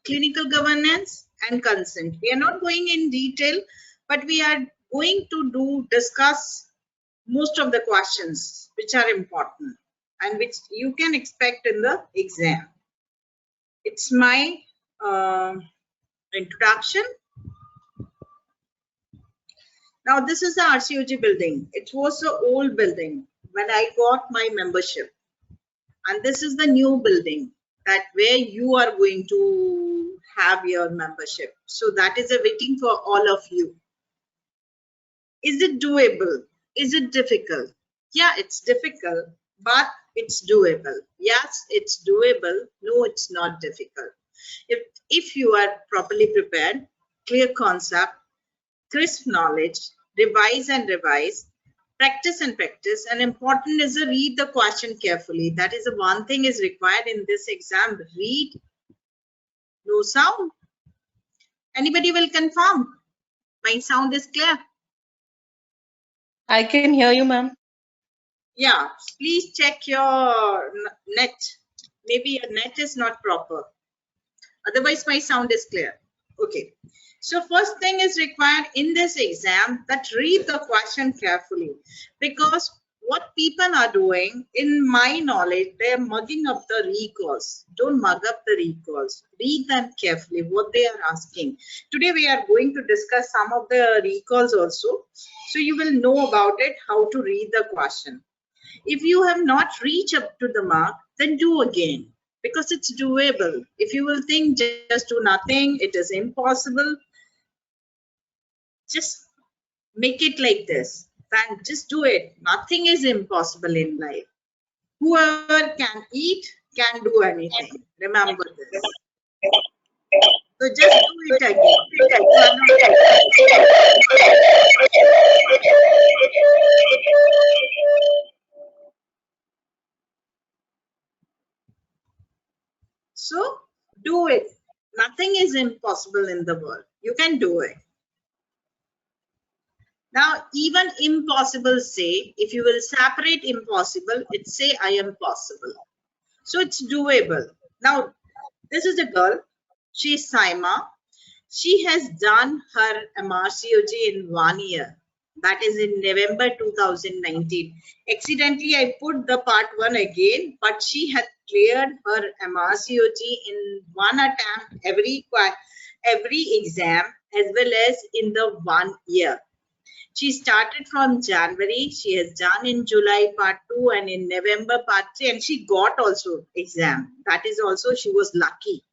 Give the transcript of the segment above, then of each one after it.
clinical governance and consent. We are not going in detail, but we are going to discuss most of the questions which are important and which you can expect in the exam. It's my introduction. Now this is the RCOG building. It was an old building when I got my membership, and this is the new building that where you are going to have your membership. So that is a waiting for all of you. Is it doable? Is it difficult? Yeah, it's difficult, but it's doable. Yes, it's doable. No, it's not difficult. If you are properly prepared, clear concept, crisp knowledge, revise and revise, practice and practice, and important is to read the question carefully. That is the one thing is required in this exam. Read. No sound. Anybody will confirm? My sound is clear. I can hear you, ma'am. Yeah, please check your net. Maybe your net is not proper. Otherwise, my sound is clear. Okay. So first thing is required in this exam that read the question carefully, because what people are doing, in my knowledge, they are mugging up the recalls. Don't mug up the recalls. Read them carefully, what they are asking. Today we are going to discuss some of the recalls also. So you will know about it, how to read the question. If you have not reached up to the mark, then do again, because it's doable. If you will think just do nothing, it is impossible, just make it like this and just do it. Nothing is impossible in life. Whoever can eat can do anything. Remember this. So just do it again. So do it. Nothing is impossible in the world. You can do it. Now, even impossible say, if you will separate impossible, it say I am possible. So it's doable. Now, this is a girl. She is Saima. She has done her MRCOG in 1 year. That is in November 2019. Accidentally, I put the part 1 again, but she had cleared her MRCOG in one attempt every exam, as well as in the 1 year. She started from January. She has done in July part 2 and in November part 3, and she got also exam. That is also, she was lucky.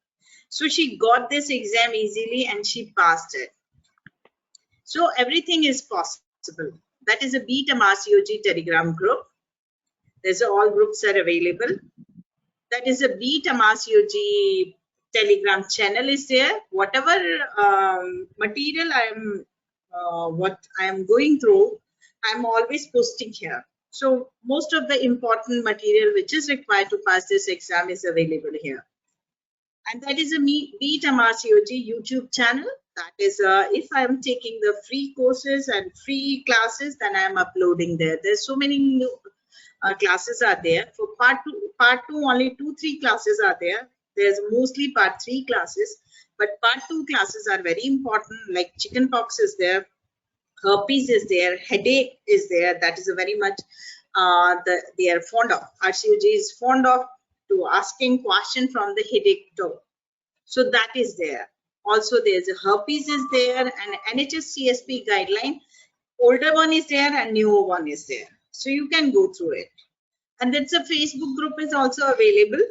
So she got this exam easily and she passed it. So everything is possible. That is a Beat MRCOG Telegram group. There's all groups are available. That is a Beat MRCOG Telegram channel is there. Whatever material what I am going through, I'm always posting here. So most of the important material which is required to pass this exam is available here. And that is a Beat MRCOG YouTube channel. That is, if I am taking the free courses and free classes, then I am uploading there. There's so many new classes are there. For part two, only 2-3 classes are there. There's mostly part 3 classes, but part 2 classes are very important. Like chickenpox is there, herpes is there, headache is there. That is a very much they are fond of. RCOG is fond of to asking question from the headache too. So that is there. Also, there's a herpes is there, and NHS CSP guideline. Older one is there and newer one is there. So you can go through it. And that's a Facebook group is also available.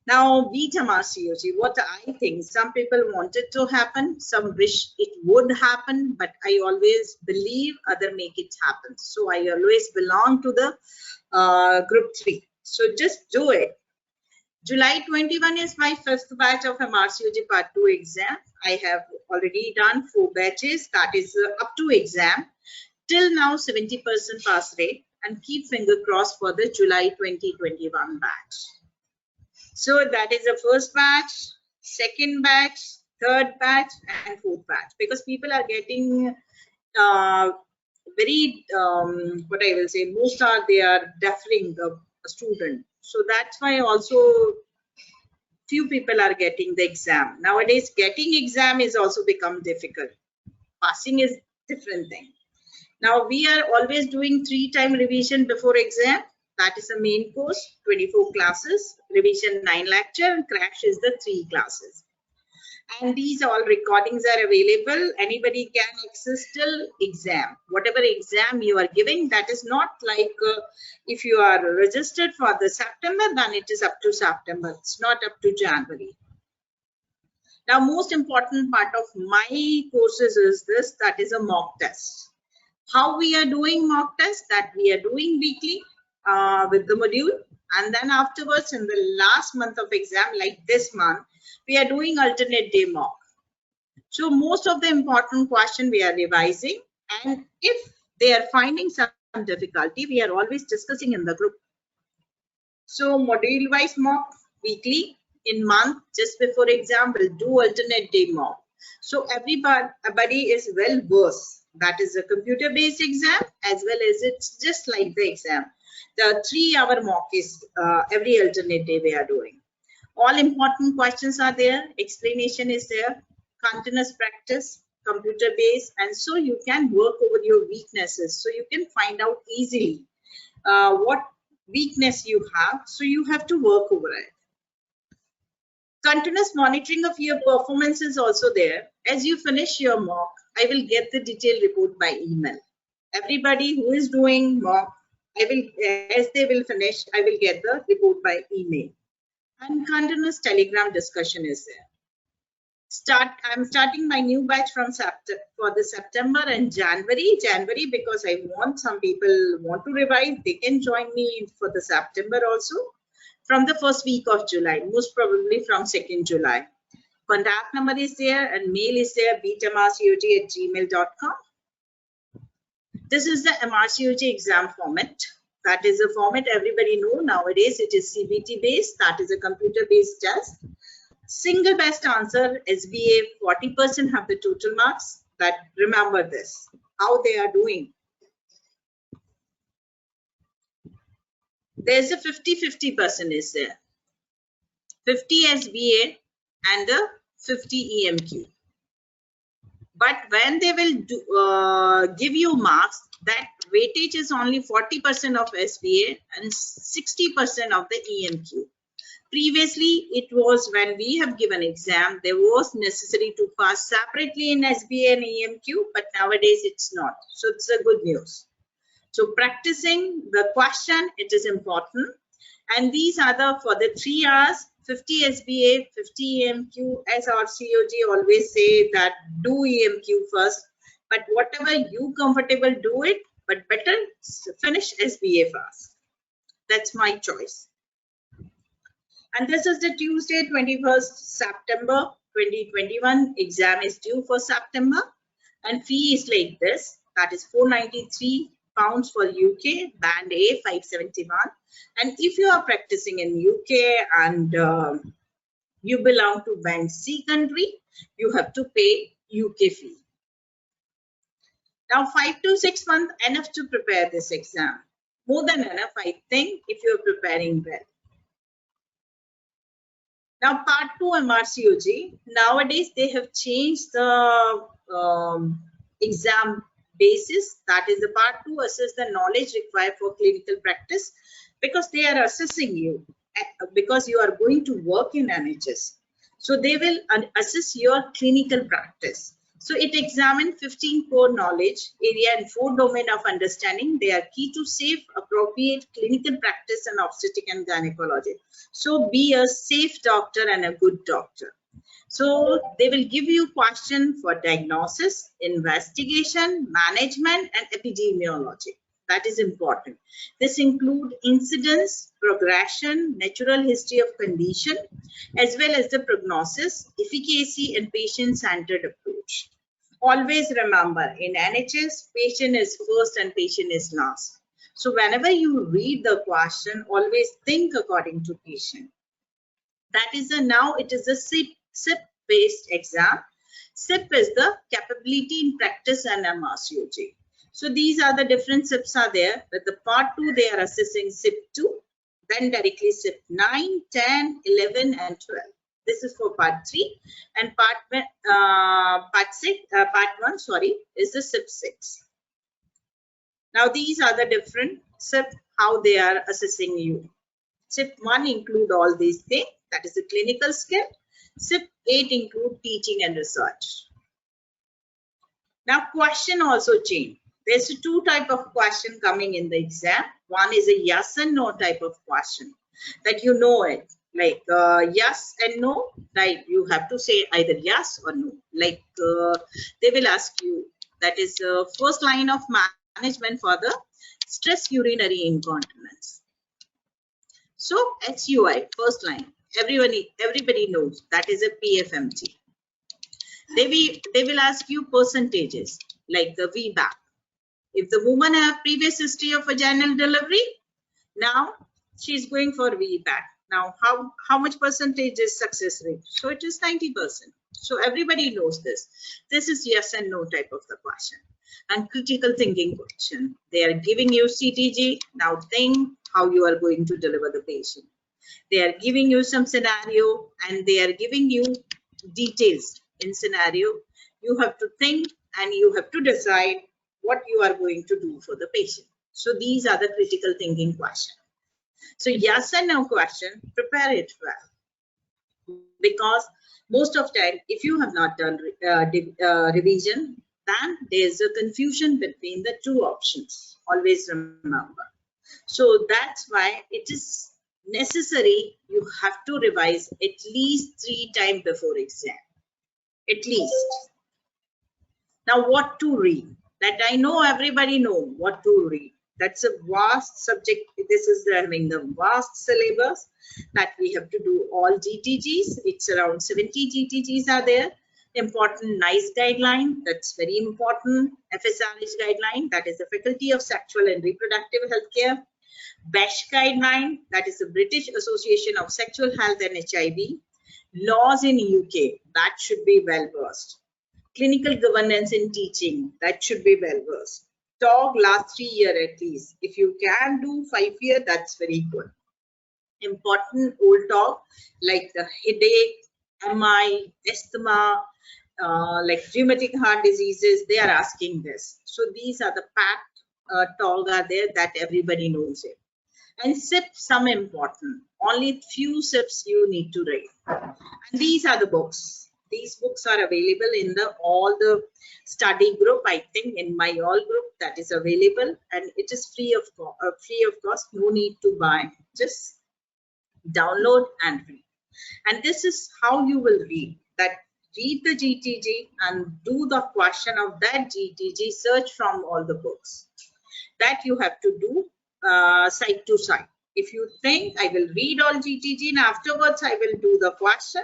Now, Beat MRCOG, what I think, some people want it to happen, some wish it would happen, but I always believe other make it happen. So I always belong to the group 3. So just do it. July 21 is my first batch of MRCOG Part 2 exam. I have already done 4 batches. That is up to exam. Till now, 70% pass rate, and keep finger crossed for the July 2021 batch. So that is the first batch, second batch, third batch, and fourth batch. Because people are getting very, what I will say, most are they are deferring the student. So that's why also few people are getting the exam. Nowadays, getting exam is also become difficult. Passing is different thing. Now we are always doing 3-time revision before exam. That is the main course, 24 classes, revision 9 lecture, and crash is the 3 classes. And these all recordings are available. Anybody can access till exam. Whatever exam you are giving, that is not like if you are registered for the September, then it is up to September. It's not up to January. Now, most important part of my courses is this, that is a mock test. How we are doing mock test? That we are doing weekly with the module, and then afterwards in the last month of exam, like this month, we are doing alternate day mock. So most of the important question we are revising, and if they are finding some difficulty, we are always discussing in the group. So module wise mock weekly, in month just before exam we'll do alternate day mock. So everybody is well versed. That is a computer based exam as well as it's just like the exam. The 3-hour mock is every alternate day we are doing. All important questions are there, explanation is there, continuous practice, computer based, and so you can work over your weaknesses. So you can find out easily what weakness you have, so you have to work over it. Continuous monitoring of your performance is also there. As you finish your mock, I will get the detailed report by email. Everybody who is doing mock, I will, as they will finish, I will get the report by email. And continuous Telegram discussion is there. I'm starting my new batch for the September and January because I want some people want to revise. They can join me for the September also from the first week of July, most probably from 2nd July. Contact number is there and mail is there, beatamrcog@gmail.com. This is the MRCOG exam format. That is a format everybody know nowadays. It is CBT based. That is a computer based test. Single best answer, SBA, 40% have the total marks. But remember this, how they are doing. There's a 50-50% is there. 50 SBA and the 50 EMQ. But when they will give you marks, that weightage is only 40% of SBA and 60% of the EMQ. Previously, it was when we have given exam, there was necessary to pass separately in SBA and EMQ, but nowadays it's not. So it's a good news. So practicing the question, it is important. And these are the for the 3 hours, 50 SBA, 50 EMQ. As our COG always say that do EMQ first, but whatever you comfortable, do it, but better finish SBA first. That's my choice. And this is the Tuesday, 21st September 2021. Exam is due for September, and fee is like this. That is £493 for UK, band A 571. And if you are practicing in UK and you belong to band C country, you have to pay UK fee. Now 5 to 6 months enough to prepare this exam. More than enough, I think, if you are preparing well. Now part 2 MRCOG. Nowadays they have changed the exam basis. That is the part 2, assess the knowledge required for clinical practice, because they are assessing you because you are going to work in NHS. So they will assess your clinical practice. So it examines 15 core knowledge area and 4 domain of understanding. They are key to safe, appropriate clinical practice in obstetric and gynecology. So be a safe doctor and a good doctor. So they will give you question for diagnosis, investigation, management, and epidemiology. That is important. This include incidence, progression, natural history of condition, as well as the prognosis, efficacy, and patient-centered approach. Always remember, in NHS, patient is first and patient is last. So whenever you read the question, always think according to patient. That is now it is a SIP based exam. SIP is the capability in practice and MRCOG. So these are the different SIPs are there. But the part 2, they are assessing SIP 2. then directly SIP 9, 10, 11 and 12. This is for part 3, and part 1, sorry, is the SIP 6. Now these are the different SIP, how they are assessing you. SIP 1 include all these things, that is the clinical skill. SIP 8 include teaching and research. Now question also change. There's 2 type of question coming in the exam. One is a yes and no type of question, that you know it, like yes and no, right? You have to say either yes or no. Like they will ask you, that is first line of management for the stress urinary incontinence. So SUI, first line, everybody knows, that is a PFMT. They will ask you percentages, like the VBAC. If the woman have previous history of vaginal delivery, now she's going for VBAC. Now how much percentage is success rate? So it is 90%. So everybody knows this. This is yes and no type of the question. And critical thinking question. They are giving you CTG. Now think how you are going to deliver the patient. They are giving you some scenario and they are giving you details in scenario. You have to think and you have to decide what you are going to do for the patient. So these are the critical thinking questions. So yes and no question, prepare it well. Because most of time, if you have not done revision, then there is a confusion between the 2 options. Always remember. So that's why it is necessary, you have to revise at least 3 times before exam. At least. Now what to read? That I know everybody know what to read. That's a vast subject. This is having the vast syllabus that we have to do all GTGs. It's around 70 GTGs are there. Important NICE guideline, that's very important. FSRH guideline, that is the Faculty of Sexual and Reproductive Healthcare. BASH guideline, that is the British Association of Sexual Health and HIV. Laws in UK, that should be well versed. Clinical governance in teaching, that should be well versed. TOG last 3 years at least. If you can do 5 years, that's very good. Important old TOG like the headache, MI, asthma, like rheumatic heart diseases, they are asking this. So these are the packed TOG are there that everybody knows it. And SIP, some important. Only few SIPs you need to read. And these are the books. These books are available in all the study group. I think in my all group that is available, and it is free of cost. No need to buy. Just download and read. And this is how you will read. That read the GTG and do the question of that GTG. Search from all the books. That you have to do side to side. If you think I will read all GTG and afterwards I will do the question,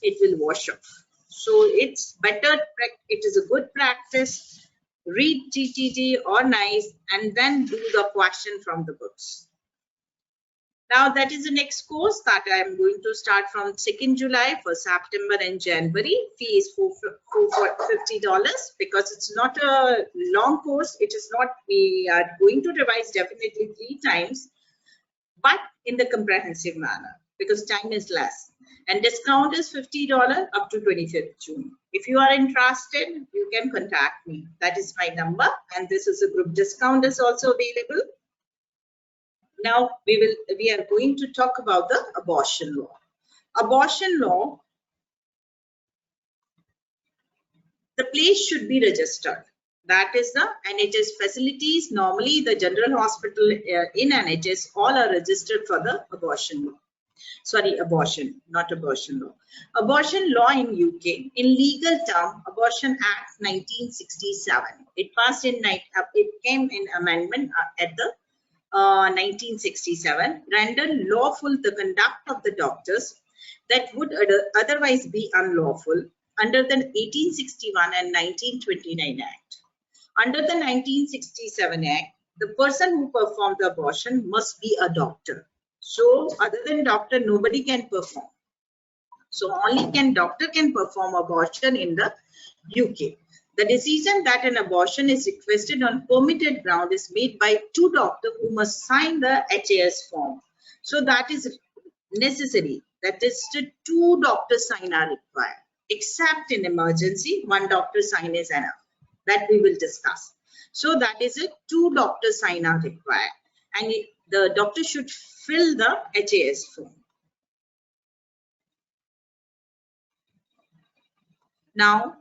it will wash off. So it's better, it is a good practice. Read GTG or NICE and then do the question from the books. Now that is the next course that I am going to start from 2nd July for September and January. Fee is $50 because it's not a long course. It is not, we are going to revise definitely 3 times, but in the comprehensive manner because time is less. And discount is $50 up to 25th June. If you are interested, you can contact me. That is my number, and this is a group discount is also available. Now we are going to talk about the abortion law. Abortion law, the place should be registered. That is the NHS facilities. Normally the general hospital in NHS all are registered for the abortion law. Sorry, abortion, not abortion law. Abortion law in UK, in legal term, Abortion Act 1967. It passed in, it came in amendment at the 1967, rendered lawful the conduct of the doctors that would otherwise be unlawful under the 1861 and 1929 Act. Under the 1967 Act, the person who performed the abortion must be a doctor. So other than doctor, nobody can perform. So only doctor can perform abortion in the UK. The decision that an abortion is requested on permitted ground is made by 2 doctors who must sign the HAS form. So that is necessary. That is the 2 doctor sign are required. Except in emergency, 1 doctor sign is enough. That we will discuss. So that is a 2 doctor sign are required. And the doctor should fill the HAS form. Now,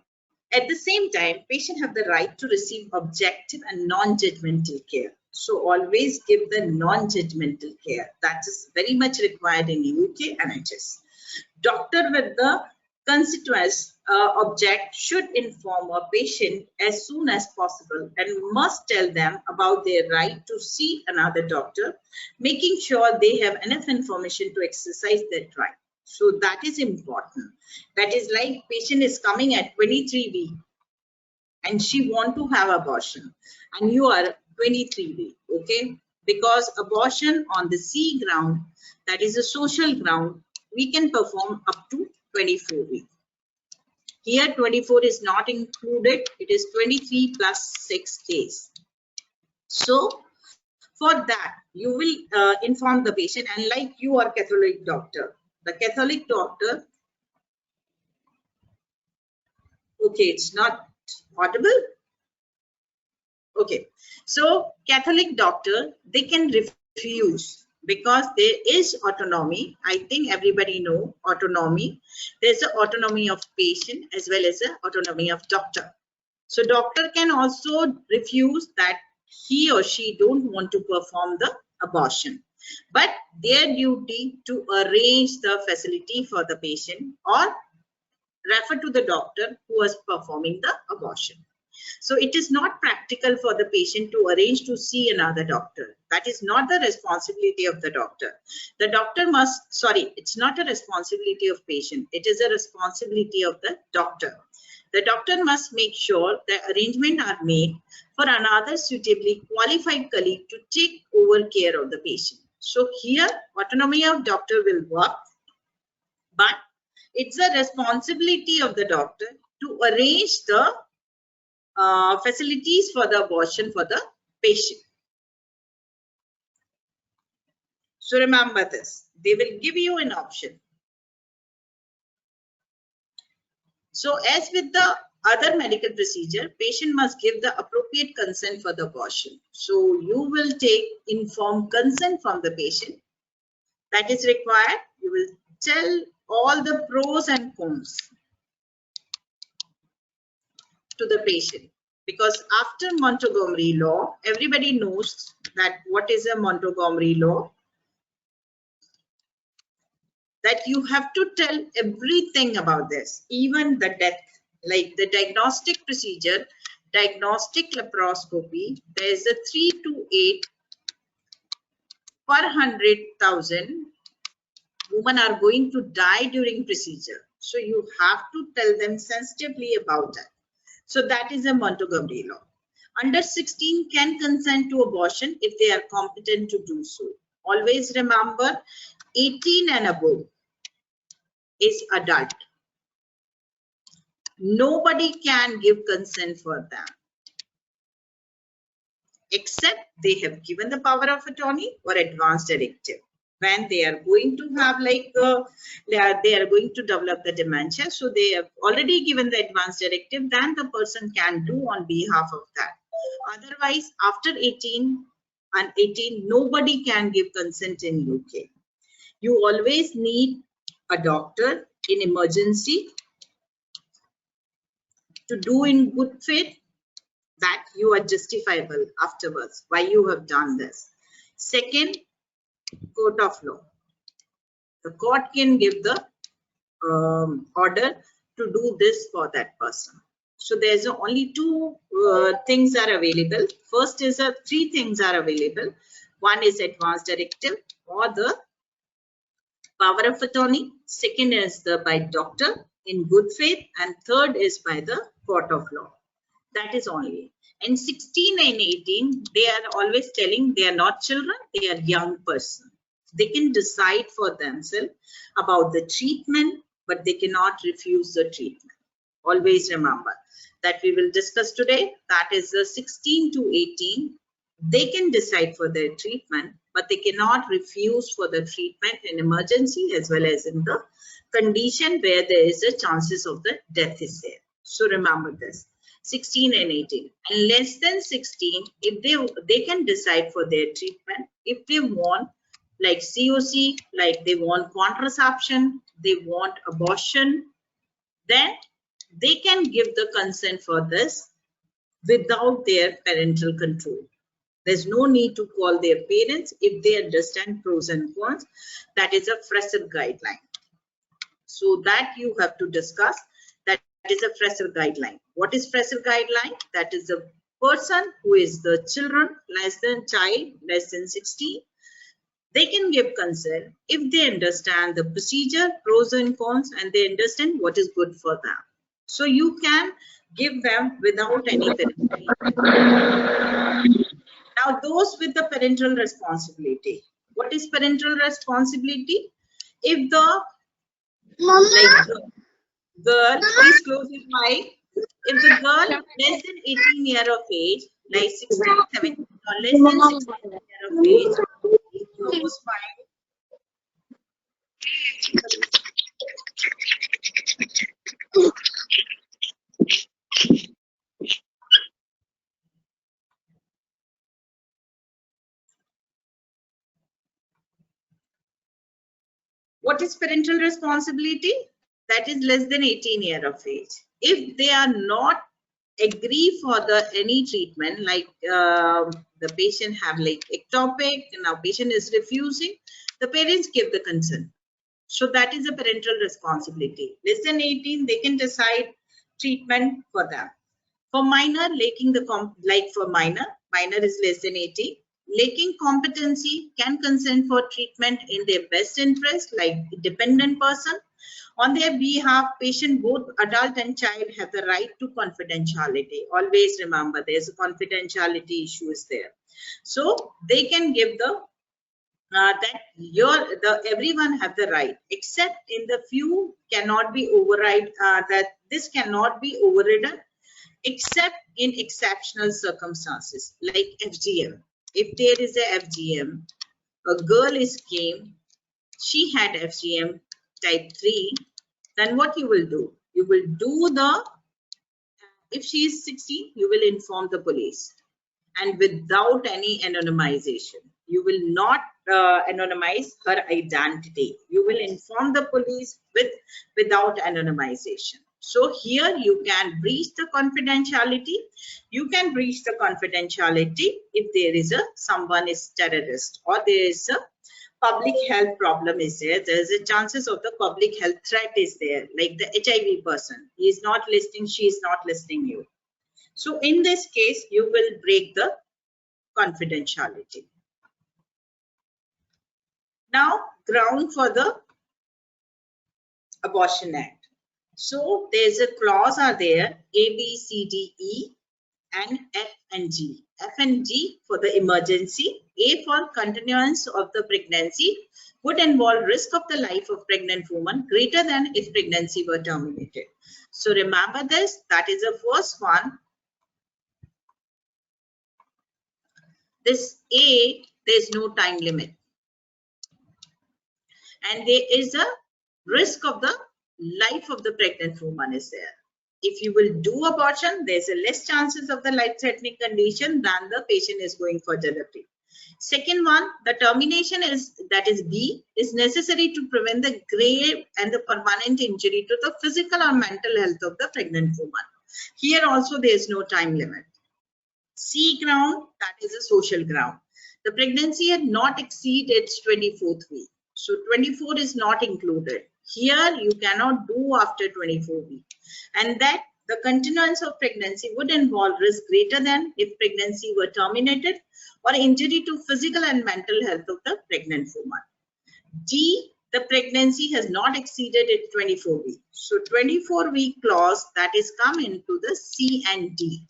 at the same time, patient have the right to receive objective and non-judgmental care. So always give the non-judgmental care. That is very much required in UK NHS. Doctor with the constituents object should inform a patient as soon as possible and must tell them about their right to see another doctor, making sure they have enough information to exercise that right. So that is important. That is like patient is coming at 23 week and she want to have abortion and you are 23 week, okay? Because abortion on the C ground, that is a social ground, we can perform up to 24 weeks. Here 24 is not included, it is 23 plus 6 days. So for that, you will inform the patient, and like you are Catholic doctor, the Catholic doctor, okay, it's not audible. Okay, so Catholic doctor, they can refuse because there is autonomy. I think everybody know autonomy. There's an autonomy of patient as well as an autonomy of doctor. So doctor can also refuse that he or she don't want to perform the abortion, but their duty to arrange the facility for the patient or refer to the doctor who is performing the abortion. So it is not practical for the patient to arrange to see another doctor. That is not the responsibility of the doctor. The doctor must, sorry, it's not a responsibility of patient. It is a responsibility of the doctor. The doctor must make sure the arrangements are made for another suitably qualified colleague to take over care of the patient. So here, autonomy of doctor will work, but it's a responsibility of the doctor to arrange the facilities for the abortion for the patient. So remember this, they will give you an option. So as with the other medical procedure, patient must give the appropriate consent for the abortion. So you will take informed consent from the patient. That is required. You will tell all the pros and cons to the patient, because after Montgomery law, everybody knows that what is a Montgomery law, that you have to tell everything about this, even the death, like the diagnostic procedure, diagnostic laparoscopy, there is a 3 to 8 per 100,000 women are going to die during procedure. So you have to tell them sensitively about that. So that is a Montgomery law. Under 16 can consent to abortion if they are competent to do so. Always remember, 18 and above is adult. Nobody can give consent for them, except they have given the power of attorney or advance directive. When they are going to have like, they are going to develop the dementia, so they have already given the advance directive, then the person can do on behalf of that. Otherwise, after 18 and 18, nobody can give consent in UK. You always need a doctor in emergency to do in good faith that you are justifiable afterwards why you have done this. Second, court of law. The court can give the order to do this for that person. So there's only 2 things are available. First is 3 things are available. One is advance directive or the power of attorney. Second is the by doctor in good faith, and third is by the court of law. That is only. And 16 and 18, they are always telling they are not children, they are young person. They can decide for themselves about the treatment, but they cannot refuse the treatment. Always remember that we will discuss today. That is the 16 to 18. They can decide for their treatment, but they cannot refuse for the treatment in emergency as well as in the condition where there is a chances of the death is there. So remember this. 16 and 18, and less than 16, if they can decide for their treatment. If they want like COC, like they want contraception, they want abortion, then they can give the consent for this without their parental control. There's no need to call their parents if they understand pros and cons. That is a Fresser guideline. So that you have to discuss. That is a Fresser guideline. What is Fresser guideline? That is a person who is the children less than 16. They can give consent if they understand the procedure, pros and cons, and they understand what is good for them. So you can give them without any penalty. Now, those with the parental responsibility. What is parental responsibility? If the girl, please close your mic. If the girl less than 18 years of age, like 16, 17, or less than 16 years of age, close mic. What is parental responsibility? That is less than 18 years of age. If they are not agree for the any treatment, like the patient have like ectopic, now patient is refusing, the parents give the consent. So that is a parental responsibility. Less than 18, they can decide treatment for them. For minor, lacking the for minor is less than 18. Lacking competency can consent for treatment in their best interest, like dependent person. On their behalf, patient, both adult and child, have the right to confidentiality. Always remember, there's a confidentiality issue is there. So they can give the everyone have the right, except in the few cannot be override. That this cannot be overridden, except in exceptional circumstances, like FGM. If there is a FGM, a girl came, she had FGM type 3, then what you will do? You will do if she is 16, you will inform the police, and without any anonymization. You will not anonymize her identity. You will inform the police without anonymization. So here you can breach the confidentiality. You can breach the confidentiality if there is someone is terrorist, or there is a public health problem is there. There is a chances of the public health threat is there, like the HIV person. He is not listening, she is not listening you. So in this case, you will break the confidentiality. Now, ground for the Abortion Act. So there's a clause are there, A, B, C, D, E, and F and G. F and G for the emergency. A for continuance of the pregnancy would involve risk of the life of pregnant woman greater than if pregnancy were terminated. So remember this, that is the first one. This A, there's no time limit. And there is a risk of the life of the pregnant woman is there. If you will do abortion, there's a less chances of the life-threatening condition than the patient is going for delivery. Second one, the termination is, that is B, is necessary to prevent the grave and the permanent injury to the physical or mental health of the pregnant woman. Here also there is no time limit. C ground, that is a social ground. The pregnancy had not exceeded its 24th week. So 24 is not included. Here you cannot do after 24 weeks. And that the continuance of pregnancy would involve risk greater than if pregnancy were terminated, or injury to physical and mental health of the pregnant woman. D, the pregnancy has not exceeded its 24 weeks. So 24-week clause that is come into the C and D.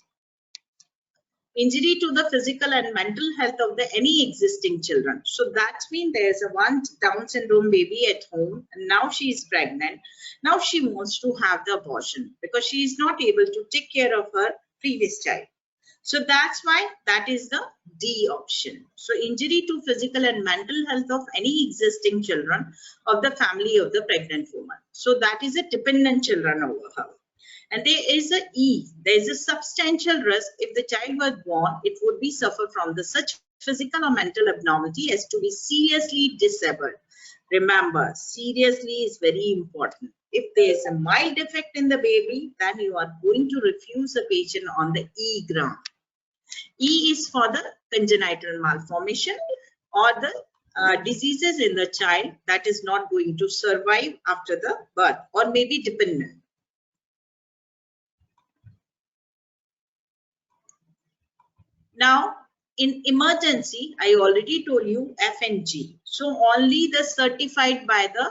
Injury to the physical and mental health of the any existing children. So that's mean there's a one Down syndrome baby at home, and now she is pregnant. Now she wants to have the abortion because she is not able to take care of her previous child. So that's why that is the D option. So injury to physical and mental health of any existing children of the family of the pregnant woman. So that is a dependent children over her. And there is a E. There is a substantial risk if the child was born, it would be suffer from the such physical or mental abnormality as to be seriously disabled. Remember, seriously is very important. If there is a mild defect in the baby, then you are going to refuse the patient on the E ground. E is for the congenital malformation or the diseases in the child that is not going to survive after the birth or may be dependent. Now, in emergency, I already told you F and G. So only the certified by the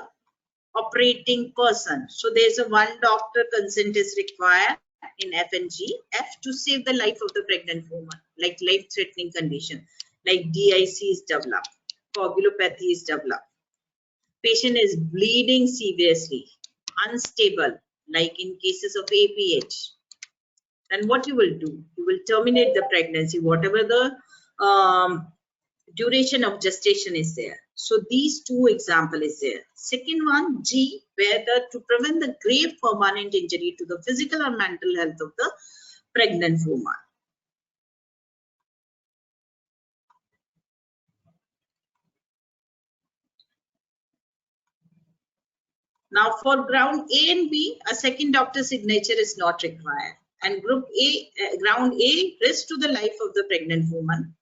operating person. So there's a one doctor consent is required in F and G. F to save the life of the pregnant woman, like life-threatening condition, like DIC is developed, coagulopathy is developed. Patient is bleeding seriously, unstable, like in cases of APH. Then what you will do? You will terminate the pregnancy, whatever the duration of gestation is there. So these two example is there. Second one, G, where to prevent the grave permanent injury to the physical or mental health of the pregnant woman. Now for ground A and B, a second doctor signature is not required. And group A, ground A, risk to the life of the pregnant woman.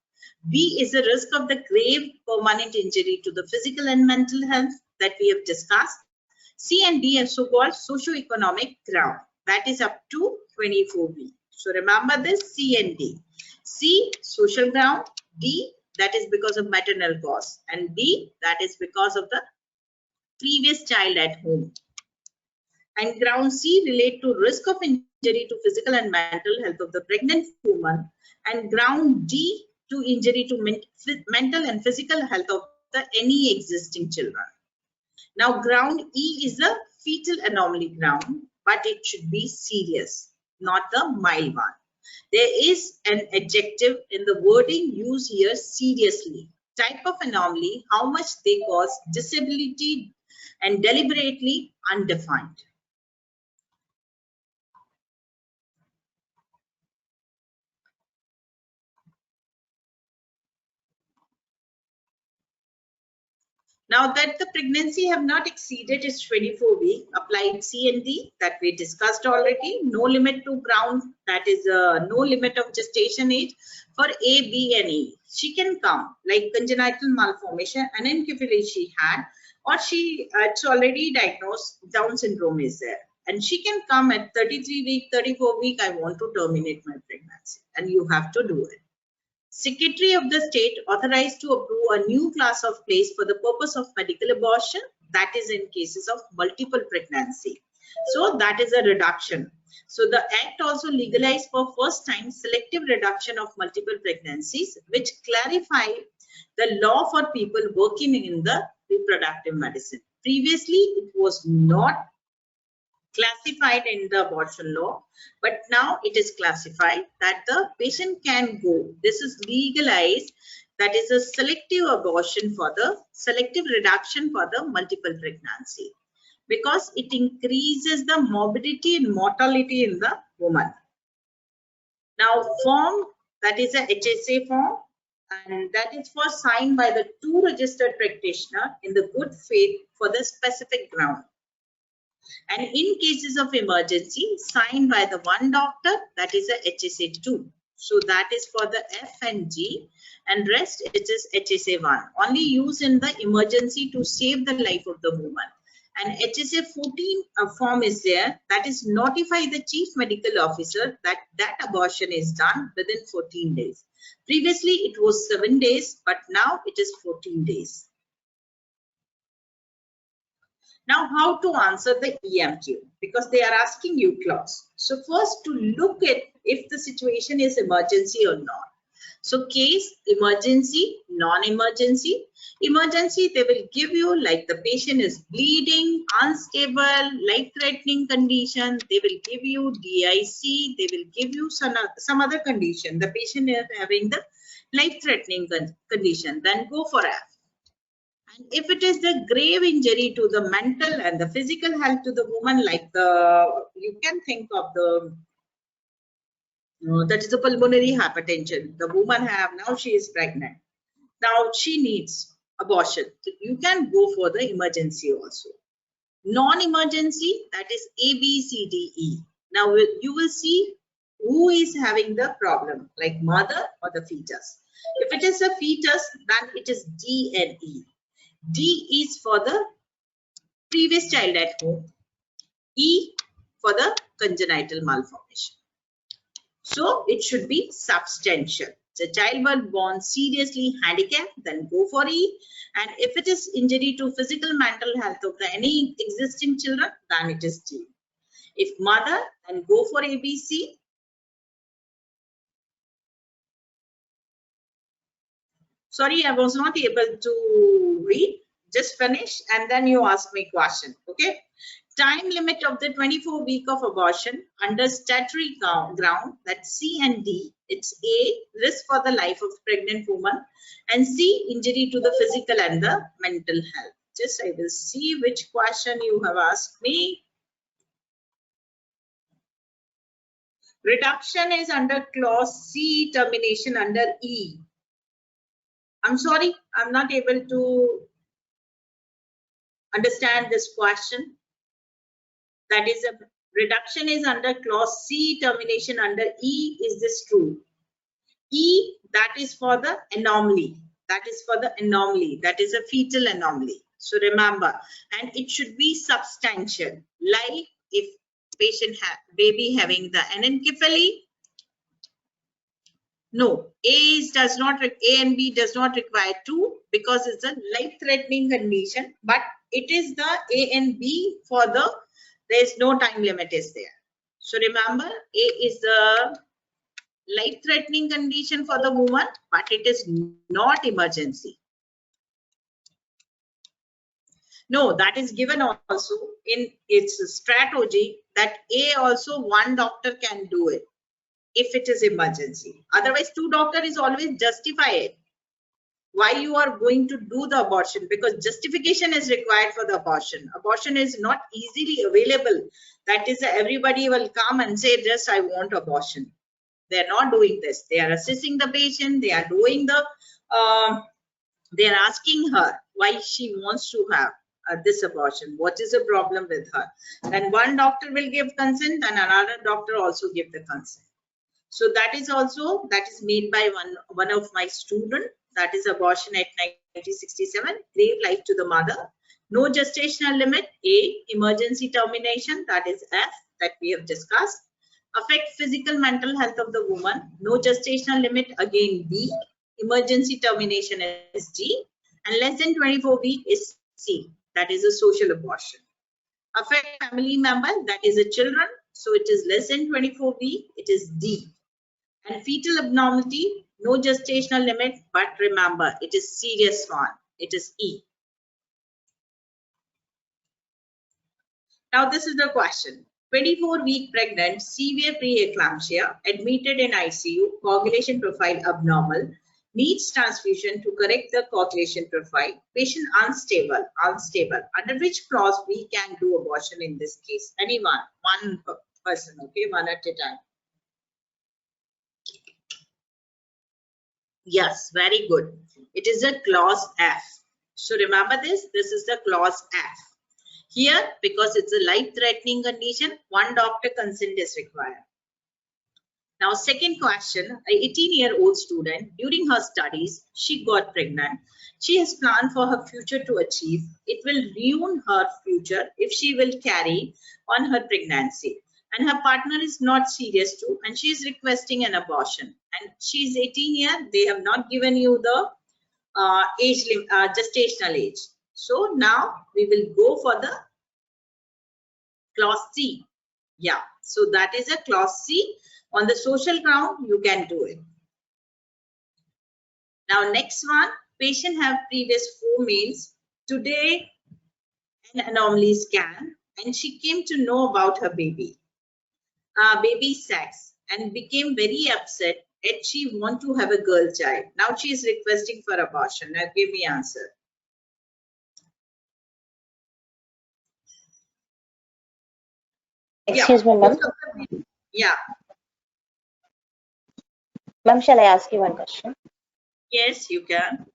B is the risk of the grave permanent injury to the physical and mental health that we have discussed. C and D are so-called socio-economic ground. That is up to 24B. So remember this, C and D. C, social ground. D, that is because of maternal cause. And D, that is because of the previous child at home. And ground C relate to risk of injury to physical and mental health of the pregnant woman. And ground D to injury to mental and physical health of the any existing children. Now ground E is a fetal anomaly ground, but it should be serious, not the mild one. There is an adjective in the wording used here, seriously. Type of anomaly, how much they cause disability, and deliberately undefined. Now that the pregnancy have not exceeded its 24 week, applied C and D that we discussed already. No limit to ground, that is no limit of gestation age for A, B and E. She can come like congenital malformation, anencephaly she had, or it's already diagnosed Down syndrome is there. And she can come at 33 week, 34 week, I want to terminate my pregnancy, and you have to do it. Secretary of the State authorized to approve a new class of place for the purpose of medical abortion, that is in cases of multiple pregnancy. So that is a reduction. So the act also legalized for first time selective reduction of multiple pregnancies, which clarify the law for people working in the reproductive medicine. Previously, it was not classified in the abortion law, but now it is classified that the patient can go. This is legalized. That is a selective abortion for the selective reduction for the multiple pregnancy, because it increases the morbidity and mortality in the woman. Now form, that is a HSA form, and that is for signed by the two registered practitioner in the good faith for the specific ground. And in cases of emergency, signed by the one doctor, that is a HSA 2. So that is for the F and G, and rest it is HSA 1. Only used in the emergency to save the life of the woman. And HSA 14 form is there, that is notify the chief medical officer that that abortion is done within 14 days. Previously it was 7 days, but now it is 14 days. Now, how to answer the EMQ? Because they are asking you clause. So first, to look at if the situation is emergency or not. So case, emergency, non-emergency. Emergency, they will give you like the patient is bleeding, unstable, life-threatening condition. They will give you DIC. They will give you some other condition. The patient is having the life-threatening condition. Then go for F. And if it is the grave injury to the mental and the physical health to the woman, like you can think of the that is the pulmonary hypertension. The woman now she is pregnant. Now she needs abortion. So you can go for the emergency also. Non-emergency, that is A, B, C, D, E. Now you will see who is having the problem, like mother or the fetus. If it is a fetus, then it is D and E. D is for the previous child at home. E for the congenital malformation. So it should be substantial. The child was born seriously handicapped, then go for E. And if it is injury to physical mental health of any existing children, then it is D. If mother, then go for ABC. Sorry, I was not able to read. Just finish and then you ask me question. Okay. Time limit of the 24-week of abortion under statutory ground, that's C and D. It's A, risk for the life of pregnant woman, and C, injury to the physical and the mental health. Just I will see which question you have asked me. Reduction is under clause C, termination under E. I'm sorry, I'm not able to understand this question. That is a reduction is under clause C, termination under E. Is this true? E, that is for the anomaly. That is for the anomaly. That is a fetal anomaly. So remember, and it should be substantial. Like if patient baby having the anencephaly. No, A and B does not require 2 because it's a life-threatening condition. But it is the A and B for the there is no time limit is there. So remember, A is the life-threatening condition for the woman, but it is not emergency. No, that is given also in its strategy that A also one doctor can do it if it is emergency. Otherwise, 2 doctor is always justify it. Why you are going to do the abortion? Because justification is required for the abortion. Abortion is not easily available. That is, everybody will come and say, just I want abortion. They are not doing this. They are assessing the patient. They are doing the, they are asking her why she wants to have this abortion. What is the problem with her? Then one doctor will give consent and another doctor also give the consent. So that is also, that is made by one of my student. That is abortion at 1967, grave life to the mother. No gestational limit, A, emergency termination, that is F, that we have discussed. Affect physical mental health of the woman, no gestational limit, again B, emergency termination is G, and less than 24 weeks is C, that is a social abortion. Affect family member, that is a children, so it is less than 24 weeks, it is D. And fetal abnormality, no gestational limit, but remember, it is serious one. It is E. Now, this is the question. 24-week pregnant, severe preeclampsia, admitted in ICU, coagulation profile abnormal, needs transfusion to correct the coagulation profile, patient unstable. Under which clause we can do abortion in this case? Anyone, one person, okay, one at a time. Yes, very good. It is a clause F. So remember this is the clause F. Here, because it's a life-threatening condition, one doctor consent is required. Now, second question, an 18-year-old student, during her studies, she got pregnant. She has planned for her future to achieve. It will ruin her future if she will carry on her pregnancy. And her partner is not serious too, and she is requesting an abortion. And she is 18 years. They have not given you the gestational age. So now we will go for the clause C. Yeah, so that is a clause C. On the social ground, you can do it. Now next one, patient have previous 4 males. Today an anomaly scan and she came to know about her baby sex and became very upset and she want to have a girl child. Now she is requesting for abortion. Now give me answer. Excuse me, ma'am. Yeah. Ma'am, shall I ask you one question? Yes, you can.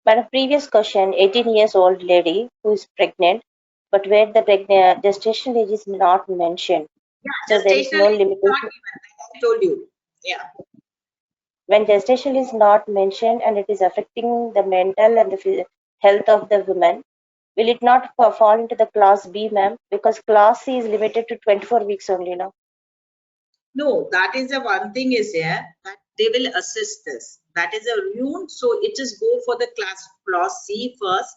But a previous question, 18 years old lady who is pregnant, but where the gestation age is not mentioned. Yeah, So there is no limitation. Not even, I told you. Yeah. When gestation is not mentioned and it is affecting the mental and the health of the woman, will it not fall into the class B, ma'am? Because class C is limited to 24 weeks only now. No, that is the one thing is here that they will assist this. That is a rule. So it is go for the class C first.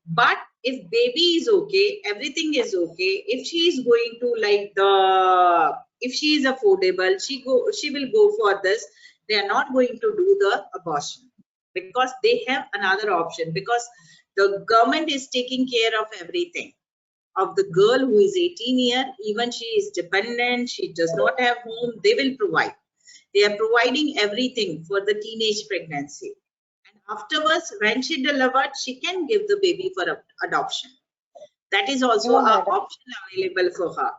But if baby is okay, everything is okay. If she is going to like if she is affordable, she will go for this. They are not going to do the abortion because they have another option because the government is taking care of everything of the girl who is 18 years, even she is dependent, she does not have home, they will provide. They are providing everything for the teenage pregnancy. And afterwards, when she delivered, she can give the baby for adoption. That is also an option available for her.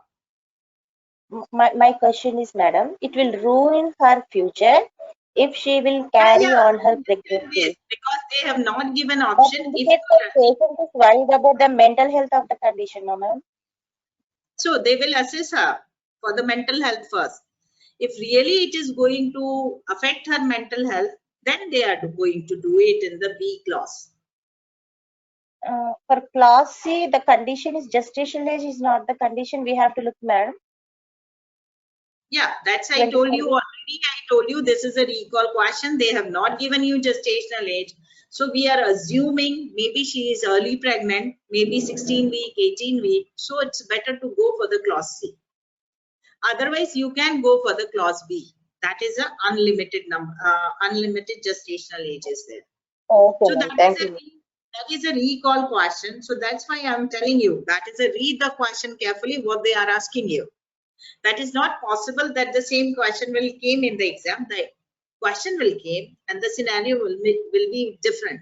My question is, madam, it will ruin her future if she will carry on her pregnancy. Because they have not given option. If the patient is worried about the mental health of the condition, no, ma'am. So they will assess her for the mental health first. If really it is going to affect her mental health, then they are going to do it in the B clause. For class C, the condition is gestational age is not the condition we have to look, madam. Yeah, that's I told you already. I told you this is a recall question. They have not given you gestational age. So we are assuming maybe she is early pregnant, maybe 16 week, 18 week. So it's better to go for the clause C. Otherwise, you can go for the clause B. That is an unlimited number, unlimited gestational age is there. Okay, so that is a recall question. So that's why I'm telling you that is a read the question carefully what they are asking you. That is not possible that the same question will came in the exam. The question will came and the scenario will be different.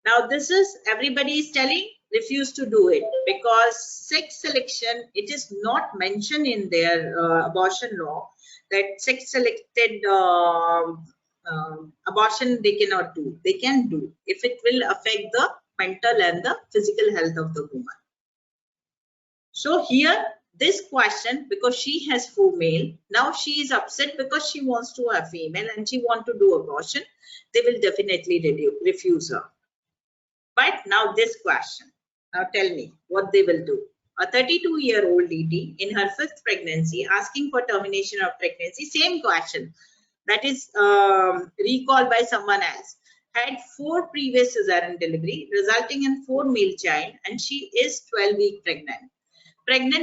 Now this is everybody is telling refuse to do it because sex selection, it is not mentioned in their abortion law that sex selected abortion they cannot do. They can do if it will affect the mental and the physical health of the woman. So here this question, because she has 4 male, now she is upset because she wants to have female and she want to do abortion, they will definitely refuse her. But now this question, now tell me what they will do. A 32-year-old lady in her 5th pregnancy asking for termination of pregnancy, same question, that is recalled by someone else, had 4 previous cesarean delivery resulting in 4 male child and she is 12-week pregnant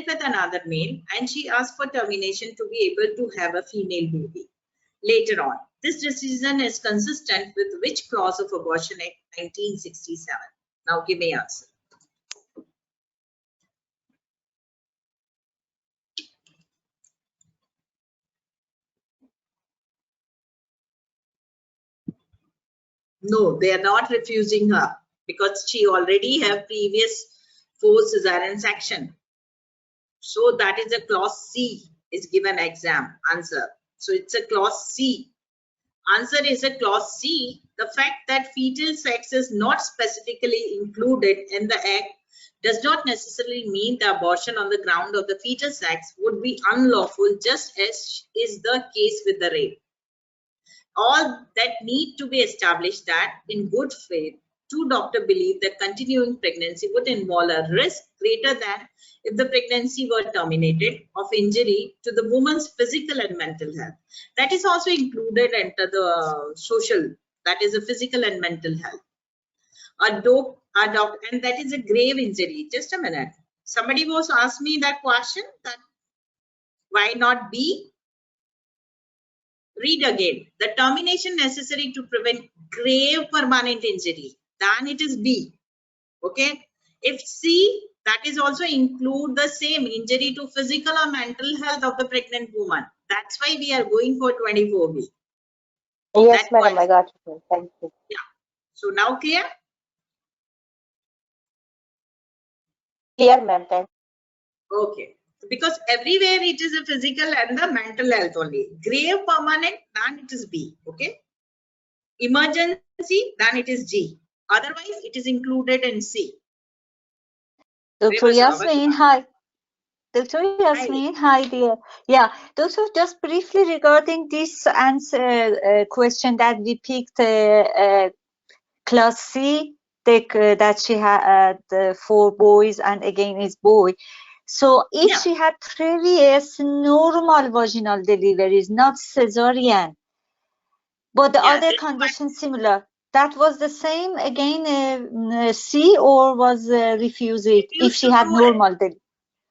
with another male and she asked for termination to be able to have a female baby later on. This decision is consistent with which clause of Abortion Act 1967? Now give me answer. No, they are not refusing her because she already have previous 4 cesarean section. So that is a clause C is given exam answer. So it's a clause C. Answer is a clause C. The fact that fetal sex is not specifically included in the act does not necessarily mean the abortion on the ground of the fetal sex would be unlawful, just as is the case with the rape. All that need to be established that in good faith, 2 doctors believe that continuing pregnancy would involve a risk greater than if the pregnancy were terminated of injury to the woman's physical and mental health. That is also included under the social, that is a physical and mental health. And that is a grave injury. Just a minute. Somebody was asked me that question that why not B? read again. The termination necessary to prevent grave permanent injury, then it is B. Okay. If C, that is also include the same injury to physical or mental health of the pregnant woman. That's why we are going for 24B. Yes, That madam, was, I got you. Thank you. yeah. So now clear? Clear, ma'am. Thank you. Okay. Because everywhere it is a physical and the mental health only. Grave permanent, then it is B. Okay. Emergency, then it is G. Otherwise, it is included in C. Dr. Yasmin, hi. Dr. Yasmin, hi dear. Yeah, Doctor, just briefly regarding this answer question that we picked class C, that she had 4 boys and again is boy. So if she had previous normal vaginal deliveries, not cesarean, but the other condition similar, that was the same again C, or was refused it if she had normal delivery?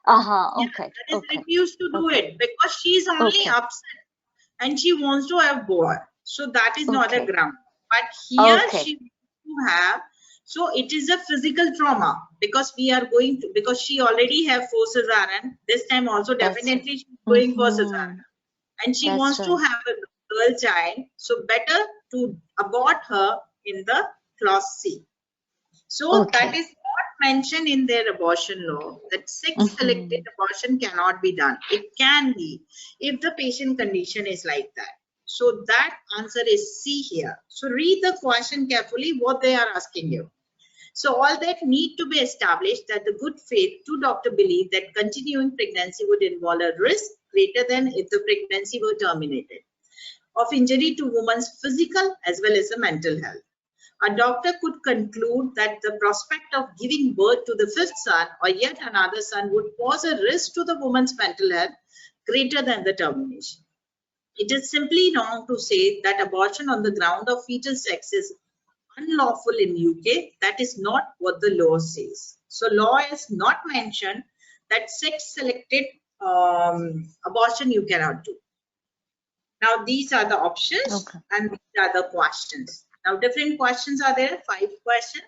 Okay. That is refused to do it because she is only upset and she wants to have boy. So that is not a ground. But here she wants to have, so it is a physical trauma because we are going to, because she already have 4 cesarean. This time also definitely she's going for cesarean. And she wants to have a girl child. So better to abort her in the class C. So that is not mentioned in their abortion law that sex-selected abortion cannot be done. It can be if the patient condition is like that. So that answer is C here. So read the question carefully what they are asking you. So all that need to be established that the good faith two doctor believe that continuing pregnancy would involve a risk greater than if the pregnancy were terminated of injury to woman's physical as well as the mental health. A doctor could conclude that the prospect of giving birth to the 5th son or yet another son would pose a risk to the woman's mental health greater than the termination. It is simply wrong to say that abortion on the ground of fetal sex is unlawful in UK. That is not what the law says. So law is not mentioned that sex-selected abortion you cannot do. Now these are the options and these are the questions. Now different questions are there, 5 questions.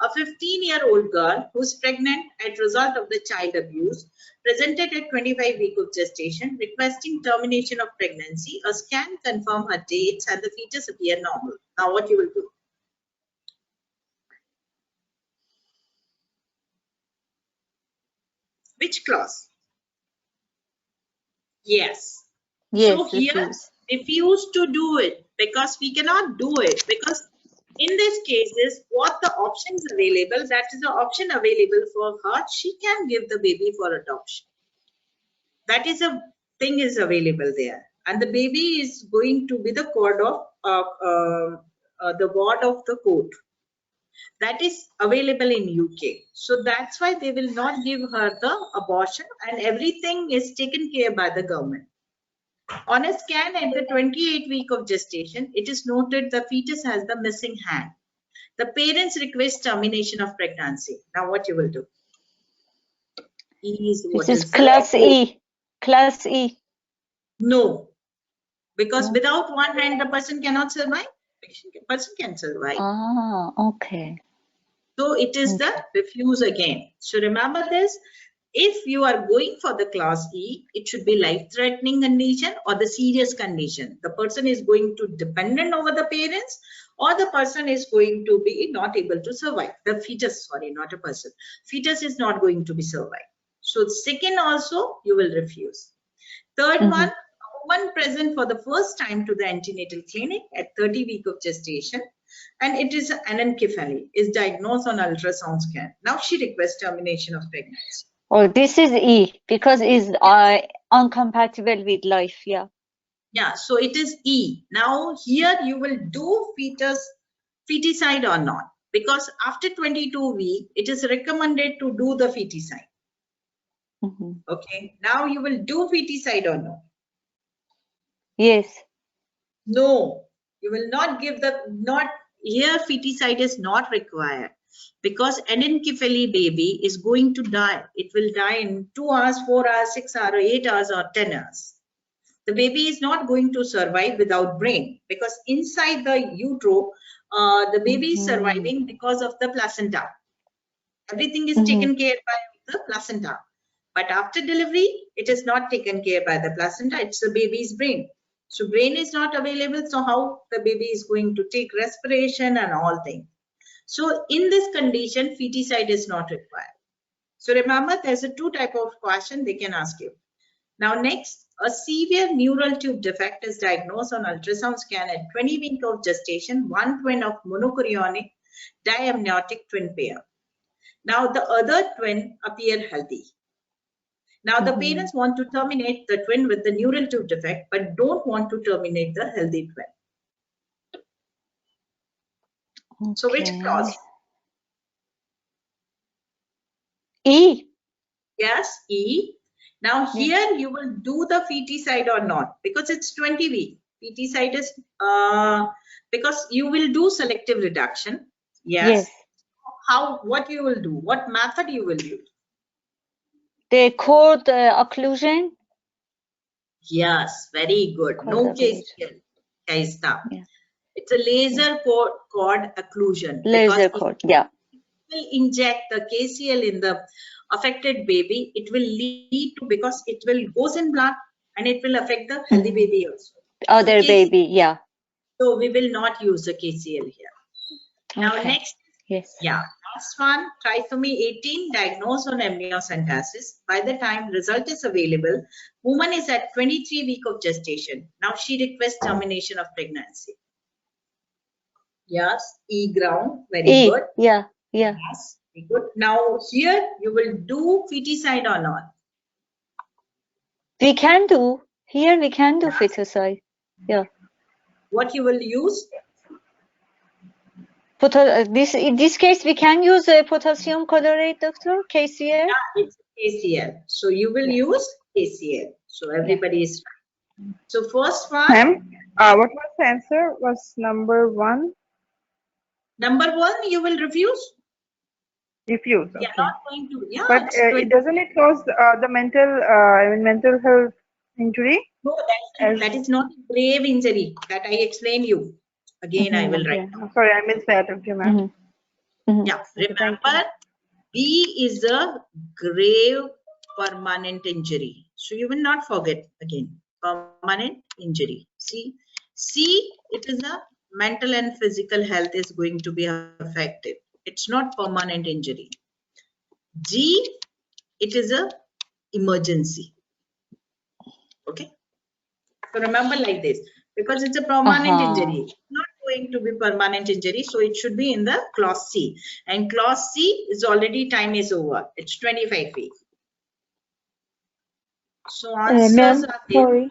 A 15-year-old girl who's pregnant as result of the child abuse presented at 25 weeks of gestation requesting termination of pregnancy. A scan confirmed her dates and the fetus appear normal. Now what you will do? Which clause? Yes. So here refuse to do it because we cannot do it because in this cases what the options available, that is the option available for her, she can give the baby for adoption. That is a thing is available there and the baby is going to be the ward of the court. That is available in UK. So that's why they will not give her the abortion and everything is taken care by the government. On a scan at the 28th week of gestation, it is noted the fetus has the missing hand. The parents request termination of pregnancy. Now what you will do? This is class E. Class E. No. Because without one hand, the person cannot survive. The person can survive. Ah, okay. So it is the refuse again. So remember this. If you are going for the class E, it should be life-threatening condition or the serious condition. The person is going to dependent over the parents or the person is going to be not able to survive. The fetus, sorry, not a person. Fetus is not going to be survived. So second also, you will refuse. Third one, a woman present for the first time to the antenatal clinic at 30 weeks of gestation and it is anencephaly, is diagnosed on ultrasound scan. Now she requests termination of pregnancy. Oh, this is E because it's incompatible with life. Yeah. Yeah. So it is E. Now here you will do feticide or not because after 22 weeks it is recommended to do the feticide. Okay. Now you will do feticide or no? Yes. No. You will not give here feticide is not required. Because anencephaly baby is going to die. It will die in 2 hours, 4 hours, 6 hours, 8 hours or 10 hours. The baby is not going to survive without brain, because inside the utero, the baby is surviving because of the placenta. Everything is taken care by the placenta. But after delivery, it is not taken care by the placenta, it's the baby's brain. So brain is not available, so how the baby is going to take respiration and all things. So in this condition, feticide is not required. So remember, there's a two type of question they can ask you. Now next, a severe neural tube defect is diagnosed on ultrasound scan at 20 weeks of gestation, one twin of monochorionic diamniotic twin pair. Now the other twin appear healthy. Now the parents want to terminate the twin with the neural tube defect, but don't want to terminate the healthy twin. Okay. So which clause? E. Yes, E. Now here you will do the feticide or not, because it's 20 weeks. Feticide is because you will do selective reduction. Yes. How? What you will do? What method you will use? The cord occlusion. Yes, very good. Cord No occlusion. KCL. Kaista. Yeah. It's a laser cord occlusion. Laser cord. Yeah. Will inject the KCL in the affected baby, it will lead to, because it will goes in blood and it will affect the healthy baby also. Other so baby, yeah. So we will not use the KCL here. Now next, last one, trisomy 18, diagnosed on amniocentesis. By the time result is available, woman is at 23 weeks of gestation. Now she requests termination of pregnancy. Yes, E ground, very good. Yeah. Yes. Good. Now here you will do feticide or not? We can do here. We can do feticide. Yeah. What you will use? In this case, we can use a potassium chloride, doctor. KCL. Yeah, it's KCL. So you will use KCL. So everybody is right. So first one. Ma'am, what was the answer? Was number 1? Number 1, you will refuse. Refuse. Okay. Yeah, not going to. Yeah, but it doesn't it cause the mental health injury? No, that is not a grave injury that I explained you. Again, I will write. Sorry, I missed that. Okay, ma'am. Yeah, remember, B is a grave permanent injury. So you will not forget again. Permanent injury. See, C, it is a mental and physical health is going to be affected. It's not permanent injury. G, it is a emergency. Okay. So remember like this, because it's a permanent injury. It's not going to be permanent injury, so it should be in the clause C. And clause C is already time is over. It's 25 weeks. So answers are there.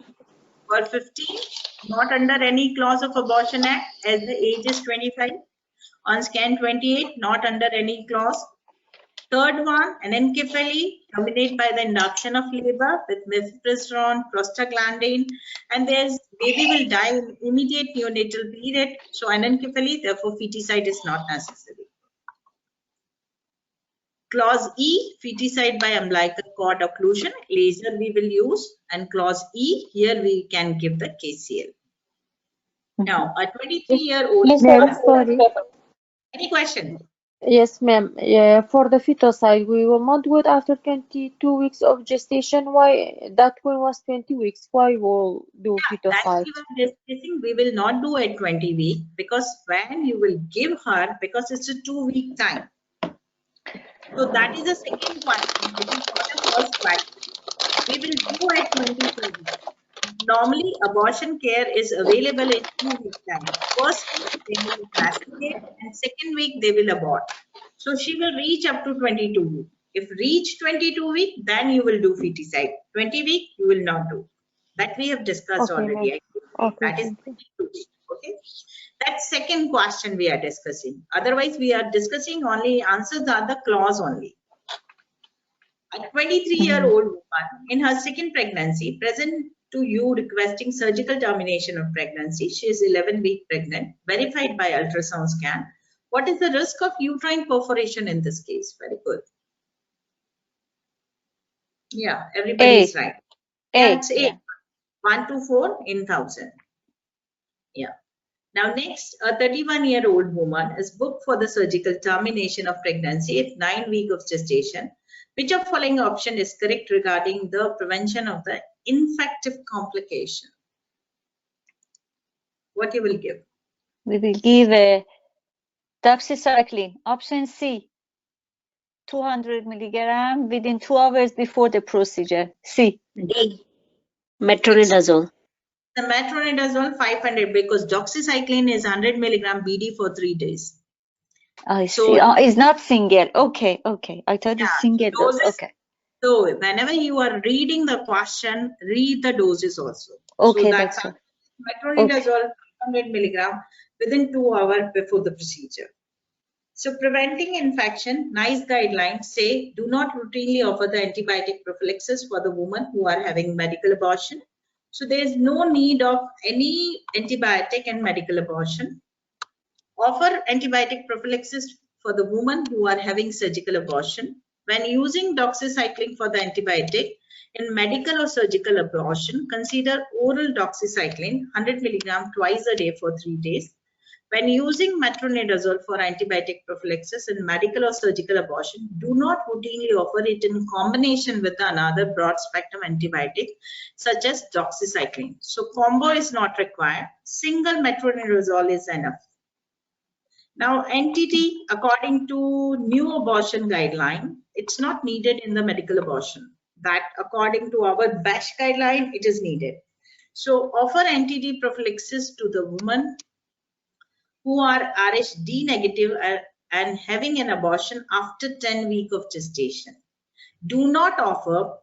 For 15, not under any clause of Abortion Act as the age is 25. On scan 28, not under any clause. Third one, anencephaly, terminate by the induction of labor with mifepristone, prostaglandin, and there's baby will die in immediate neonatal period. So anencephaly, therefore feticide is not necessary. Clause E, feticide by umbilical cord occlusion, laser we will use, and clause E, here we can give the KCL. Now, a 23-year-old. Sorry. Any question? Yes, ma'am. For the feticide, we will not do it after 22 weeks of gestation. Why? That one was 20 weeks. Why will do feticide? We will not do at 20 weeks because when you will give her, because it's a 2-week time. So that is the second question. This is not the first question. We will do at 22 weeks. Normally, abortion care is available in 2 weeks time. First week they will masticate, and second week they will abort. So she will reach up to 22 weeks. If reach 22 weeks, then you will do feticide. 20 weeks you will not do. That we have discussed already. That is 22 weeks. Okay. That's second question we are discussing. Otherwise, we are discussing only answers are the clause only. A 23-year-old woman in her second pregnancy present to you requesting surgical termination of pregnancy. She is 11 weeks pregnant, verified by ultrasound scan. What is the risk of uterine perforation in this case? Very good. Yeah, everybody is right. A. That's A. 1 to 4 in 1000. Yeah. Now next, a 31-year-old woman is booked for the surgical termination of pregnancy at 9 weeks of gestation. Which of following option is correct regarding the prevention of the infective complication? What you will give? We will give doxycycline. Option C, 200 milligram within 2 hours before the procedure. C. D. Metronidazole. The metronidazole 500 because doxycycline is 100 milligram BD for 3 days. I So- see. It's not single. Okay. I thought Yeah, it's single dose. doses- Okay. So whenever you are reading the question, read the doses also. Okay, so that's that's all. metronidazole 100 milligram within 2 hours before the procedure. So preventing infection, NICE guidelines say do not routinely offer the antibiotic prophylaxis for the women who are having medical abortion. So there is no need of any antibiotic and medical abortion. Offer antibiotic prophylaxis for the women who are having surgical abortion. When using doxycycline for the antibiotic in medical or surgical abortion, consider oral doxycycline 100 milligram twice a day for 3 days. When using metronidazole for antibiotic prophylaxis in medical or surgical abortion, do not routinely offer it in combination with another broad-spectrum antibiotic such as doxycycline. So combo is not required. Single metronidazole is enough. Now, NTT, according to new abortion guideline, it's not needed in the medical abortion. That according to our BASH guideline, it is needed. So offer NTT prophylaxis to the women who are Rh-D negative and having an abortion after 10 weeks of gestation. Do not offer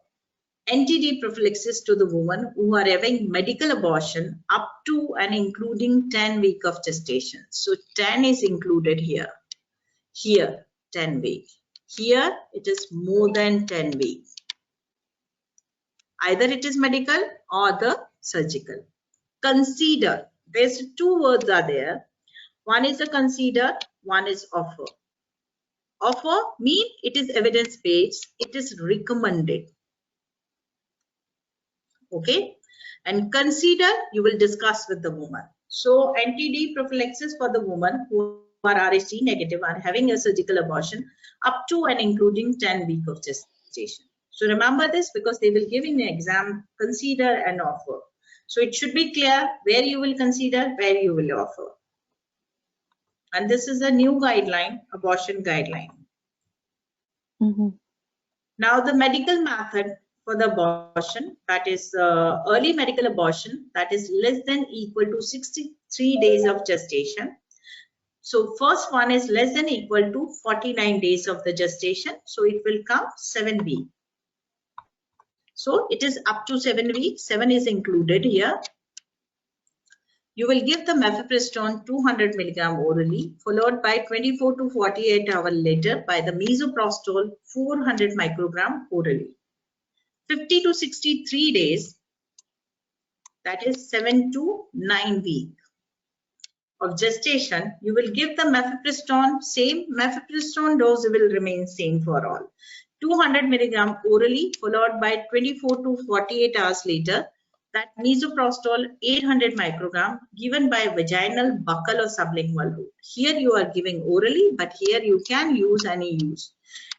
NTD prophylaxis to the women who are having medical abortion up to and including 10 weeks of gestation. So 10 is included here. Here, 10 weeks. Here, it is more than 10 weeks. Either it is medical or the surgical. Consider. There's 2 words are there. One is a consider, one is offer. Offer means it is evidence-based, it is recommended. Okay, and consider you will discuss with the woman. So NTD prophylaxis for the woman who are Rh-D negative and having a surgical abortion up to and including 10 weeks of gestation. So remember this because they will give in the exam consider and offer. So it should be clear where you will consider, where you will offer. And this is a new guideline, abortion guideline. Now the medical method for the abortion, that is early medical abortion, that is less than equal to 63 days of gestation. So first one is less than equal to 49 days of the gestation. So it will come 7 weeks. So it is up to 7 weeks. 7 is included here. You will give the mifepristone 200 milligram orally, followed by 24 to 48 hours later by the misoprostol 400 microgram orally. 50 to 63 days, that is 7 to 9 weeks of gestation, you will give the mifepristone, same mifepristone dose will remain same for all. 200 milligram orally, followed by 24 to 48 hours later, that misoprostol 800 microgram given by vaginal, buccal or sublingual route. Here you are giving orally, but here you can use any use.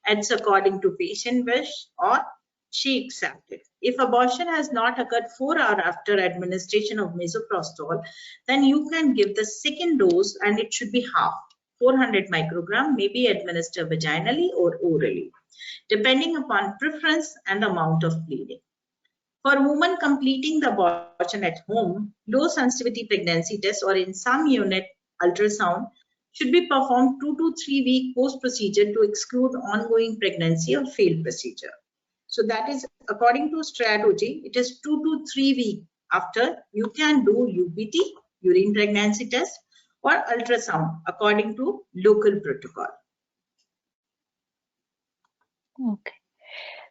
It's according to patient wish or she accepted. If abortion has not occurred 4 hours after administration of misoprostol, then you can give the second dose and it should be half. 400 microgram may be administered vaginally or orally, depending upon preference and amount of bleeding. For women completing the abortion at home, low sensitivity pregnancy test or in some unit ultrasound should be performed 2 to 3 weeks post procedure to exclude ongoing pregnancy or failed procedure. So that is according to strategy, it is 2 to 3 weeks after you can do UPT, urine pregnancy test, or ultrasound according to local protocol. Okay.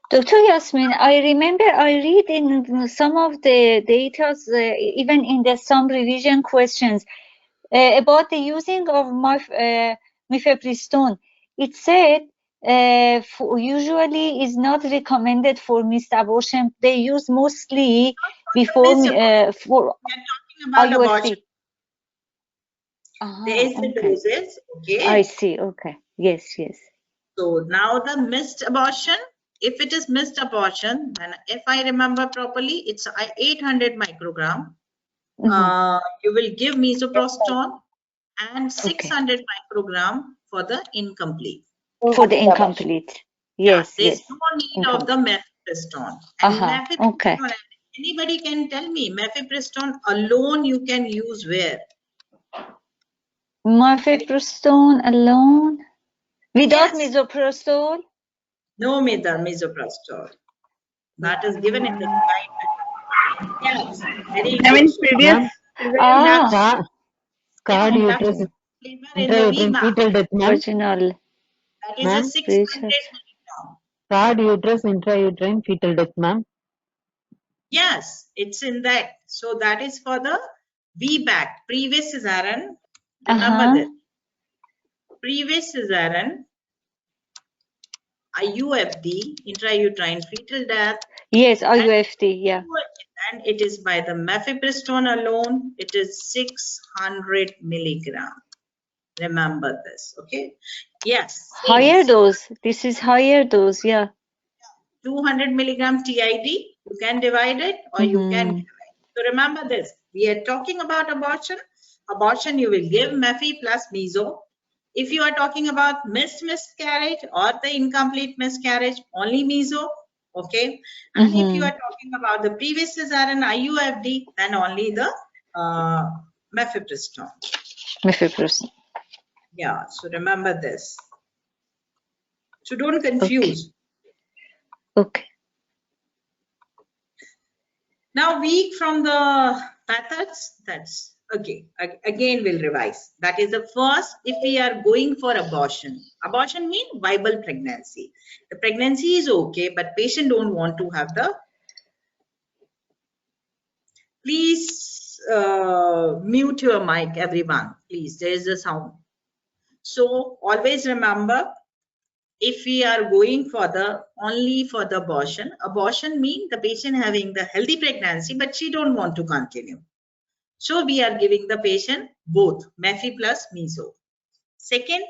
Dr. Yasmin, I remember I read in some of the data, even in the some revision questions, about the using of mifepristone. It said usually is not recommended for missed abortion. They use mostly before missed abortion. for We are talking about IUFT. abortion. There is the Okay. doses. Okay. I see. Okay. Yes, yes. So now the missed abortion. If it is missed abortion, then if I remember properly, it's 800 microgram. You will give misoprostol and 600 microgram for the incomplete. For the incomplete. Yes, There's yes. no need of the mifepristone. And Okay. mifepristone, anybody can tell me, mifepristone alone you can use where? Mifepristone alone without Yes. misoprostol? No misoprostol. That is given in the guideline. Yes. Very I mean, good. previous. Scarred uterus, intrauterine fetal death, ma'am. Vaginal. That is a Ma'am, 600 Research. milligram. Scarred uterus, intrauterine fetal death, ma'am. Yes, it's in that. So that is for the VBAC, previous cesarean. Remember this. Previous cesarean, IUFD, intrauterine fetal death. Yes, IUFT, yeah. And it is by the mifepristone alone, it is 600 milligram. Remember this, okay? Yes. Higher dose. This is higher dose, yeah. 200 milligram TID, you can divide it or you can. So remember this, we are talking about abortion. Abortion, you will give Mefi plus Meso. If you are talking about missed miscarriage or the incomplete miscarriage, only Meso, okay? And if you are talking about the previous cesarean IUFD, then only the mifepristone. Mifepristone. Yeah, so remember this. So don't confuse. Okay. Now, weak from the methods, that's okay. Again, we'll revise. That is the first, if we are going for abortion. Abortion means viable pregnancy. The pregnancy is okay, but patient don't want to have the. Please mute your mic, everyone. Please, there is a sound. So always remember, if we are going for the only for the abortion means the patient having the healthy pregnancy, but she don't want to continue. So we are giving the patient both Mefi plus Meso. Second,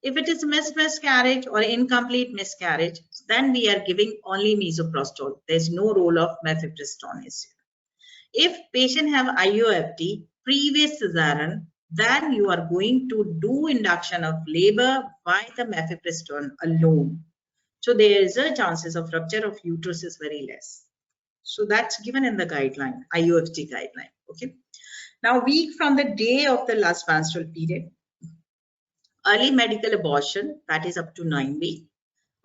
if it is missed miscarriage or incomplete miscarriage, then we are giving only misoprostol. There's no role of mifepristone. If patient have IUFT, previous cesarean, then you are going to do induction of labor by the mifepristone alone. So there is a chances of rupture of uterus is very less. So that's given in the guideline, IUFT guideline. Okay. Now, week from the day of the last menstrual period, early medical abortion, that is up to 9 weeks.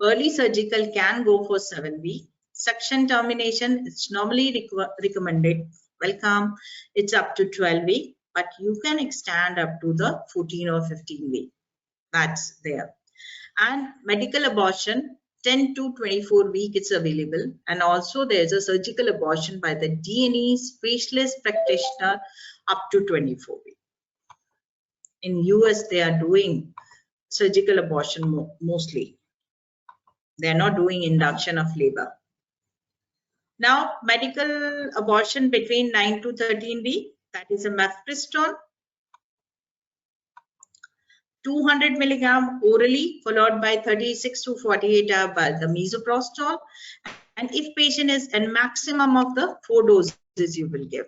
Early surgical can go for 7 weeks. Suction termination is normally recommended. Welcome. It's up to 12 weeks, but you can extend up to the 14 or 15 weeks. That's there. And medical abortion, 10 to 24 weeks it's available. And also there's a surgical abortion by the D&E specialist practitioner up to 24 weeks. In US, they are doing surgical abortion mostly. They are not doing induction of labor. Now, medical abortion between 9 to 13 weeks, that is a mifepristone. 200 milligram orally, followed by 36 to 48 hours by the misoprostol. And if patient is a maximum of the 4 doses you will give.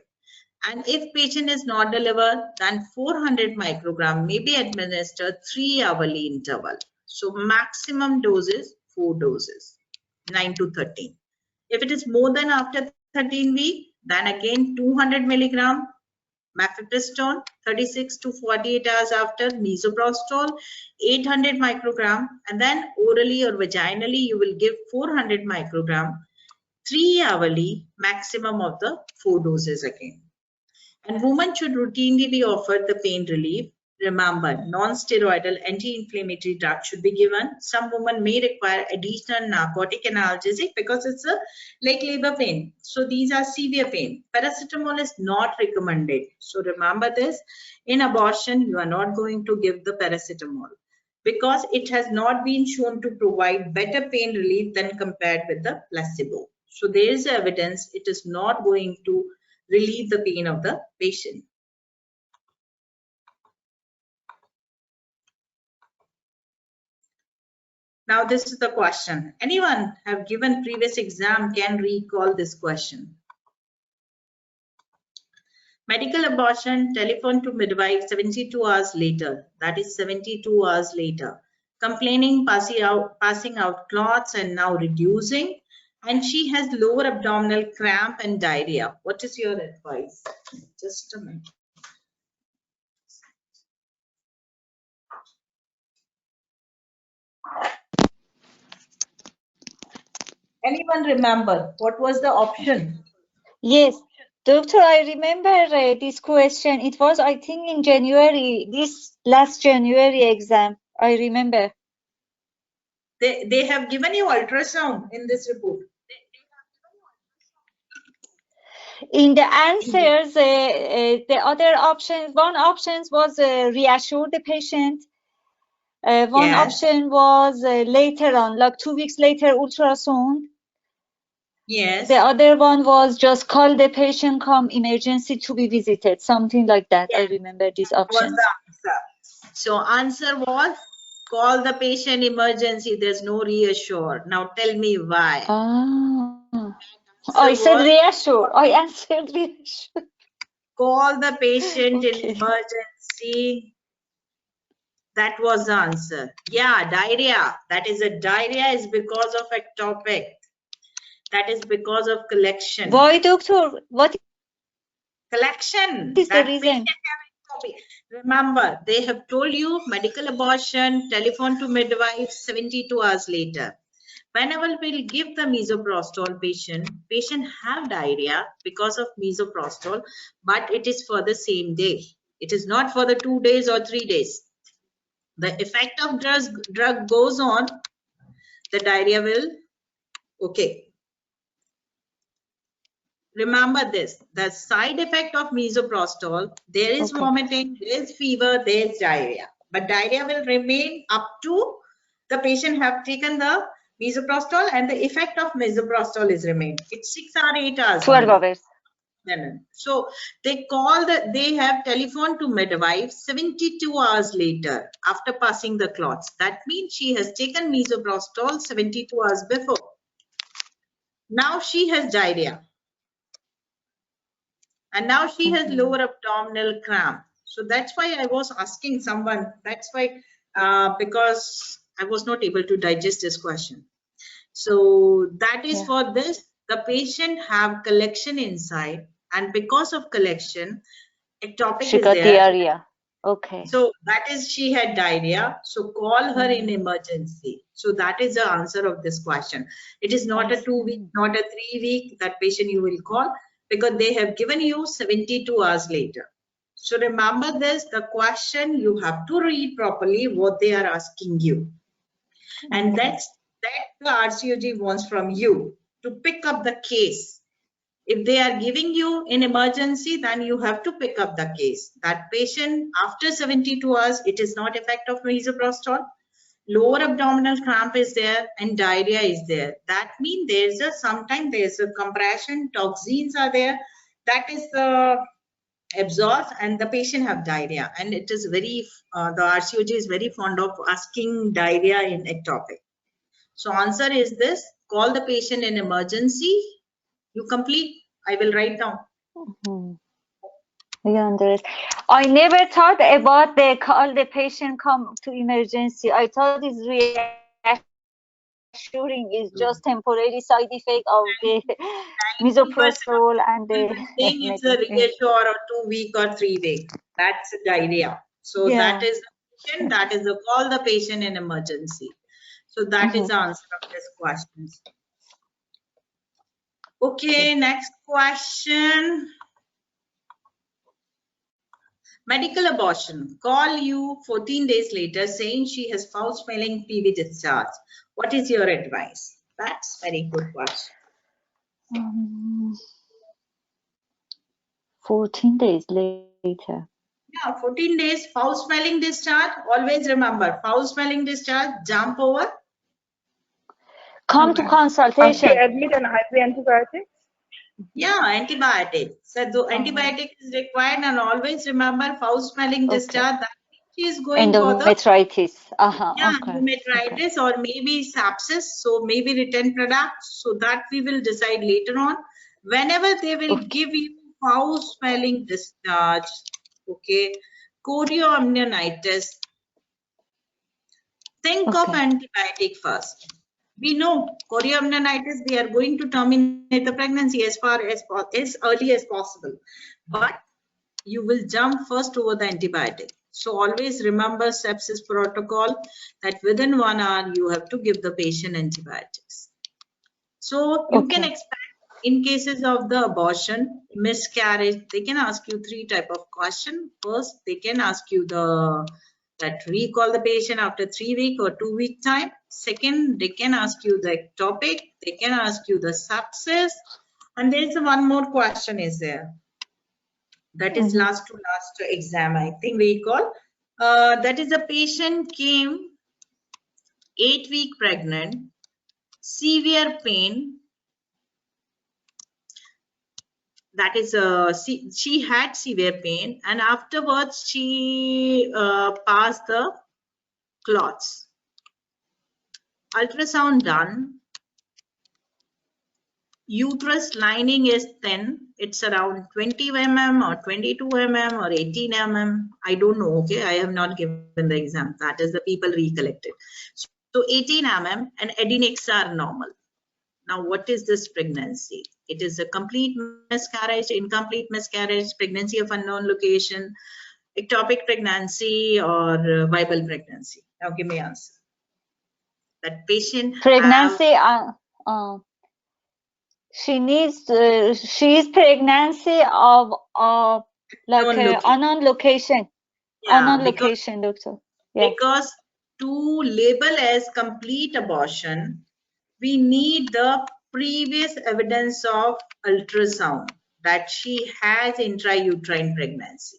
And if patient is not delivered, then 400 microgram may be administered 3 hourly interval. So maximum doses, 4 doses, 9 to 13. If it is more than after 13 weeks, then again 200 milligram mifepristone, 36 to 48 hours after misoprostol, 800 microgram, and then orally or vaginally you will give 400 microgram, 3 hourly, maximum of the 4 doses again. And women should routinely be offered the pain relief. Remember, non-steroidal anti-inflammatory drug should be given. Some women may require additional narcotic analgesic because it's a like labor pain. So these are severe pain. Paracetamol is not recommended. So remember this, in abortion, you are not going to give the paracetamol because it has not been shown to provide better pain relief than compared with the placebo. So there is evidence it is not going to relieve the pain of the patient. Now this is the question. Anyone have given previous exam can recall this question. Medical abortion, telephone to midwife 72 hours later. That is 72 hours later. Complaining, passing out clots and now reducing. And she has lower abdominal cramp and diarrhea. What is your advice? Just a minute. Anyone remember what was the option? Yes, doctor, I remember this question. It was, I think, in January, this last January exam. I remember. They have given you ultrasound in this report. In the answers, the other options, one option was reassure the patient. One Yes. option was later on, like 2 weeks later, ultrasound. Yes. The other one was just call the patient, come emergency to be visited, something like that. I remember these Was options. the answer. So answer was call the patient emergency. There's no reassure. Now tell me why. I said was, reassure. I answered reassure. Call the patient in Okay. emergency. That was the answer. Yeah, diarrhea. That is a diarrhea is because of ectopic. That is because of collection. Why, doctor? What Collection. is the That reason? patient having ectopic. Remember, they have told you medical abortion, telephone to midwife 72 hours later. Whenever we'll give the misoprostol patient have diarrhea because of misoprostol, but it is for the same day. It is not for the 2 days or 3 days. The effect of drug goes on, the diarrhea will, okay. Remember this, the side effect of misoprostol, there is vomiting, there is fever, there is diarrhea. But diarrhea will remain up to the patient have taken the misoprostol and the effect of misoprostol is remained. It's 6 or 8 hours. 12 hours. So they have telephoned to midwife 72 hours later after passing the clots. That means she has taken misoprostol 72 hours before. Now she has diarrhea. And now she has lower abdominal cramp. So that's why I was asking someone, that's why, because I was not able to digest this question. So that is for this, the patient have collection inside and because of collection, ectopic She is got there. diarrhea. Okay. So that is, she had diarrhea. So call her in emergency. So that is the answer of this question. It is not a 2 week, not a 3 week, that patient you will call because they have given you 72 hours later. So remember this, the question you have to read properly what they are asking you. And that's the RCOG wants from you to pick up the case. If they are giving you in emergency, then you have to pick up the case. That patient after 72 hours, it is not effect of misoprostol. Lower abdominal cramp is there and diarrhea is there. That means sometimes there's a compression, toxins are there. That is the absorbed and the patient have diarrhea. And it is very, the RCOG is very fond of asking diarrhea in ectopic. So answer is this, call the patient in emergency. You complete, I will write down. I never thought about the call the patient come to emergency. I thought it's reassuring is just temporary side effect of the misoprostol and the thing is a reassure or 2 week or 3 week. That's diarrhea. So that is the patient, that is the call the patient in emergency. So that is the answer of this question. Okay, next question. Medical abortion. Call you 14 days later saying she has foul smelling PV discharge. What is your advice? That's very good question. 14 days later. Yeah, 14 days, foul smelling discharge. Always remember, foul smelling discharge, jump over. Come to consultation. Have to admit an IV antibiotics? Yeah, antibiotic. So the antibiotic is required, and always remember foul-smelling Okay. discharge. That means she is going for the Endometritis. yeah, Okay. endometritis or maybe sepsis. So maybe written products. So that we will decide later on. Whenever they will Okay. give you foul-smelling discharge, okay, chorioamnionitis. Think of Okay. antibiotic first. We know chorioamnionitis, we are going to terminate the pregnancy as early as possible. But you will jump first over the antibiotic. So always remember sepsis protocol that within 1 hour you have to give the patient antibiotics. So you can Okay. expect in cases of the abortion, miscarriage, they can ask you 3 type of question. First, they can ask you that recall the patient after 3 week or 2 week time. Second, they can ask you the ectopic. They can ask you the sepsis. And there's one more question is there. That is last to last exam, I think we call. That is a patient came 8 week pregnant, severe pain. That is she had severe pain, and afterwards she passed the clots. Ultrasound done. Uterus lining is thin. It's around 20 mm or 22 mm or 18 mm. I don't know. Okay, I have not given the exam. That is the people recollected. So 18 mm and adnexs are normal. Now, what is this pregnancy? It is a complete miscarriage, incomplete miscarriage, pregnancy of unknown location, ectopic pregnancy, or viable pregnancy. Now, give me answer. That patient Pregnancy. She needs. She is pregnancy of like unknown location. Yeah, Unknown location, doctor. Yeah. Because to label as complete abortion, we need the previous evidence of ultrasound that she has intrauterine pregnancy.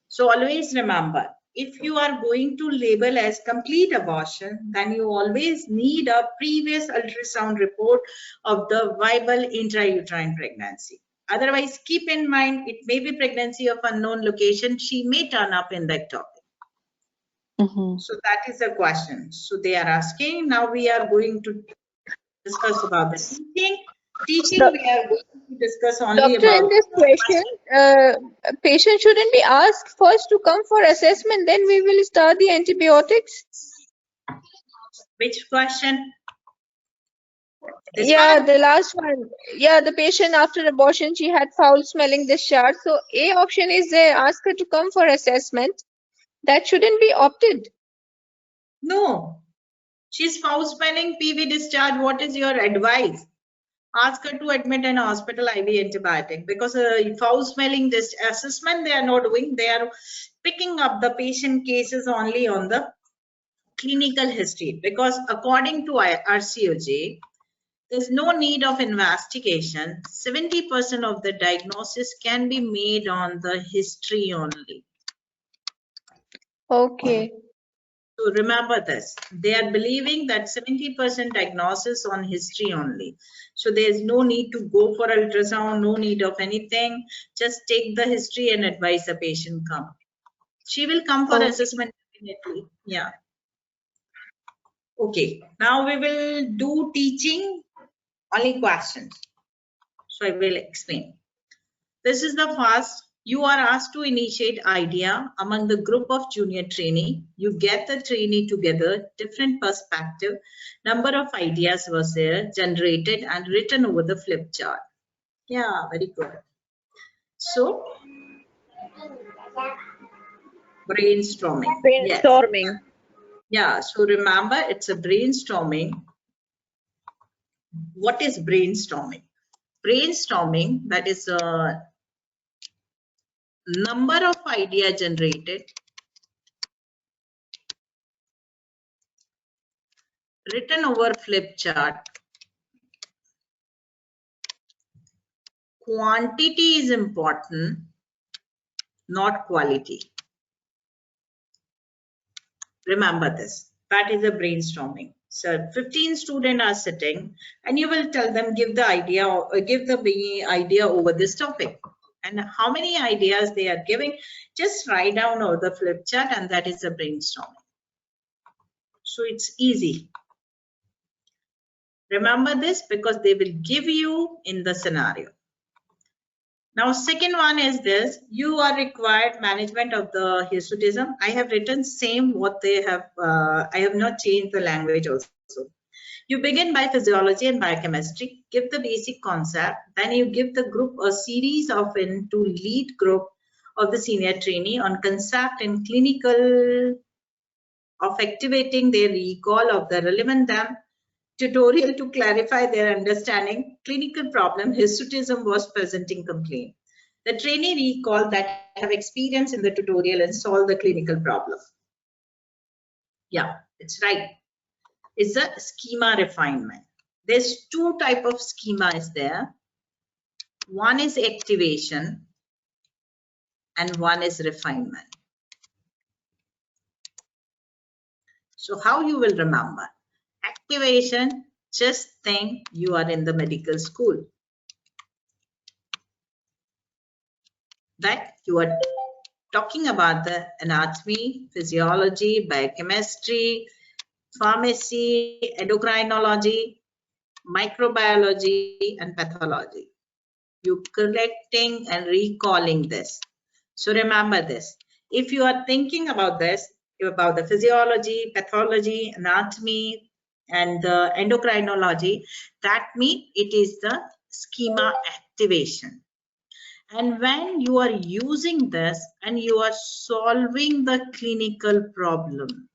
So always remember, if you are going to label as complete abortion, then you always need a previous ultrasound report of the viable intrauterine pregnancy. Otherwise, keep in mind, it may be pregnancy of unknown location. She may turn up in that topic. So that is the question. So they are asking. Now we are going to discuss about the teaching. Teaching, we are going to discuss only Doctor, about in this question, patient shouldn't be asked first to come for assessment, then we will start the antibiotics. which question? This Yeah, one? the last one. Yeah, the patient after abortion, she had foul smelling discharge. So A option is there, ask her to come for assessment. That shouldn't be opted. No. She's foul smelling, PV discharge. What is your advice? Ask her to admit in hospital IV antibiotic, because foul smelling this assessment they are not doing. They are picking up the patient cases only on the clinical history, because according to RCOJ, there's no need of investigation. 70% of the diagnosis can be made on the history only. Okay. So remember this, they are believing that 70% diagnosis on history only. So there's no need to go for ultrasound, no need of anything. Just take the history and advise the patient come. She will come for assessment definitely. Yeah. Okay, now we will do teaching only questions. So I will explain. This is the first. You are asked to initiate idea among the group of junior trainee. You get the trainee together, different perspective. Number of ideas was there, generated and written over the flip chart. Yeah, very good. So, brainstorming. Brainstorming. Yes. Yeah, so remember it's a brainstorming. What is brainstorming? Brainstorming, that is a number of idea generated, written over flip chart. Quantity is important, not quality. Remember this. That is a brainstorming. So 15 students are sitting, and you will tell them, give the idea over this topic. And how many ideas they are giving, just write down over the flip chart, and that is the brainstorming. So it's easy. Remember this because they will give you in the scenario. Now, second one is this: you are required management of the hirsutism. I have written same what they have. I have not changed the language also. You begin by physiology and biochemistry, give the basic concept, then you give the group a series of into lead group of the senior trainee on concept and clinical of activating their recall of the relevant them, tutorial to clarify their understanding, clinical problem, hirsutism was presenting complaint. The trainee recall that have experience in the tutorial and solve the clinical problem. Yeah, it's right. It's a schema refinement. There's two type of schema is there. One is activation and one is refinement. So how you will remember? Activation, just think you are in the medical school. That you are talking about the anatomy, physiology, biochemistry, pharmacy, endocrinology, microbiology, and pathology. You collecting and recalling this. So remember this. If you are thinking about this, about the physiology, pathology, anatomy, and the endocrinology, that means it is the schema activation. And when you are using this and you are solving the clinical problem,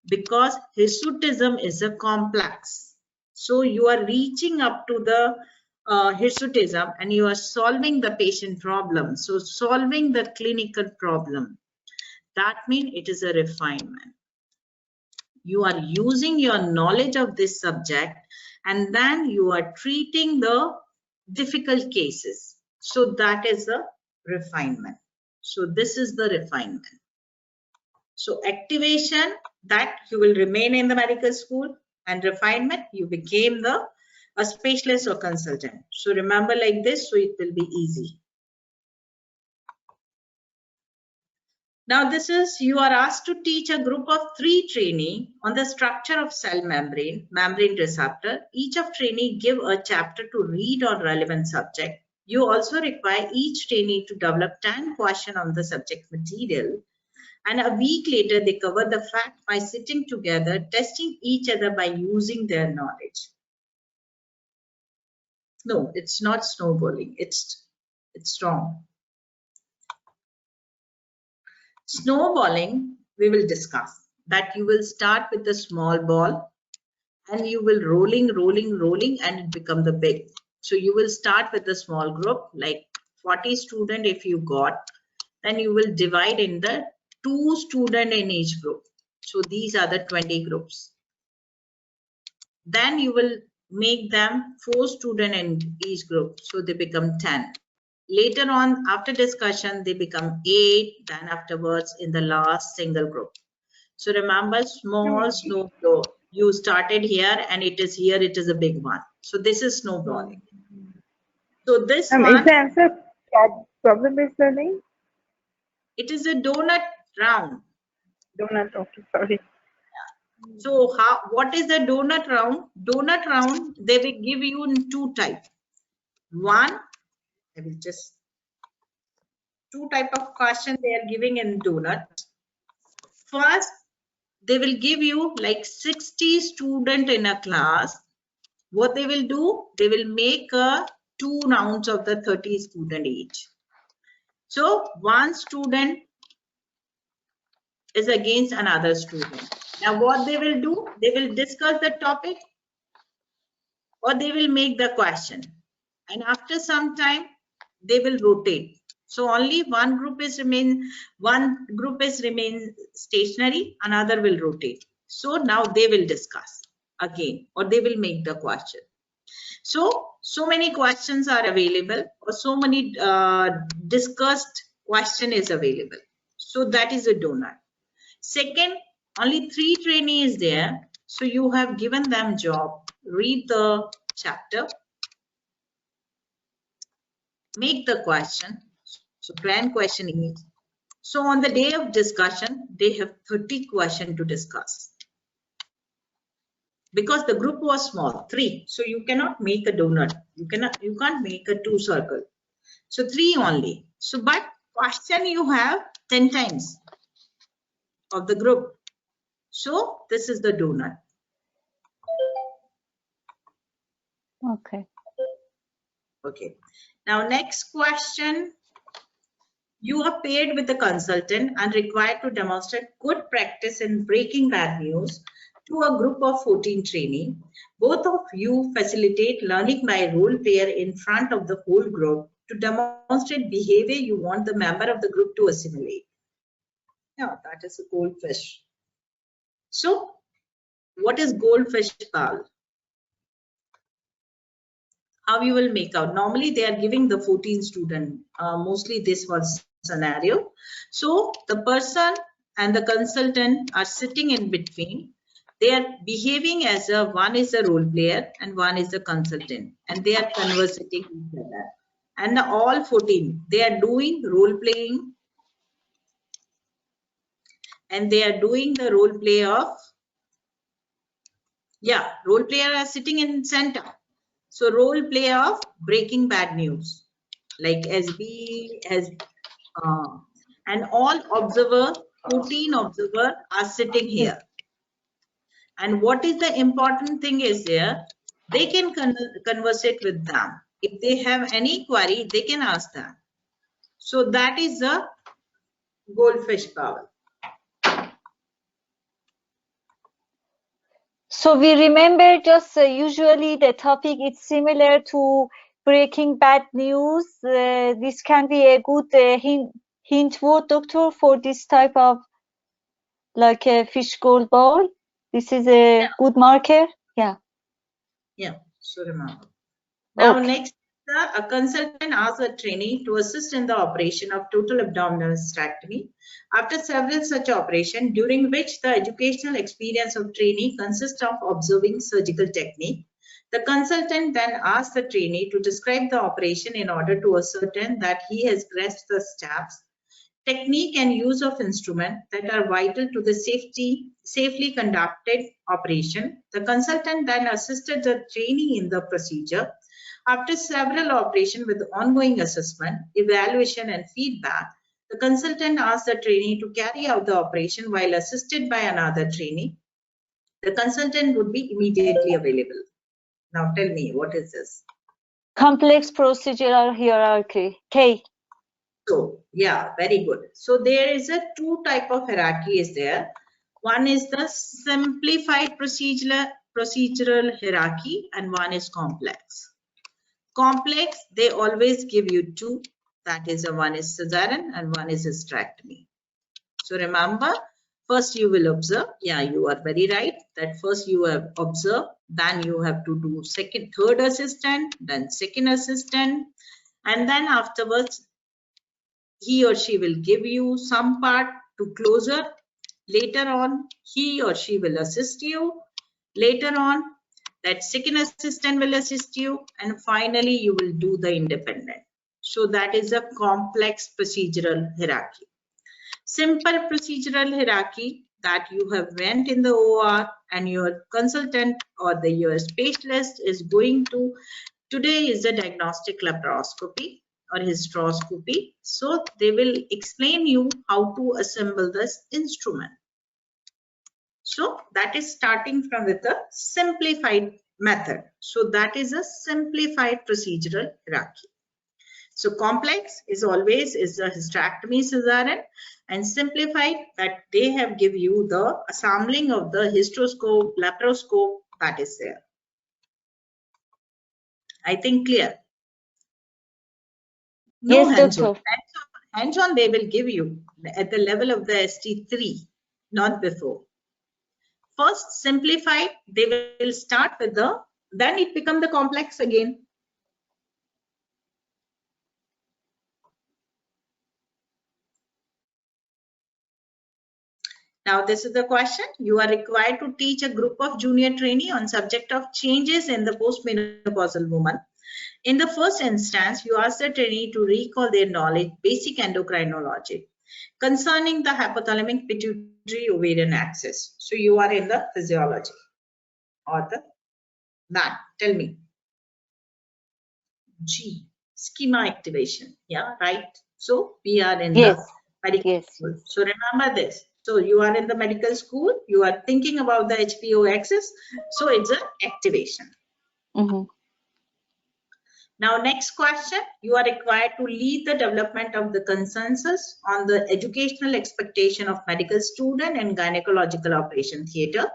because hirsutism is a complex. So you are reaching up to the hirsutism and you are solving the patient problem. So solving the clinical problem, that means it is a refinement. You are using your knowledge of this subject and then you are treating the difficult cases. So that is a refinement. So this is the refinement. So activation, that you will remain in the medical school, and refinement, you became a specialist or consultant. So remember like this, so it will be easy. Now this is, you are asked to teach a group of 3 trainee on the structure of cell membrane, membrane receptor. Each of trainee give a chapter to read on relevant subject. You also require each trainee to develop 10 questions on the subject material. And a week later, they cover the fact by sitting together, testing each other by using their knowledge. No, it's not snowballing. It's wrong. Snowballing, we will discuss that you will start with the small ball and you will rolling, and it become the big. So you will start with a small group, like 40 students if you got, then you will divide in the 2 students in each group. So these are the 20 groups. Then you will make them 4 students in each group. So they become 10. Later on, after discussion, they become 8. Then afterwards, in the last single group. So remember, small snowball. You started here and it is here, it is a big one. So this is snowballing. So this one. Is the answer problem-based learning? It is a donut round. Donut, okay, sorry. So what is the donut round? Donut round, they will give you in 2 types. One, I will just, 2 type of question they are giving in donut. First, they will give you like 60 students in a class. What they will do, they will make 2 rounds of the 30 students each. So one student is against another student. Now what they will do, they will discuss the topic or they will make the question. And after some time, they will rotate. So only one group is remain stationary, another will rotate. So now they will discuss again, or they will make the question. So many questions are available, or so many discussed question is available. So that is a donut. Second, Only 3 trainees there. So you have given them job. Read the chapter. Make the question. So grand question is. So on the day of discussion, they have 30 questions to discuss. Because the group was small, 3. So you cannot make a donut. You can't make a 2 circle. So 3 only. So but question you have 10 times of the group. So this is the donut. Okay. Okay. Now next question. You are paired with the consultant and required to demonstrate good practice in breaking bad news to a group of 14 trainees. Both of you facilitate learning by role player in front of the whole group to demonstrate behavior you want the member of the group to assimilate. Yeah, that is a goldfish. So, what is goldfish, Paul? How you will make out? Normally, they are giving the 14 student. Mostly this was scenario. So, the person and the consultant are sitting in between. They are behaving as a one is a role player and one is a consultant, and they are conversing each other. And all 14, they are doing role playing, and they are doing the role play of, yeah, role player are sitting in center. So role play of breaking bad news, like SB, and all observer, 14 observer are sitting here. And what is the important thing is there, they can conversate with them. If they have any query, they can ask them. So that is the goldfish power. So we remember just usually the topic is similar to breaking bad news. This can be a good hint word, doctor, for this type of like a fish gold ball. This is a good marker. Yeah. Yeah, so remember. Now Okay. next, a consultant asks a trainee to assist in the operation of total abdominal hysterectomy. After several such operations, during which the educational experience of trainee consists of observing surgical technique, the consultant then asks the trainee to describe the operation in order to ascertain that he has grasped the steps, technique and use of instruments that are vital to the safely conducted operation. The consultant then assisted the trainee in the procedure. After several operations with ongoing assessment, evaluation and feedback, the consultant asked the trainee to carry out the operation while assisted by another trainee. The consultant would be immediately available. Now tell me, what is this? Complex procedural hierarchy. K. So, yeah, very good. So there is a 2 type of hierarchy is there. One is the simplified procedural hierarchy and one is complex. Complex, they always give you 2. That is, one is cesarean and one is hysterectomy. So remember, first you will observe. Yeah, you are very right. That first you have observed, then you have to do third assistant, then second assistant, and then afterwards he or she will give you some part to closure. Later on, he or she will assist you. Later on, that second assistant will assist you, and finally you will do the independent. So that is a complex procedural hierarchy. Simple procedural hierarchy, that you have went in the OR and your consultant or your specialist is going to, today is the diagnostic laparoscopy or hysteroscopy. So they will explain you how to assemble this instrument. So that is starting from with a simplified method. So that is a simplified procedural hierarchy. So complex is always is a hysterectomy cesarean, and simplified that they have give you the assembling of the hysteroscope, laparoscope that is there. I think clear. No Yes, hands-on. doctor. Hands-on they will give you at the level of the ST3, not before. First simplified, they will start with the, then it become the complex again. Now, this is the question. You are required to teach a group of junior trainee on subject of changes in the postmenopausal woman. In the first instance, you ask the trainee to recall their knowledge, basic endocrinology, concerning the hypothalamic pituitary ovarian axis. So you are in the physiology or the that. Tell me. G, schema activation. Yeah, right. So we are in Yes. the medical school. So remember this. So you are in the medical school. You are thinking about the HPO axis. So it's an activation. Now, next question. You are required to lead the development of the consensus on the educational expectation of medical student and gynecological operation theatre.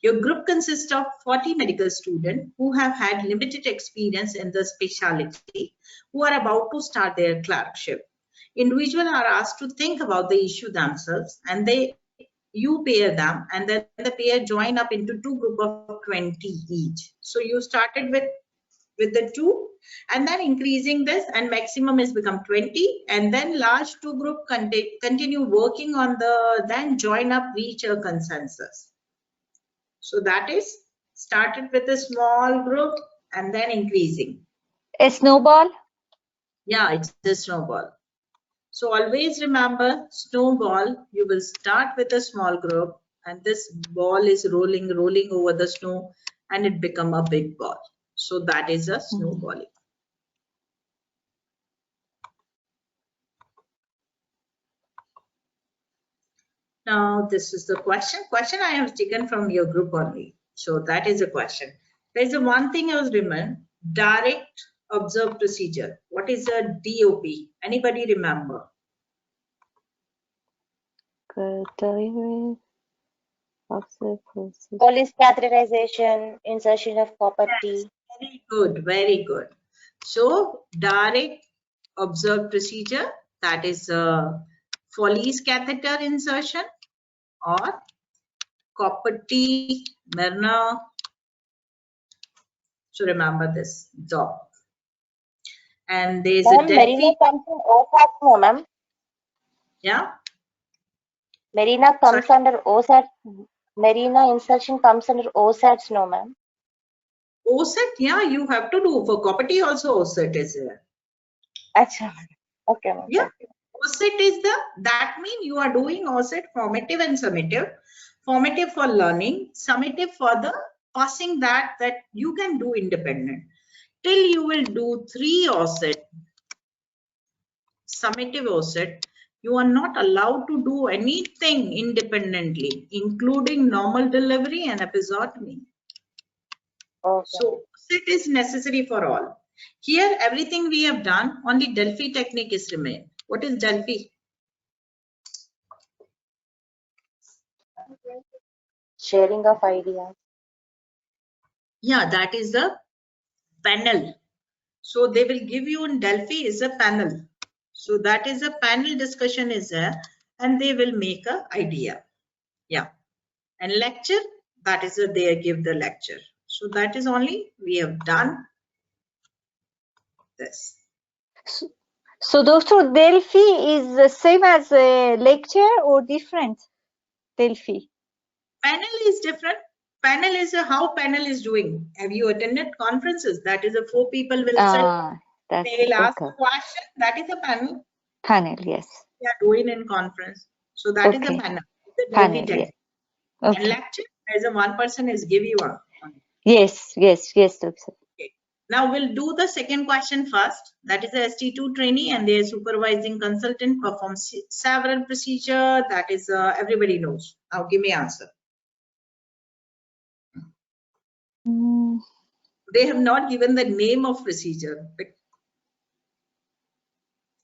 Your group consists of 40 medical students who have had limited experience in the specialty, who are about to start their clerkship. Individuals are asked to think about the issue themselves, and you pair them, and then the pair join up into two groups of 20 each. So you started with the 2, and then increasing this, and maximum is become 20, and then large 2 group continue working on the, then join up, reach a consensus. So that is started with a small group and then increasing. A snowball? Yeah, it's a snowball. So always remember, snowball, you will start with a small group, and this ball is rolling over the snow, and it become a big ball. So that is a snowballing. Now, this is the question. Question I have taken from your group only. So that is a question. There is a one thing I was remembering, direct observed procedure. What is a DOP? Anybody remember? Police catheterization, insertion of copper T. Very good, very good. So direct observed procedure, that is Foley's catheter insertion or copper T, Mirna. So remember this, DOP. And there is a Marina comes in OSAT, no, ma'am. Yeah. Marina comes under OSAT. Marina insertion comes under OSATs, no, ma'am. OSAT, yeah, you have to do. For copper T also OSAT is there. Achha. Okay, ma'am. Yeah. OSAT is that means you are doing OSAT formative and summative. Formative for learning, summative for the passing that you can do independent. Till you will do 3 OSAT, summative OSAT, you are not allowed to do anything independently, including normal delivery and episiotomy. Okay. So OSAT is necessary for all. Here, everything we have done, only Delphi technique is remained. What is Delphi? Sharing of ideas. Yeah, that is the panel. So they will give you in Delphi is a panel. So that is a panel discussion is there, and they will make a idea. Yeah. And lecture, that is they give the lecture. So that is only we have done this. So Dr. Delphi is the same as a lecture or different? Delphi. Panel is different. Panel is how panel is doing. Have you attended conferences? That is 4 people will sit. They will ask a question. That is a panel. Panel, yes. They are doing in conference. So that is a panel. The panel, yes. And lecture, as a one person is give you one. Yes, Doctor. Okay. Now we'll do the second question first. That is the ST2 trainee and their supervising consultant performs several procedure. That is everybody knows. Now give me answer. They have not given the name of procedure. But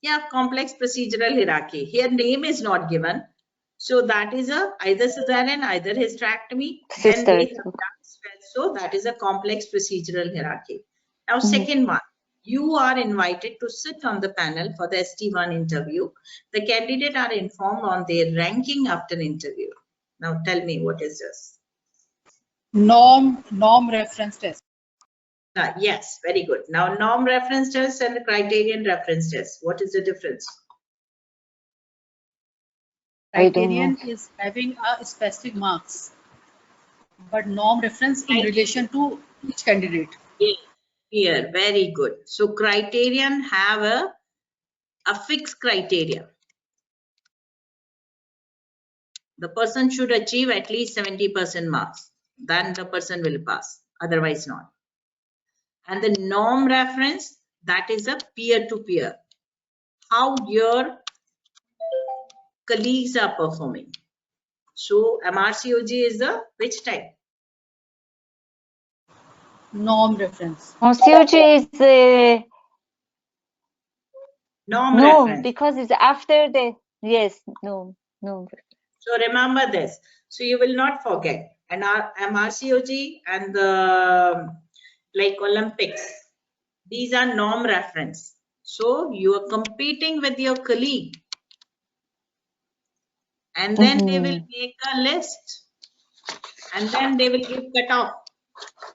yeah, complex procedural hierarchy. Here name is not given. So that is either cesarean, either hysterectomy. Then they have done so that is a complex procedural hierarchy. Now second one, you are invited to sit on the panel for the ST1 interview. The candidates are informed on their ranking after interview. Now tell me what is this? Norm reference test. Yes, very good. Now norm reference test and the criterion reference test. What is the difference? I don't know. Criterion is having a specific marks, but norm reference in relation to each candidate. Yes, here, very good. So criterion have a fixed criteria. The person should achieve at least 70% marks. Then the person will pass, otherwise not. And the norm reference, that is a peer-to-peer. How your colleagues are performing. So MRCOG is the which type? Norm reference. MRCOG is Norm no, reference. because it's after the, yes, no. So remember this. So you will not forget. And our MRCOG and the like Olympics, these are norm reference. So you are competing with your colleague. And then they will make a list. And then they will give cutoff.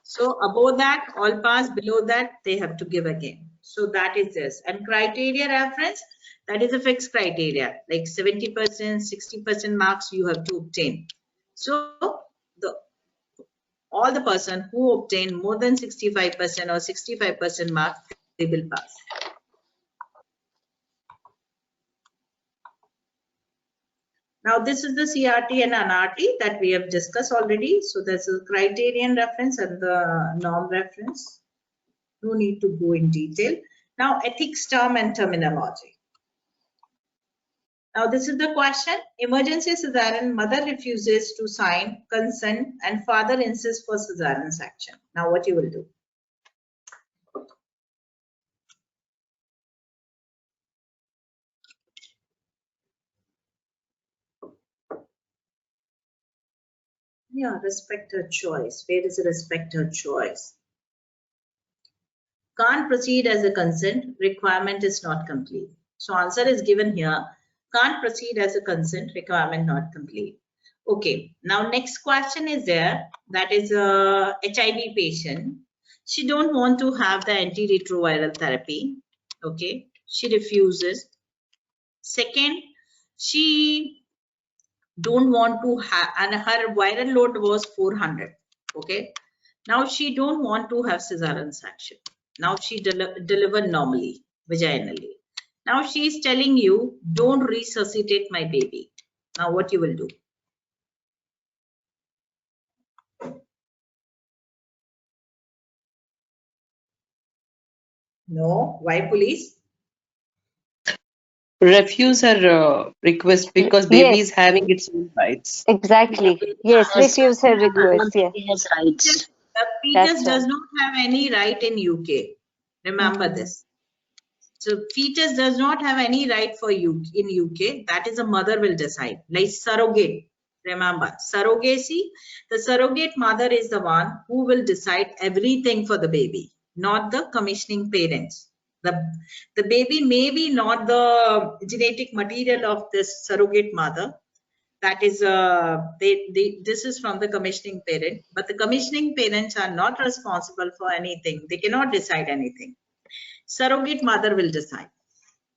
So above that, all pass, below that, they have to give again. So that is this. And criteria reference, that is a fixed criteria, like 70%, 60% marks you have to obtain. So all the person who obtain more than 65% or 65% marks, they will pass. Now this is the CRT and NRT that we have discussed already. So there's a criterion reference and the norm reference. No need to go in detail. Now ethics term and terminology. Now this is the question. Emergency cesarean, mother refuses to sign consent and father insists for cesarean section. Now what you will do? Yeah, respect her choice. Where is the respect her choice? Can't proceed as a consent, requirement is not complete. So answer is given here. Can't proceed as a consent, requirement not complete. Okay, now next question is there. That is a HIV patient. She don't want to have the antiretroviral therapy. Okay, she refuses. Second, she don't want to have, and her viral load was 400. Okay, now she don't want to have cesarean section. Now she delivered normally, vaginally. Now she is telling you, don't resuscitate my baby. Now what you will do? No, why police? Refuse her request because baby is having its own rights. Exactly. Yes, refuse her request. Yes. Has rights. The fetus does not have any right in UK. Remember this. So fetus does not have any right for you in UK. That is a mother will decide. Like surrogate. Remember, surrogacy. The surrogate mother is the one who will decide everything for the baby, not the commissioning parents. The baby may be not the genetic material of this surrogate mother. That is this is from the commissioning parent, but the commissioning parents are not responsible for anything. They cannot decide anything. Surrogate mother will decide.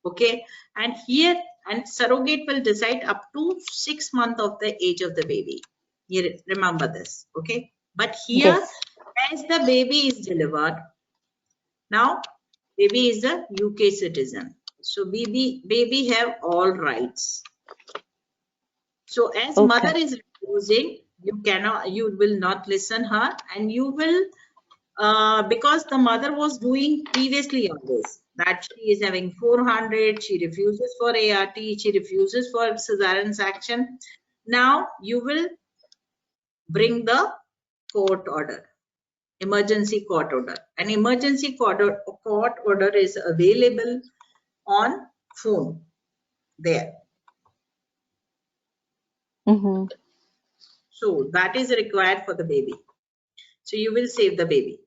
Okay, and here and surrogate will decide up to 6 months of the age of the baby. You remember this. Okay, but here as the baby is delivered, now baby is a UK citizen, so baby have all rights. So as mother is refusing, you will not listen her, and you will because the mother was doing previously on this, that she is having 400, she refuses for ART, she refuses for cesarean section. Now you will bring the court order, emergency court order. An emergency court order is available on phone there. So that is required for the baby. So you will save the baby.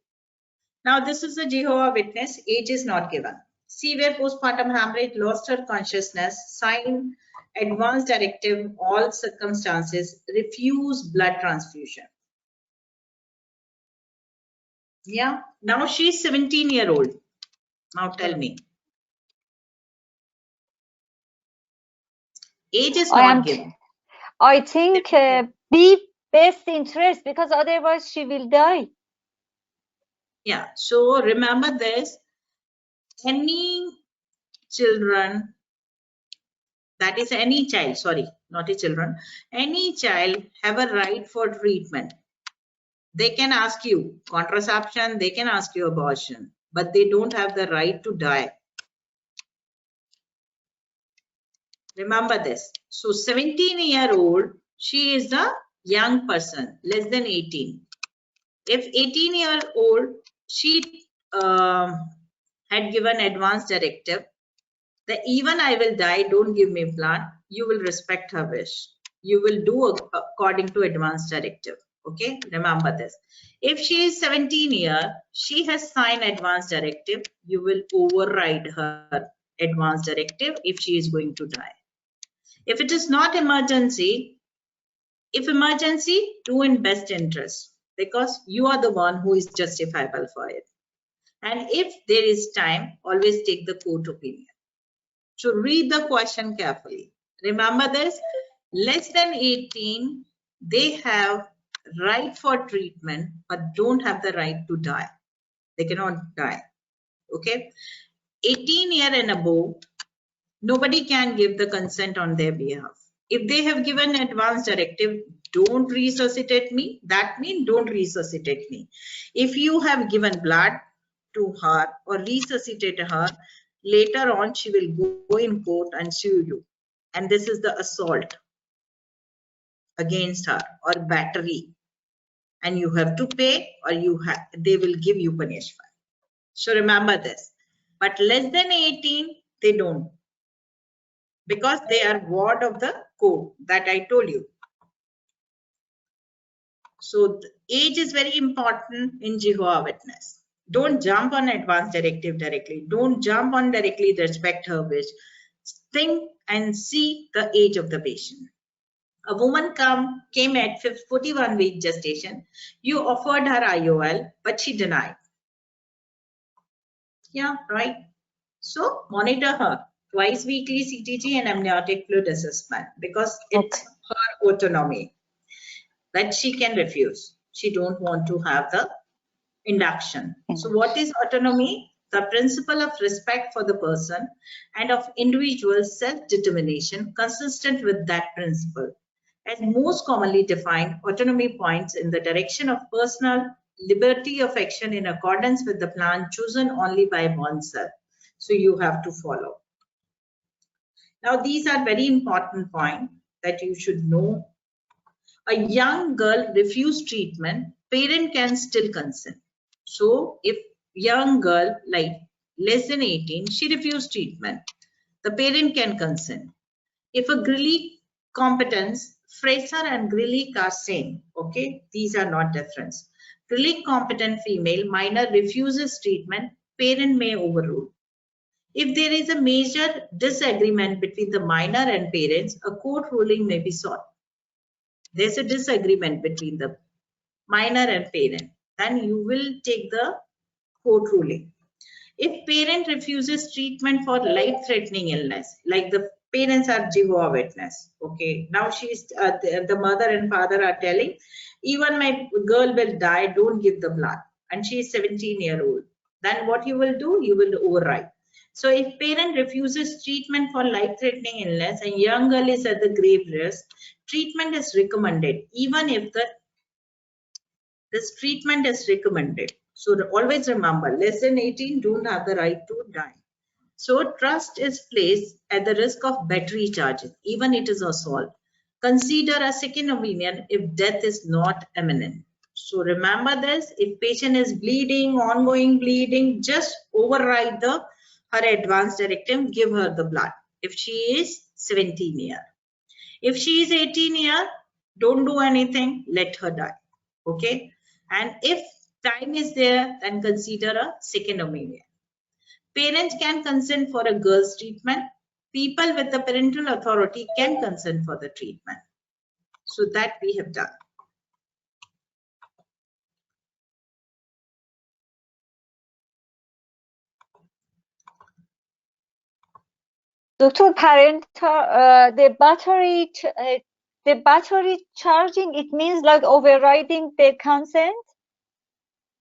Now this is the Jehovah Witness. Age is not given. Severe postpartum hemorrhage, lost her consciousness, sign advance directive, all circumstances, refuse blood transfusion. Yeah. Now she's 17-year-old. Now tell me. Age is not given. I think be best interest, because otherwise she will die. Yeah, so remember this, any children, that is any child, sorry, not a children, any child have a right for treatment. They can ask you contraception, they can ask you abortion, but they don't have the right to die. Remember this. So 17-year-old, she is a young person, less than 18. If 18-year-old, she had given advance directive that even I will die, don't give me blood, you will respect her wish. You will do according to advance directive. Okay, remember this. If she is 17 years, she has signed advance directive, you will override her advance directive if she is going to die. If it is not emergency, if emergency, do in best interest, because you are the one who is justifiable for it. And if there is time, always take the court opinion. So read the question carefully. Remember this, less than 18, they have right for treatment, but don't have the right to die. They cannot die. Okay. 18 year and above, nobody can give the consent on their behalf. If they have given advance directive, don't resuscitate me, that means don't resuscitate me. If you have given blood to her or resuscitate her, later on she will go in court and sue you. And this is the assault against her or battery. And you have to pay, or they will give you punishment. So remember this. But less than 18, they don't, because they are ward of the court that I told you. So the age is very important in Jehovah's Witness. Don't jump on advance directive directly. Don't jump on directly respect her wish. Think and see the age of the patient. A woman came at 41-week gestation. You offered her IOL, but she denied. Yeah, right. So monitor her twice weekly CTG and amniotic fluid assessment, because it's her autonomy that she can refuse. She don't want to have the induction. So what is autonomy? The principle of respect for the person and of individual self-determination consistent with that principle. As most commonly defined, autonomy points in the direction of personal liberty of action in accordance with the plan chosen only by oneself. So you have to follow. Now these are very important points that you should know. A young girl refused treatment, parent can still consent. So if young girl, like less than 18, she refused treatment, the parent can consent. If a Grilly competence, Fraser and Grilly are same, okay? These are not different. Grilly competent female minor refuses treatment, parent may overrule. If there is a major disagreement between the minor and parents, a court ruling may be sought. There's a disagreement between the minor and parent, then you will take the court ruling. If parent refuses treatment for life-threatening illness, like the parents are Jehovah's Witness, okay, now she's the mother and father are telling, even my girl will die, don't give the blood, and she is 17-year-old, then what you will do? You will override. So if parent refuses treatment for life-threatening illness and young girl is at the grave risk, treatment is recommended, even if this treatment is recommended. So always remember, less than 18 don't have the right to die. So trust is placed at the risk of battery charges, even it is assault. Consider a second opinion if death is not imminent. So remember this, if patient is bleeding, ongoing bleeding, just override her advance directive, give her the blood. If she is 17 years. If she is 18 years, don't do anything, let her die. Okay. And if time is there, then consider a second opinion. Parents can consent for a girl's treatment. People with the parental authority can consent for the treatment. So that we have done. Dr. Parent, the battery the battery charging, it means like overriding the consent?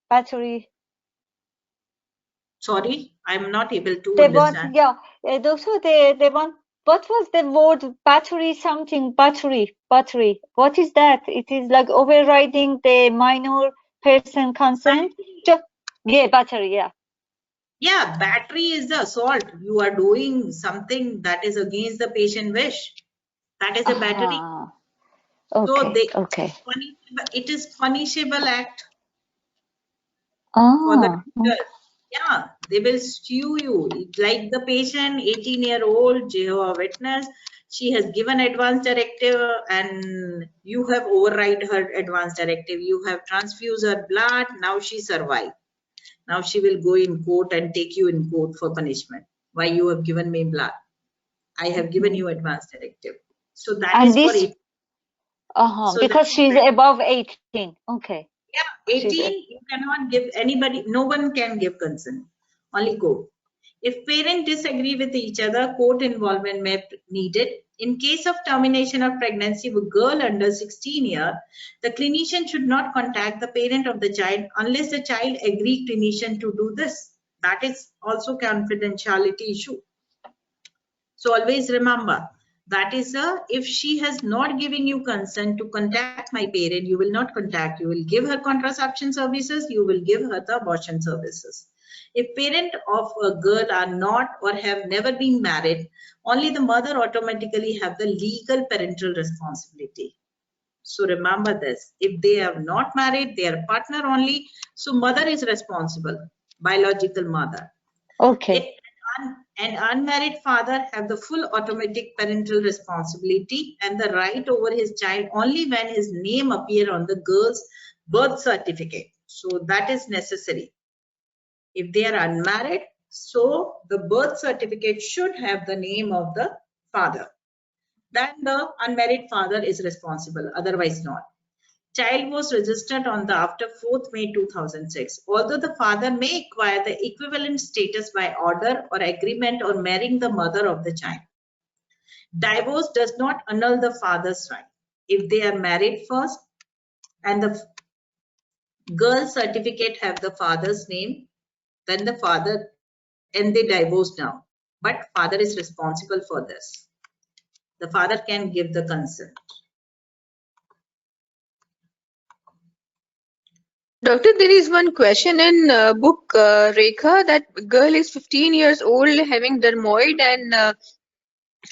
Battery. Sorry, I'm not able to They want, understand. yeah, also they want, what was the word battery something, battery. What is that? It is like overriding the minor person consent? Yeah, battery, yeah. Yeah, battery is the assault. You are doing something that is against the patient wish. That is a battery. So they, Okay. it is punishable act for the teachers. Yeah, they will sue you. Like the patient, 18-year-old Jehovah Witness, she has given advance directive and you have override her advance directive. You have transfused her blood. Now she survived. Now she will go in court and take you in court for punishment. Why you have given me blood? I have given you advance directive. So that And is this, for it. So because she's above 18. Okay. Yeah, 18, you cannot give anybody, no one can give consent, only court. If parents disagree with each other, court involvement may be needed. In case of termination of pregnancy with girl under 16 years, the clinician should not contact the parent of the child unless the child agrees clinician to do this. That is also confidentiality issue. So always remember, that is if she has not given you consent to contact my parent, you will not contact. You will give her contraception services. You will give her the abortion services. If parent of a girl are not or have never been married, only the mother automatically have the legal parental responsibility. So remember this. If they are not married, they are partner only. So mother is responsible, biological mother. Okay. An unmarried father have the full automatic parental responsibility and the right over his child only when his name appear on the girl's birth certificate. So that is necessary. If they are unmarried, so the birth certificate should have the name of the father. Then the unmarried father is responsible, otherwise not. Child was registered on the after 4th May 2006. Although the father may acquire the equivalent status by order or agreement or marrying the mother of the child. Divorce does not annul the father's right. If they are married first and the girl's certificate have the father's name, then the father, and they divorce now. But father is responsible for this. The father can give the consent. Doctor, there is one question in book Rekha, that girl is 15 years old having dermoid and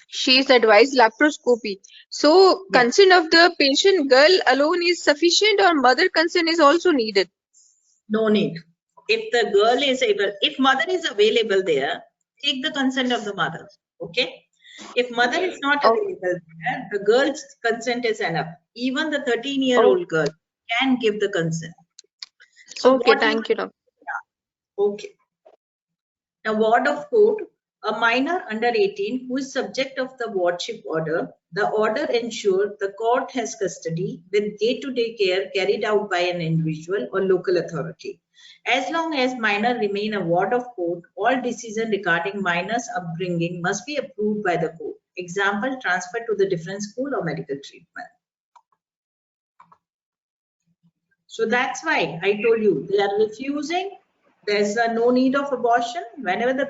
she is advised laparoscopy. So consent of the patient girl alone is sufficient or mother consent is also needed? No need. If the girl is able, if mother is available there, take the consent of the mother. Okay. If mother is not available there, the girl's consent is enough. Even the 13-year-old girl can give the consent. So okay, thank you, doctor. Okay. Now, ward of court, a minor under 18 who is subject of the wardship order, the order ensures the court has custody with day-to-day care carried out by an individual or local authority. As long as minor remain a ward of court, all decisions regarding minor's upbringing must be approved by the court. Example, transfer to the different school or medical treatment. So that's why I told you they are refusing. There's no need of abortion. Whenever the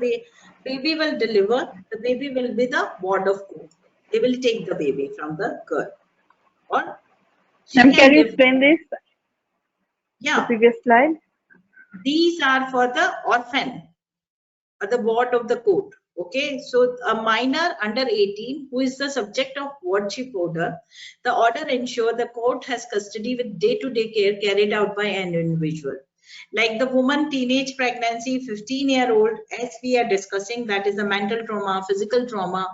baby will deliver, the baby will be the ward of court. They will take the baby from the girl. Or can you explain this? Yeah. The previous slide. These are for the orphan or the ward of the court. Okay, so a minor under 18 who is the subject of wardship order, the order ensures the court has custody with day-to-day care carried out by an individual. Like the woman teenage pregnancy, 15-year-old, as we are discussing, that is the mental trauma, physical trauma,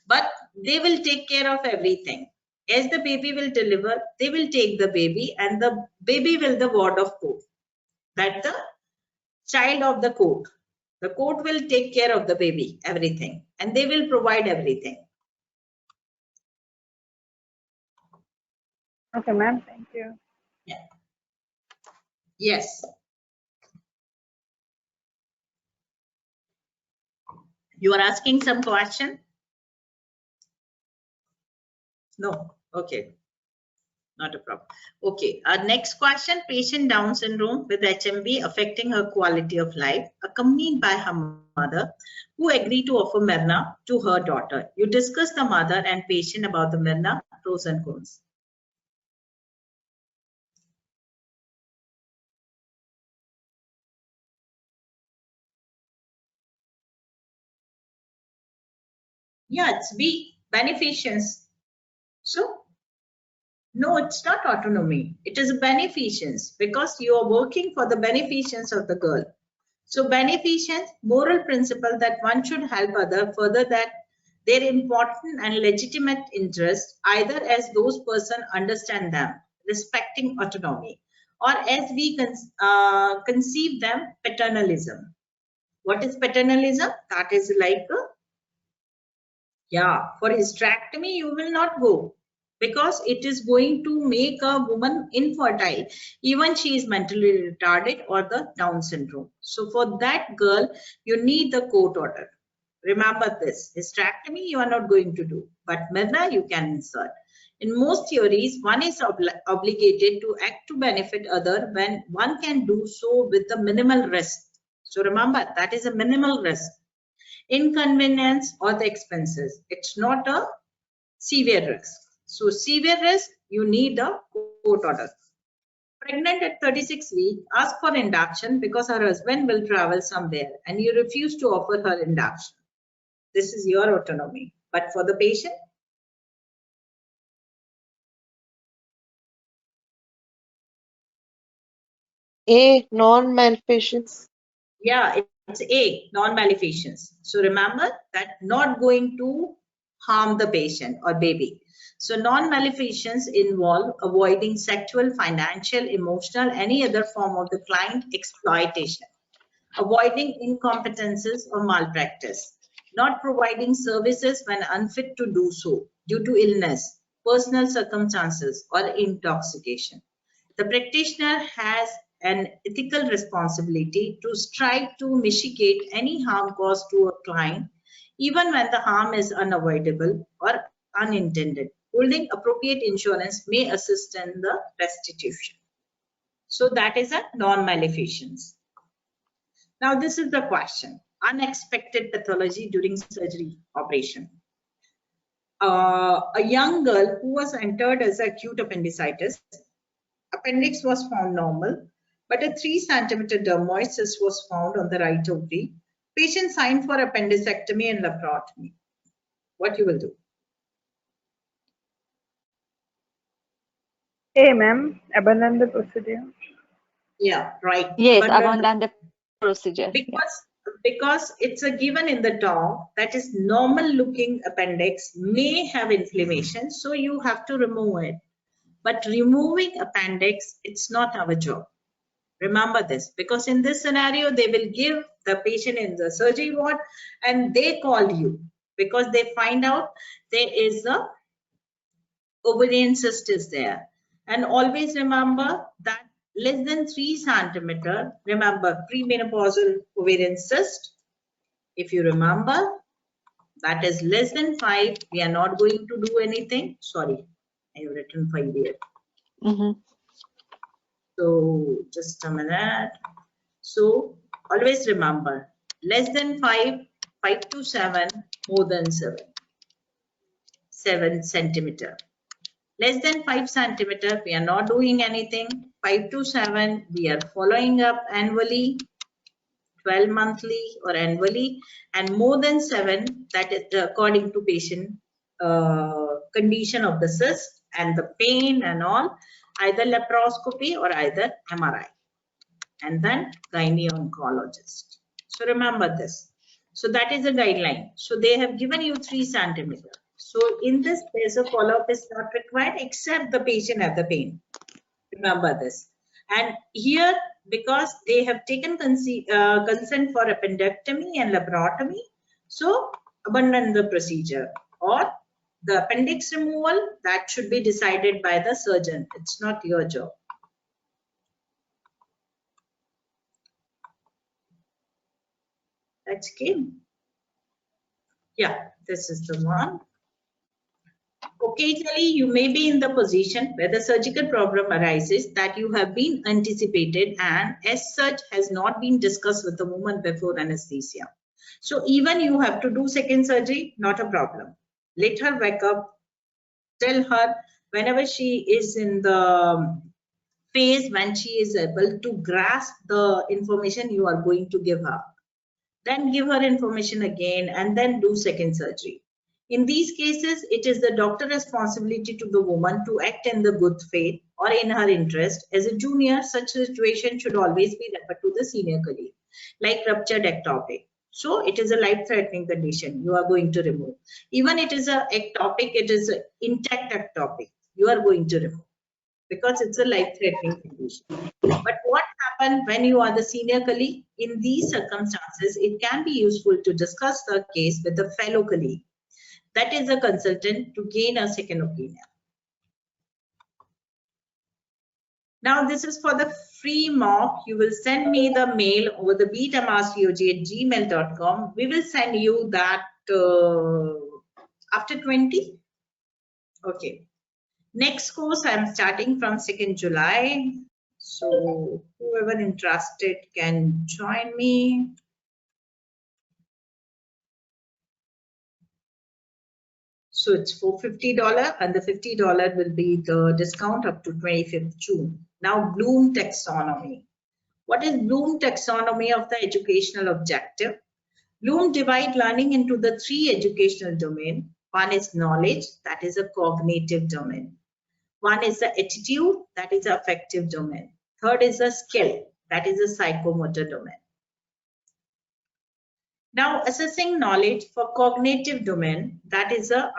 but they will take care of everything. As the baby will deliver, they will take the baby and the baby will the ward of court. That the child of the court. The court will take care of the baby, everything, and they will provide everything. Okay, ma'am. Thank you. Yeah. Yes. You are asking some question? No. Okay. Not a problem. Okay, our next question, patient Down syndrome with HMB affecting her quality of life, accompanied by her mother, who agreed to offer Mirna to her daughter. You discuss the mother and patient about the Mirna, pros and cons. Yeah, it's B, beneficence. So, no, it's not autonomy. It is beneficence because you are working for the beneficence of the girl. So beneficence, moral principle that one should help other further that their important and legitimate interests, either as those person understand them, respecting autonomy, or as we conceive them, paternalism. What is paternalism? That is like, yeah, for hysterectomy, you will not go because it is going to make a woman infertile, even she is mentally retarded or the Down syndrome. So for that girl, you need the court order. Remember this, hysterectomy you are not going to do, but Mirna you can insert. In most theories, one is obligated to act to benefit other when one can do so with the minimal risk. So remember, that is a minimal risk. Inconvenience or the expenses. It's not a severe risk. So severe risk, you need a court order. Pregnant at 36 weeks, ask for induction because her husband will travel somewhere and you refuse to offer her induction. This is your autonomy. But for the patient, A, non-malfeasance. yeah, it's A, non-malfeasance. So remember that not going to harm the patient or baby. So non-malfeasance involve avoiding sexual, financial, emotional, any other form of the client exploitation, avoiding incompetences or malpractice, not providing services when unfit to do so due to illness, personal circumstances, or intoxication. The practitioner has an ethical responsibility to strive to mitigate any harm caused to a client, even when the harm is unavoidable or unintended. Holding appropriate insurance may assist in the restitution. So that is a non-malfeasance. Now this is the question. Unexpected pathology during surgery operation. A young girl who was entered as acute appendicitis. Appendix was found normal, but a 3 centimeter dermoid cyst was found on the right ovary. Patient signed for appendicectomy and laparotomy. What you will do? A, ma'am, abandon the procedure. Yeah, right. Yes, abandon the procedure. Because it's a given in the top that is normal looking appendix may have inflammation, so you have to remove it. But removing appendix, it's not our job. Remember this, because in this scenario, they will give the patient in the surgery ward and they call you because they find out there is a ovarian cyst is there. And always remember that less than 3 centimeter, remember premenopausal ovarian cyst. If you remember, that is less than 5, we are not going to do anything. Sorry, I have written 5 here. So just a minute. So always remember, less than 5, 5 to 7, more than 7 centimeter. Less than 5 centimeter, we are not doing anything. 5 to 7, we are following up annually, 12 monthly or annually, and more than 7, that is according to patient condition of the cyst and the pain and all, either laparoscopy or either MRI, and then gynae-oncologist. So remember this. So that is a guideline. So they have given you 3 centimeter. So in this case, a follow-up is not required except the patient have the pain. Remember this. And here, because they have taken consent for appendectomy and laparotomy, so abandon the procedure. Or the appendix removal, that should be decided by the surgeon. It's not your job. That's okay. Yeah, this is the one. Occasionally, you may be in the position where the surgical problem arises that you have been anticipated and as such has not been discussed with the woman before anesthesia. So even you have to do second surgery, not a problem. Let her wake up, tell her whenever she is in the phase when she is able to grasp the information you are going to give her. Then give her information again and then do second surgery. In these cases, it is the doctor's responsibility to the woman to act in the good faith or in her interest. As a junior, such situation should always be referred to the senior colleague, like ruptured ectopic. So it is a life-threatening condition you are going to remove. Even it is a ectopic, it is an intact ectopic, you are going to remove because it's a life-threatening condition. But what happens when you are the senior colleague? In these circumstances, it can be useful to discuss the case with a fellow colleague, that is a consultant, to gain a second opinion. Now, this is for the free mock. You will send me the mail over the beatmrcog@gmail.com. We will send you that after 20. Okay. Next course, I am starting from 2nd July. So whoever interested can join me. So it's for $50 and the $50 will be the discount up to 25th June. Now Bloom taxonomy. What is Bloom taxonomy of the educational objective? Bloom divide learning into the 3 educational domains. One is knowledge, that is a cognitive domain. One is the attitude, that is the affective domain. Third is the skill, that is the psychomotor domain. Now, assessing knowledge for cognitive domain, that is the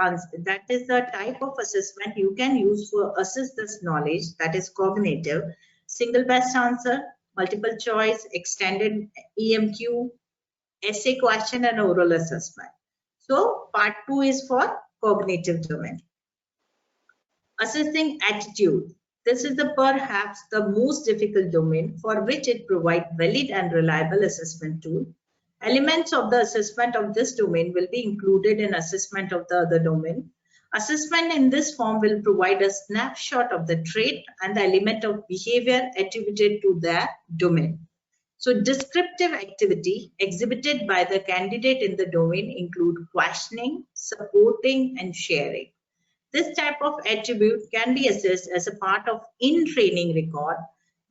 type of assessment you can use for assess this knowledge, that is cognitive, single best answer, multiple choice, extended EMQ, essay question and oral assessment. So part 2 is for cognitive domain. Assessing attitude. This is perhaps the most difficult domain for which it provides valid and reliable assessment tool. Elements of the assessment of this domain will be included in assessment of the other domain. Assessment in this form will provide a snapshot of the trait and the element of behavior attributed to their domain. So descriptive activity exhibited by the candidate in the domain include questioning, supporting, and sharing. This type of attribute can be assessed as a part of in-training record,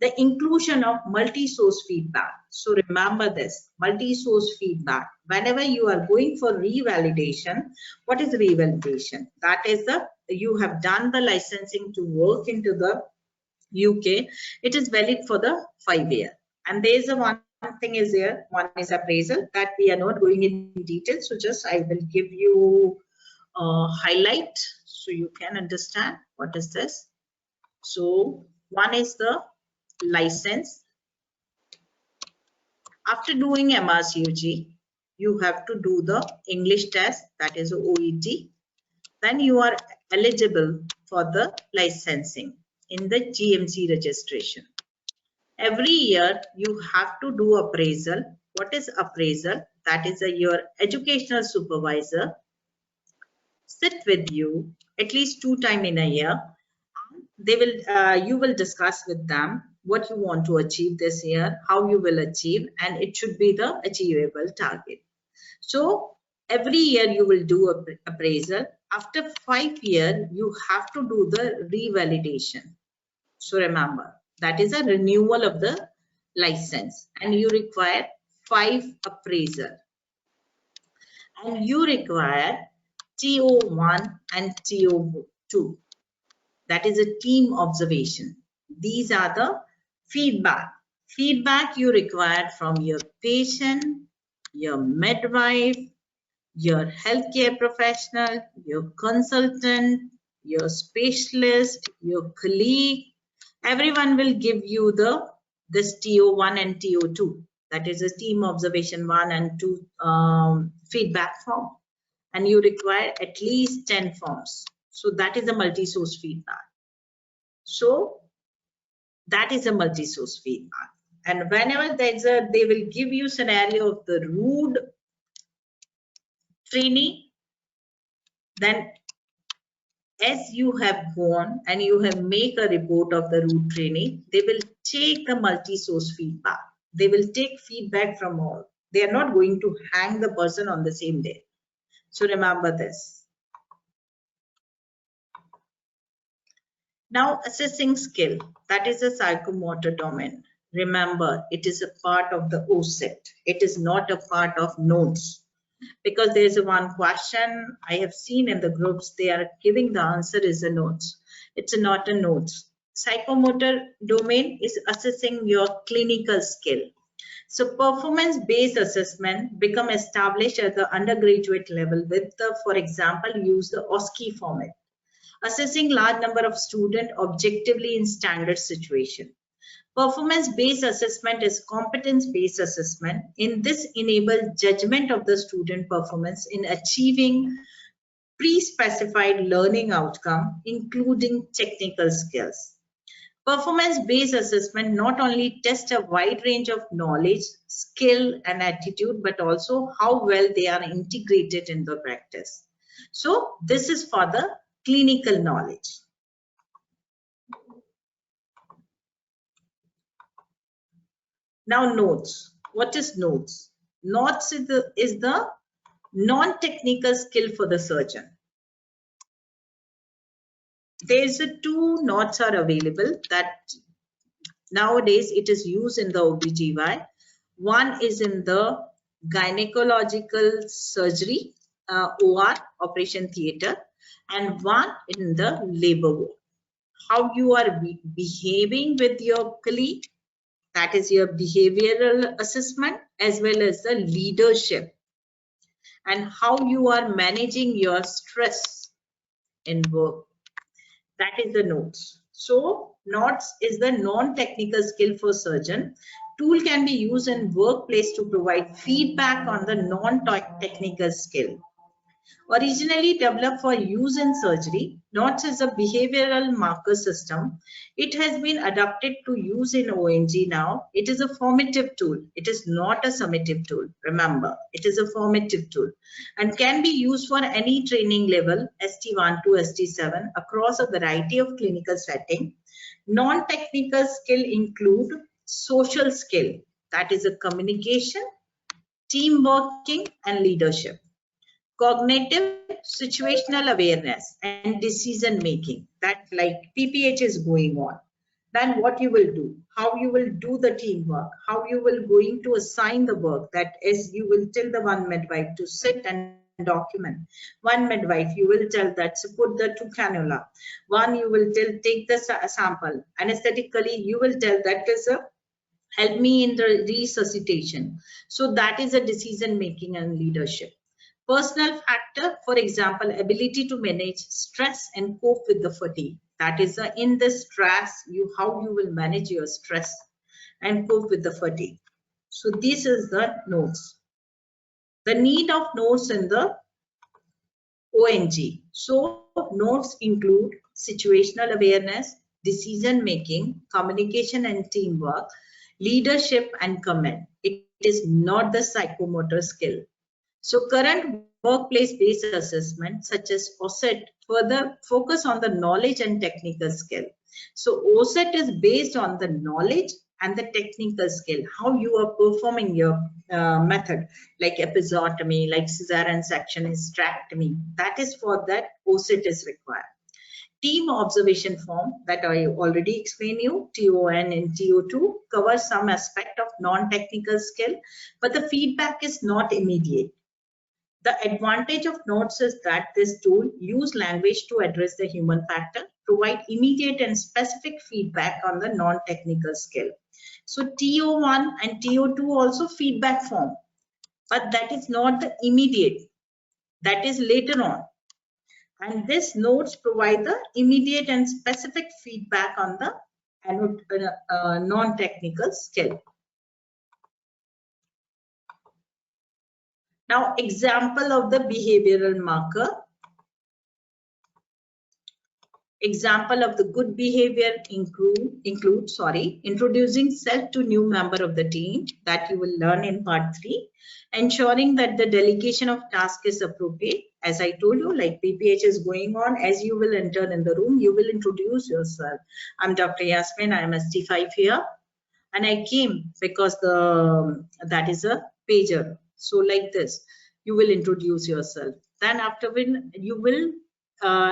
the inclusion of multi-source feedback. So remember this, multi-source feedback. Whenever you are going for revalidation, what is revalidation? That is you have done the licensing to work into the UK. It is valid for the 5 years. And there is one thing is there, one is appraisal that we are not going in detail. So just I will give you a highlight so you can understand what is this. So one is the license. After doing MRCOG, you have to do the English test, that is OET. Then you are eligible for the licensing in the GMC registration. Every year you have to do appraisal. What is appraisal? That is your educational supervisor sit with you at least 2 times in a year. They will you will discuss with them what you want to achieve this year, how you will achieve, and it should be the achievable target. So every year you will do appraisal. After 5 years you have to do the revalidation. So remember, that is a renewal of the license and you require 5 appraisal and you require TO1 and TO2. That is a team observation. These are the feedback. Feedback you require from your patient, your midwife, your healthcare professional, your consultant, your specialist, your colleague. Everyone will give you this TO1 and TO2. That is a team observation 1 and 2 feedback form. And you require at least 10 forms. So that is a multi-source feedback. So that is a multi-source feedback. And whenever there's they will give you scenario of the rude trainee, then as you have gone and you have make a report of the root training, they will take the multi-source feedback. They will take feedback from all. They are not going to hang the person on the same day. So remember this. Now, assessing skill, that is a psychomotor domain. Remember, it is a part of the OSET. It is not a part of notes. Because there is one question I have seen in the groups, they are giving the answer is a notes. It's not a notes. Psychomotor domain is assessing your clinical skill. So performance-based assessment become established at the undergraduate level with the, for example, use the OSCE format. Assessing large number of students objectively in standard situation. Performance-based assessment is competence-based assessment. In this enable judgment of the student performance in achieving pre-specified learning outcome, including technical skills. Performance-based assessment not only tests a wide range of knowledge, skill, and attitude, but also how well they are integrated in the practice. So this is for the clinical knowledge. Now notes. What is notes? Notes is the non-technical skill for the surgeon. There's two notes are available that nowadays it is used in the OBGY. One is in the gynecological surgery, OR, operation theater, and one in the labor ward. How you are behaving with your colleague, that is your behavioral assessment, as well as the leadership, and how you are managing your stress in work. That is the notes. So notes is the non-technical skill for surgeon. Tool can be used in workplace to provide feedback on the non-technical skill. Originally developed for use in surgery, notes is a behavioral marker system. It has been adapted to use in ONG now. It is a formative tool. It is not a summative tool. Remember, it is a formative tool and can be used for any training level, ST1 to ST7, across a variety of clinical settings. Non-technical skill include social skill, that is a communication, team working, and leadership. Cognitive situational awareness and decision making, that like PPH is going on, then what you will do, how you will do the teamwork, how you will going to assign the work, that is you will tell the one midwife to sit and document, one midwife you will tell that to put the two cannula, one you will tell take the sample, anesthetically you will tell that is a help me in the resuscitation. So that is a decision making and leadership. Personal factor, for example, ability to manage stress and cope with the fatigue. That is in the stress, how you will manage your stress and cope with the fatigue. So this is the notes. The need of notes in the ONG. So notes include situational awareness, decision making, communication and teamwork, leadership and command. It is not the psychomotor skill. So current workplace-based assessment such as OSET further focus on the knowledge and technical skill. So OSET is based on the knowledge and the technical skill, how you are performing your method, like episiotomy, like cesarean section, hysterectomy. That is for that OSET is required. Team observation form that I already explained you, TON and TO2 covers some aspect of non-technical skill, but the feedback is not immediate. The advantage of notes is that this tool use language to address the human factor, provide immediate and specific feedback on the non-technical skill. So TO1 and TO2 also feedback form, but that is not the immediate, that is later on. And this notes provide the immediate and specific feedback on the non-technical skill. Now, example of the behavioral marker. Example of the good behavior include introducing self to new member of the team, that you will learn in part 3, ensuring that the delegation of task is appropriate. As I told you, like PPH is going on, as you will enter in the room, you will introduce yourself. I'm Dr. Yasmin, I am ST5 here, and I came because that is a pager. So like this, you will introduce yourself. Then after you will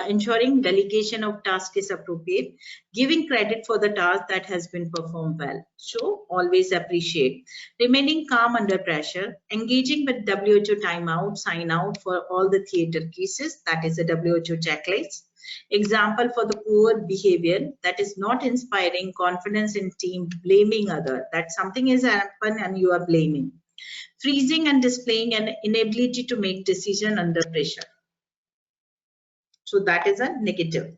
ensuring delegation of task is appropriate, giving credit for the task that has been performed well. So always appreciate. Remaining calm under pressure, engaging with WHO timeout, sign out for all the theater cases, that is a WHO checklist. Example for the poor behavior, that is not inspiring confidence in team, blaming other, that something has happened and you are blaming. Freezing and displaying an inability to make decision under pressure. So that is a negative.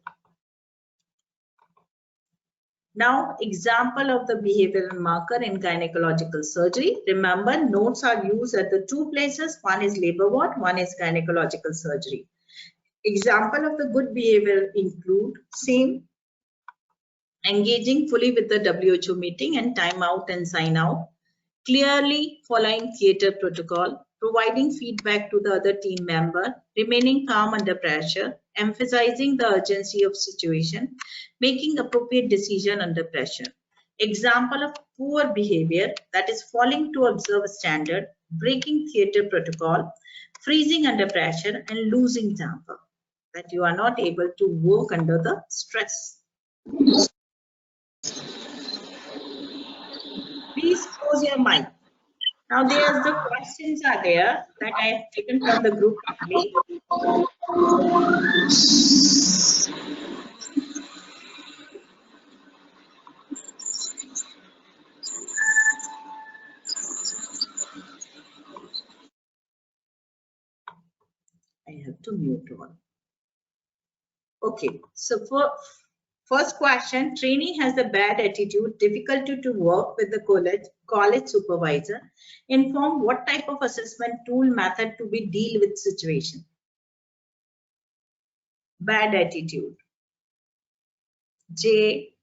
Now, example of the behavioral marker in gynecological surgery. Remember, notes are used at the 2 places. One is labor ward, one is gynecological surgery. Example of the good behavior include same, engaging fully with the WHO meeting and time out and sign out, clearly following theater protocol, providing feedback to the other team member, remaining calm under pressure, emphasizing the urgency of situation, making appropriate decision under pressure. Example of poor behavior, that is failing to observe a standard, breaking theater protocol, freezing under pressure, and losing temper, that you are not able to work under the stress. Please close your mic. Now there's the questions are there that I have taken from the group only. I have to mute one. Okay, so for first question, trainee has a bad attitude, difficulty to work with the college supervisor. Inform what type of assessment tool method to be deal with situation. Bad attitude. J.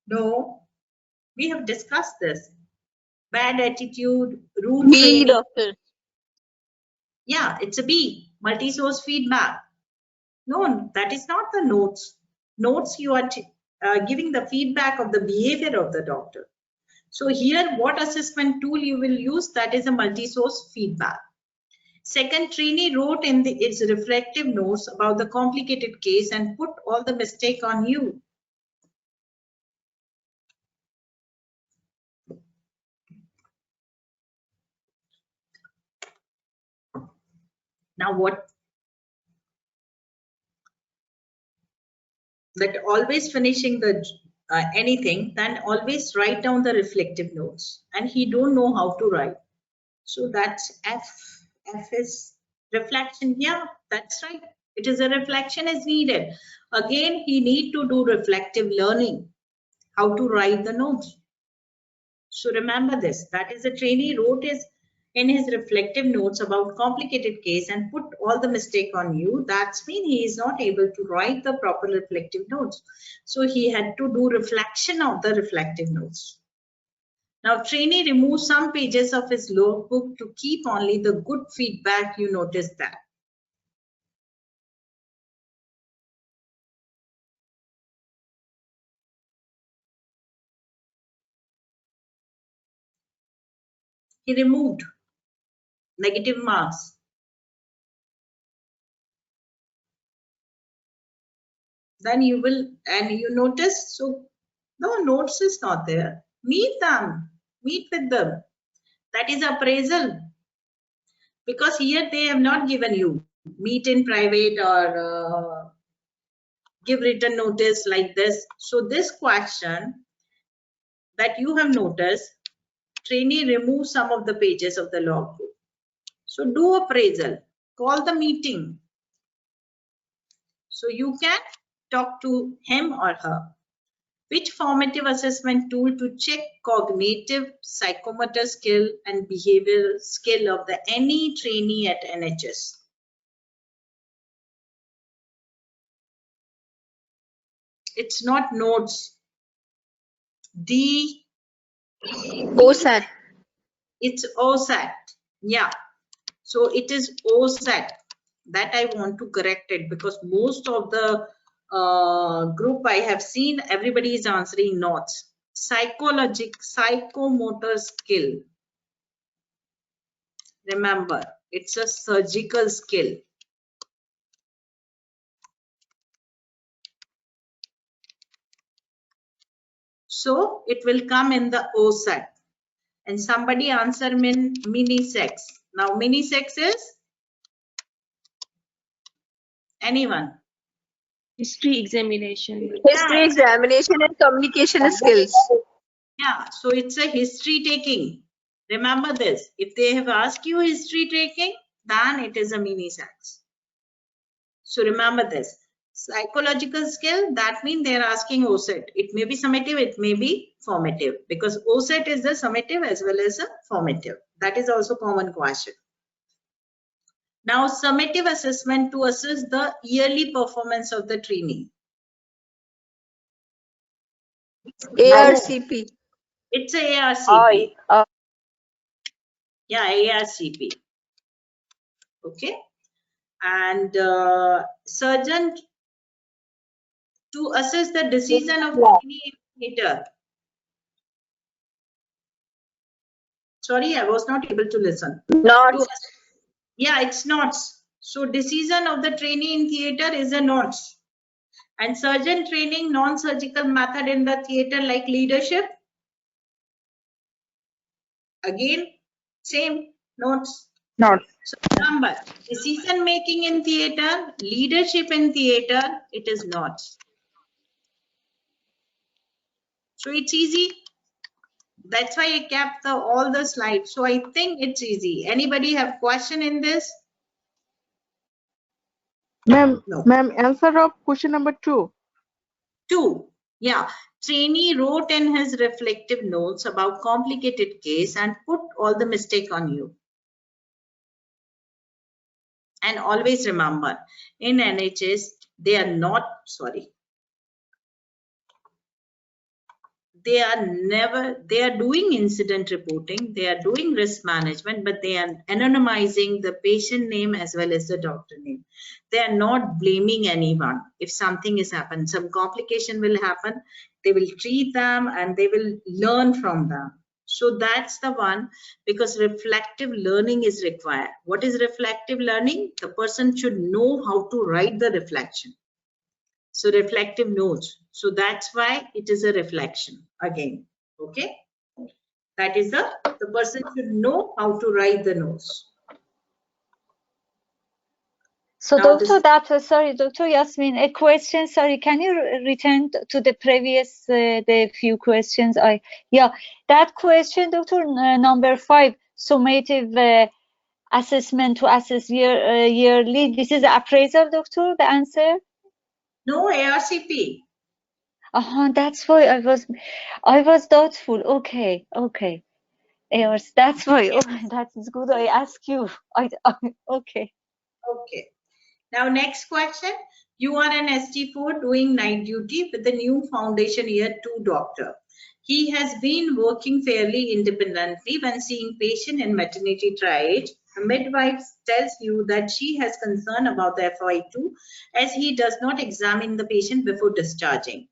No. We have discussed this. Bad attitude, rude B, training. doctor. Yeah, it's a B. Multi-source feedback. No, that is not the notes. Notes you are giving the feedback of the behavior of the doctor. So here, what assessment tool you will use? That is a multi-source feedback. Second, trainee wrote in its reflective notes about the complicated case and put all the mistake on you. Now what? That always finishing the anything, then always write down the reflective notes. And he don't know how to write. So that's F. F is reflection. Yeah, that's right. It is a reflection is needed. Again, he need to do reflective learning, how to write the notes. So remember this, that is a trainee wrote in his reflective notes about complicated case and put all the mistake on you. That's mean he is not able to write the proper reflective notes. So he had to do reflection of the reflective notes. Now, trainee removes some pages of his logbook to keep only the good feedback. You notice that. He removed negative marks. Then you will, and you notice, so no, notes is not there. Meet them, meet with them. That is appraisal. Because here they have not given you meet in private or give written notice like this. So this question that you have noticed, trainee remove some of the pages of the logbook. So do appraisal, call the meeting. So you can talk to him or her. Which formative assessment tool to check cognitive, psychomotor skill and behavioral skill of any trainee at NHS? It's not notes. D. OSAT. It's OSAT. Yeah. So it is OSAT. That I want to correct it, because most of the group I have seen, everybody is answering notes. Psychomotor skill. Remember, it's a surgical skill. So it will come in the OSAT. And somebody answer mini sex. Now mini sex is anyone? History examination. History examination and communication skills. Yeah, so it's a history taking. Remember this. If they have asked you history taking, then it is a mini sex. So remember this. Psychological skill, that means they are asking OSAT. It may be summative, it may be formative, because OSAT is the summative as well as a formative. That is also common question. Now, summative assessment to assess the yearly performance of the trainee. ARCP. It's a ARCP. Oh, Yeah, ARCP. Okay. And surgeon to assess the decision of trainee indicator. Sorry, I was not able to listen. Notes. Yeah, it's notes. So decision of the trainee in theater is a notes. And surgeon training non-surgical method in the theater like leadership. Again, same notes. Notes. So remember, decision making in theater, leadership in theater, it is notes. So it's easy. That's why I kept all the slides. So I think it's easy. Anybody have question in this? Ma'am, No. ma'am, answer of question number 2. 2. Yeah. Trainee wrote in his reflective notes about complicated case and put all the mistake on you. And always remember, in NHS, they are not, sorry. They are doing incident reporting, they are doing risk management, but they are anonymizing the patient name as well as the doctor name. They are not blaming anyone. If something has happened, some complication will happen, they will treat them and they will learn from them. So that's the one, because reflective learning is required. What is reflective learning? The person should know how to write the reflection. So reflective notes. So that's why it is a reflection again. Okay. That is the person should know how to write the notes. So Now Doctor, sorry, Dr. Yasmin, a question, sorry, can you return to the previous, the few questions? That question, Doctor, number 5, summative assessment to assess yearly, this is appraisal, Doctor, the answer? No, ARCP. That's why I was doubtful. Okay. That's why. Oh, that is good. I ask you. Okay. Okay. Now next question. You are an ST4 doing night duty with the new foundation year 2 doctor. He has been working fairly independently when seeing patient in maternity triage. The midwife tells you that she has concern about the FY2 as he does not examine the patient before discharging.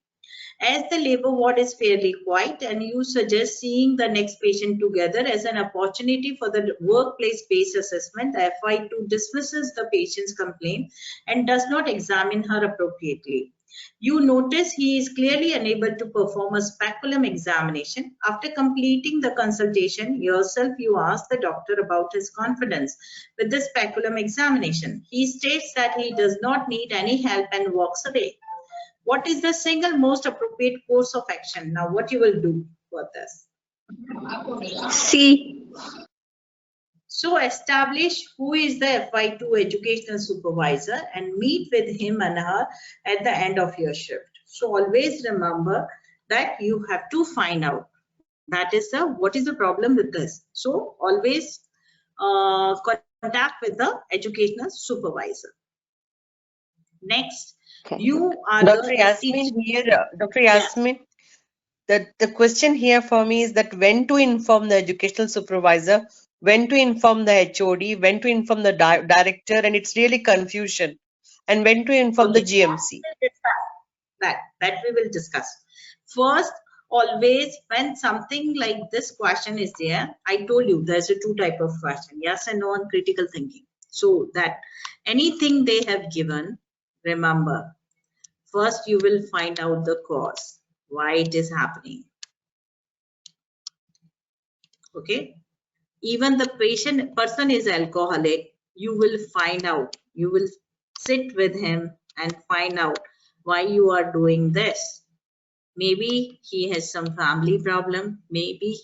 As the labor ward is fairly quiet and you suggest seeing the next patient together as an opportunity for the workplace-based assessment, the FY2 dismisses the patient's complaint and does not examine her appropriately. You notice he is clearly unable to perform a speculum examination. After completing the consultation, yourself you ask the doctor about his confidence with the speculum examination. He states that he does not need any help and walks away. What is the single most appropriate course of action? Now, what you will do for this? C. So, establish who is the FY2 educational supervisor and meet with him and her at the end of your shift. So, always remember that you have to find out. That is what is the problem with this. So, always contact with the educational supervisor. Next, Okay. you are Dr. the Yasmin here, Dr. Yeah. Yasmin, the question here for me is that when to inform the educational supervisor, when to inform the HOD, when to inform the director, and it's really confusion, and when to inform the Okay. GMC. That we will discuss. First, always when something like this question is there, I told you there's a two type of question, yes and no, and critical thinking. So that anything they have given, remember, first you will find out the cause, why it is happening. Okay. Even the person is alcoholic, you will find out, you will sit with him and find out why you are doing this. Maybe he has some family problem, maybe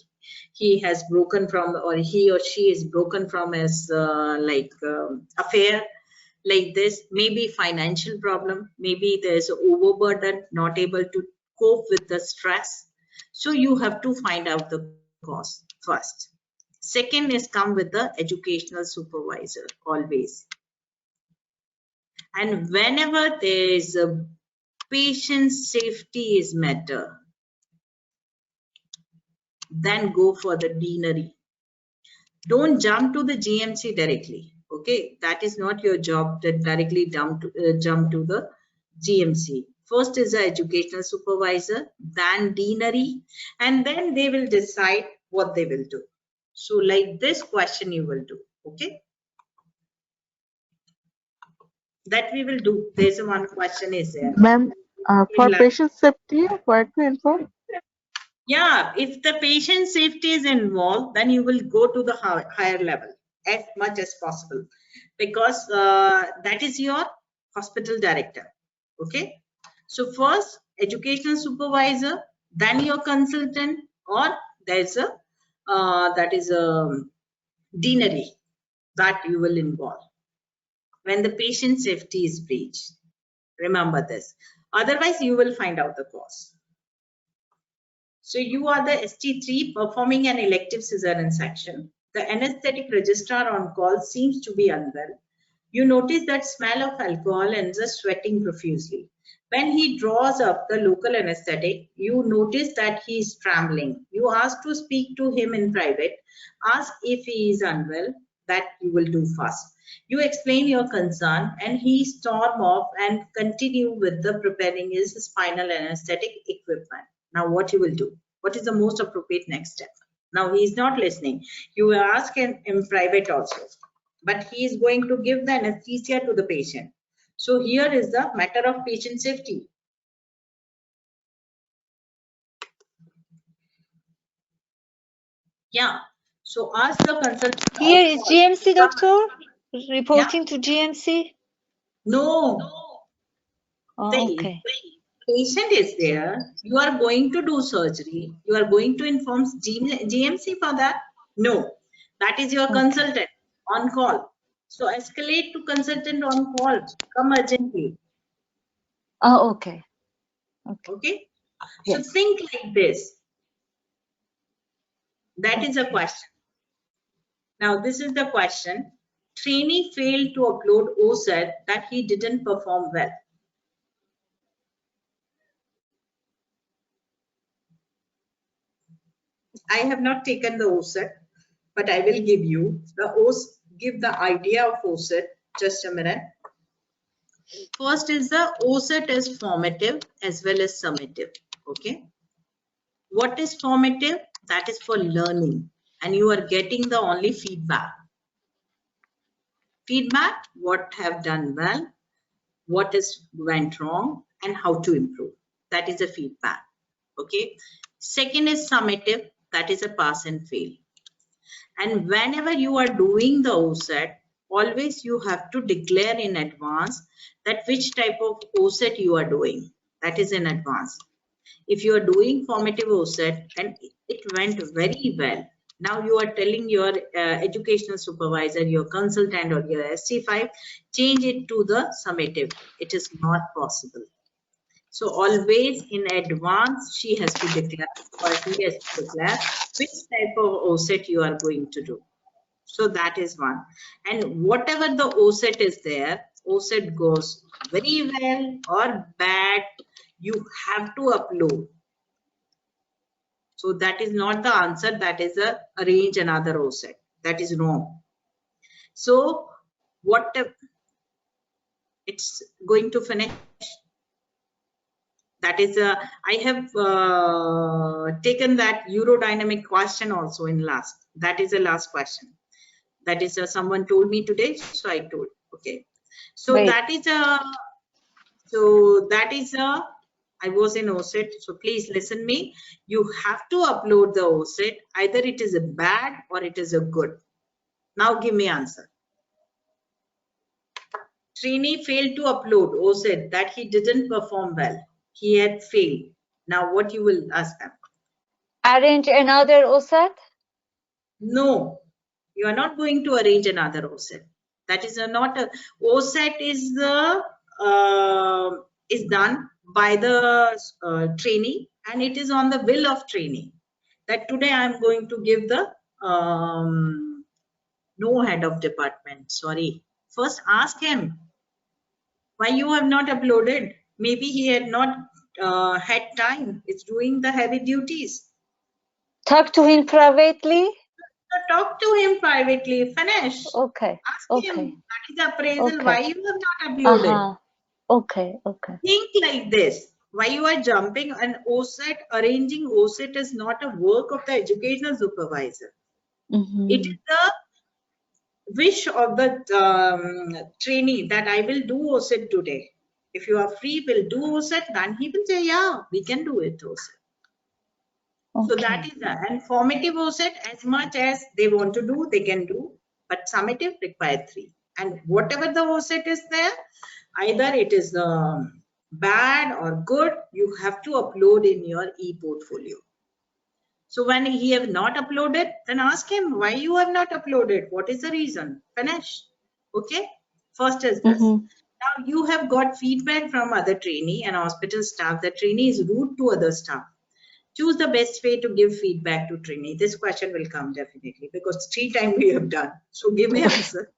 he has broken from, or he or she is broken from his affair like this, maybe financial problem, maybe there's overburden, not able to cope with the stress. So you have to find out the cause first. Second is come with the educational supervisor always. And whenever there is a patient safety is matter, then go for the deanery. Don't jump to the GMC directly. Okay, that is not your job to directly jump to the GMC. First is the educational supervisor, then deanery, and then they will decide what they will do. So like this question you will do. Okay, that we will do. There's one question is there. Ma'am, for patient safety, what to inform? Yeah, if the patient safety is involved, then you will go to the higher level as much as possible, because that is your hospital director. Okay, so first educational supervisor, then your consultant, or there's a that is a deanery that you will involve when the patient safety is breached. Remember this, otherwise you will find out the cause. So you are the ST3 performing an elective cesarean section. The anesthetic registrar on call seems to be unwell. You notice that smell of alcohol and just sweating profusely. When he draws up the local anesthetic, you notice that he is trembling. You ask to speak to him in private. Ask if he is unwell. That you will do fast. You explain your concern and he storm off and continue with the preparing his spinal anesthetic equipment. Now what you will do? What is the most appropriate next step? Now he is not listening. You will ask him in private also, but he is going to give the anesthesia to the patient. So here is the matter of patient safety. Yeah. So ask the consultant. Here is GMC doctor reporting to GMC. No. Oh, okay. Patient is there, you are going to do surgery, you are going to inform GMC for that? No, that is your consultant on call. So escalate to consultant on call, come urgently. Oh, okay. Okay. Yes. So think like this. That is a question. Now this is the question. Trainee failed to upload OSET that he didn't perform well. I have not taken the OSET, but I will give you the idea of OSET. Just a minute. First is the OSET is formative as well as summative. Okay. What is formative? That is for learning, and you are getting the only feedback. Feedback, what have done well, what is went wrong, and how to improve. That is a feedback. Okay. Second is summative. That is a pass and fail. And whenever you are doing the OSET, always you have to declare in advance that which type of OSET you are doing. That is in advance. If you are doing formative OSET and it went very well, now you are telling your educational supervisor, your consultant, or your ST5, change it to the summative. It is not possible. So always in advance, she has to declare, or he has to declare which type of OSET you are going to do. So that is one. And whatever the OSET is there, OSET goes very well or bad, you have to upload. So that is not the answer. That is a arrange another OSET. That is wrong. So what it's going to finish. That is I have taken that Eurodynamic question also in last. That is the last question. That is someone told me today, so I told. Okay. So Wait. that is I was in OSET, so please listen me. You have to upload the OSET. Either it is a bad or it is a good. Now give me answer. Trini failed to upload OSET, that he didn't perform well. He had failed. Now what you will ask them? Arrange another OSET? No, you are not going to arrange another OSET. That is not a OSET is the is done by the trainee, and it is on the will of trainee. That today I am going to give the no head of department. Sorry. First ask him why you have not uploaded. Maybe he had not had time. It's doing the heavy duties. Talk to him privately. Talk to him privately. Finish. Okay. Ask him. That is the appraisal. Okay. Why you have not uploaded? Okay. Think like this. Why you are jumping an OSET? Arranging OSET is not a work of the educational supervisor. It is the wish of the trainee that I will do OSET today. If you are free, will do OSET, then he will say, yeah, we can do it OSET. So that is and formative OSET, as much as they want to do, they can do, but summative require 3. And whatever the OSET is there, either it is bad or good, you have to upload in your e-portfolio. So when he have not uploaded, then ask him why you have not uploaded. What is the reason? Finish. Okay. First is this. Now you have got feedback from other trainee and hospital staff. The trainee is rude to other staff. Choose the best way to give feedback to trainee. This question will come definitely because 3 times we have done. So give me answer.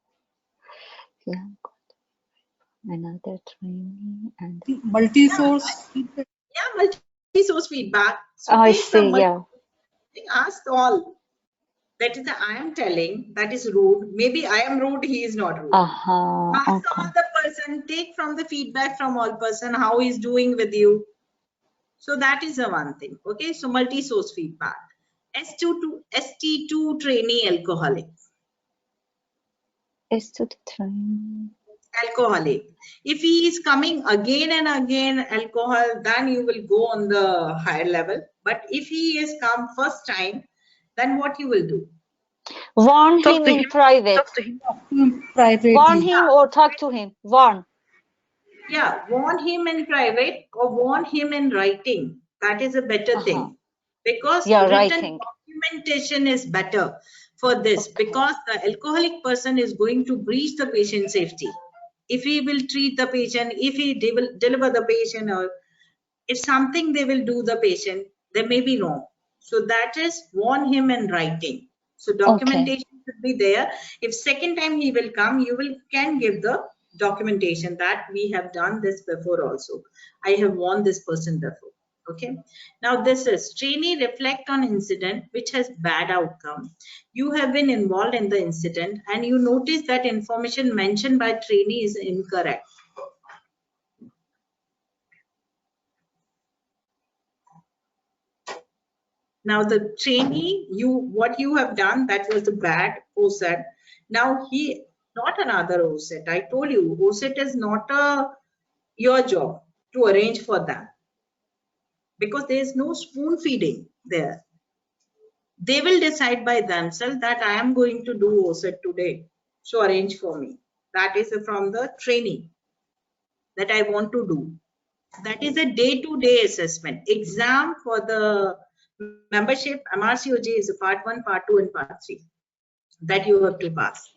Yeah. Another trainee and multi-source feedback. Yeah, multi-source feedback. So I take see. Yeah. Ask all. That is the I am telling. That is rude. Maybe I am rude. He is not rude. Ask all the person. Take from the feedback from all person how he is doing with you. So that is the one thing. Okay. So multi-source feedback. ST2 trainee alcoholic. S2 trainee. Alcoholic. If he is coming again and again alcohol, then you will go on the higher level. But if he has come first time, then what you will do? Warn him in private. Talk to him privately. Warn him or talk to him. Warn. Yeah, warn him in private or warn him in writing. That is a better thing. Because written documentation is better for this. Because the alcoholic person is going to breach the patient safety. If he will treat the patient, if he will deliver the patient, or if something they will do the patient, they may be wrong. So that is warn him in writing. So documentation should be there. If second time he will come, you can give the documentation that we have done this before also. I have warned this person before. Okay. Now this is trainee reflect on incident which has bad outcome. You have been involved in the incident and you notice that information mentioned by trainee is incorrect. Now the trainee, what you have done, that was the bad OSET. Now he, not another OSET. I told you, OSET is not your job to arrange for that. Because there is no spoon feeding there. They will decide by themselves that I am going to do OSET today. So arrange for me. That is from the trainee that I want to do. That is a day-to-day assessment. Exam for the membership, MRCOJ is a part 1, part 2 and part 3 that you have to pass.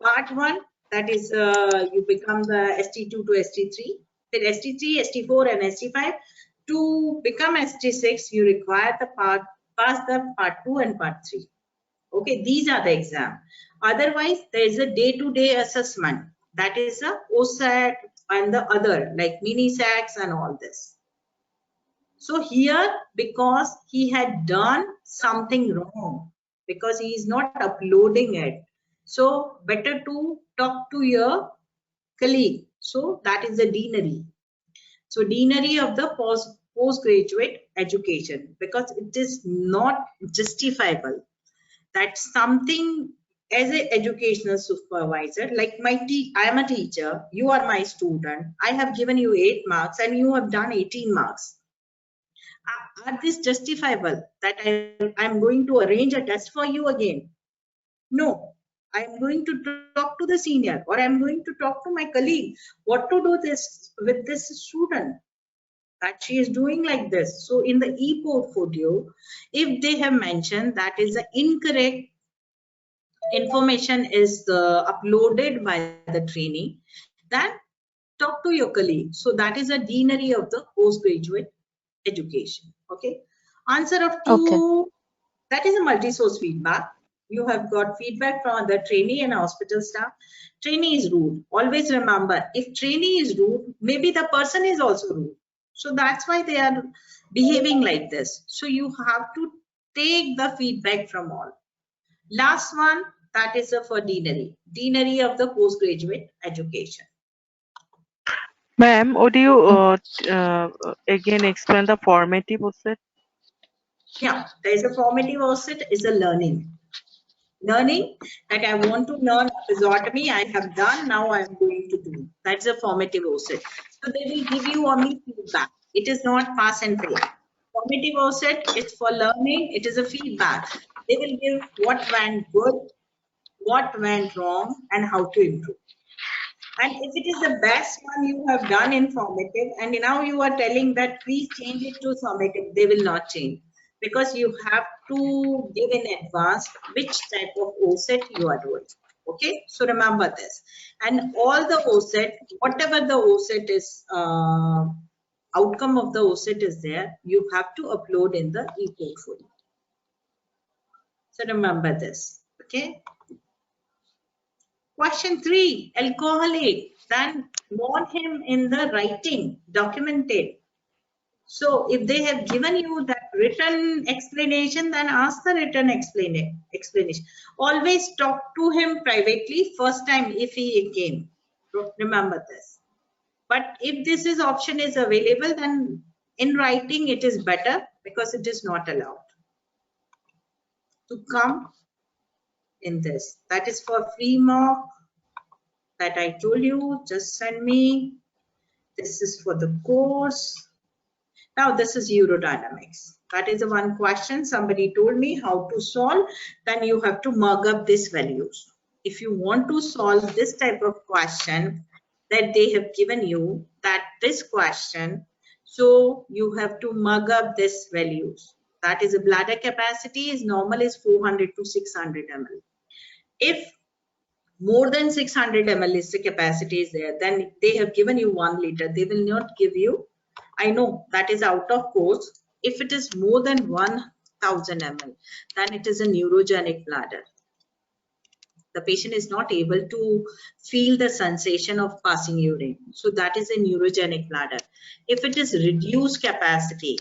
Part 1, that is you become the ST2 to ST3. Then ST3, ST4 and ST5. To become ST6, you require the pass the part 2 and part 3. Okay, these are the exam. Otherwise, there is a day-to-day assessment. That is a OSET and the other like mini sacs and all this. So here, because he had done something wrong, because he is not uploading it, so better to talk to your colleague. So that is the deanery. So deanery of the postgraduate education, because it is not justifiable that something as an educational supervisor, like I am a teacher, you are my student, I have given you 8 marks and you have done 18 marks. Are this justifiable that I'm going to arrange a test for you again? No, I'm going to talk to the senior, or I'm going to talk to my colleague what to do this with this student, that she is doing like this. So in the e-portfolio, if they have mentioned that is the incorrect information is uploaded by the trainee, then talk to your colleague. So that is a deanery of the postgraduate education. Okay. Answer of 2. Okay. That is a multi-source feedback. You have got feedback from the trainee and hospital staff. Trainee is rude. Always remember, if trainee is rude, maybe the person is also rude. So that's why they are behaving like this. So you have to take the feedback from all. Last one, that is for deanery. Deanery of the postgraduate education. Ma'am, would you again explain the formative OSET? Yeah, there is a formative OSET is a learning. Learning that I want to learn episiotomy, I have done, now I am going to do. That's a formative OSET. So they will give you only feedback. It is not pass and fail. Formative OSET is for learning. It is a feedback. They will give what went good, what went wrong, and how to improve. And if it is the best one you have done in formative, and now you are telling that please change it to summative, they will not change, because you have to give in advance which type of OSET you are doing. Okay, so remember this. And all the OSET, whatever the OSET is, outcome of the OSET is there, you have to upload in the e-portfolio. So remember this. Okay. Question 3, alcoholic, then warn him in the writing, documented. So if they have given you that written explanation, then ask the written explanation. Always talk to him privately first time if he came. Remember this. But if this is option is available, then in writing it is better, because it is not allowed to come in this. That is for free mock that I told you. Just send me. This is for the course. Now this is urodynamics. That is the one question somebody told me how to solve. Then you have to mug up these values. If you want to solve this type of question that they have given you, that this question, so you have to mug up these values. That is a bladder capacity is normal is 400 to 600 ml. If more than 600 ml is the capacity is there, then they have given you 1 liter. They will not give you, I know that is out of course. If it is more than 1000 ml, then it is a neurogenic bladder. The patient is not able to feel the sensation of passing urine. So that is a neurogenic bladder. If it is reduced capacity,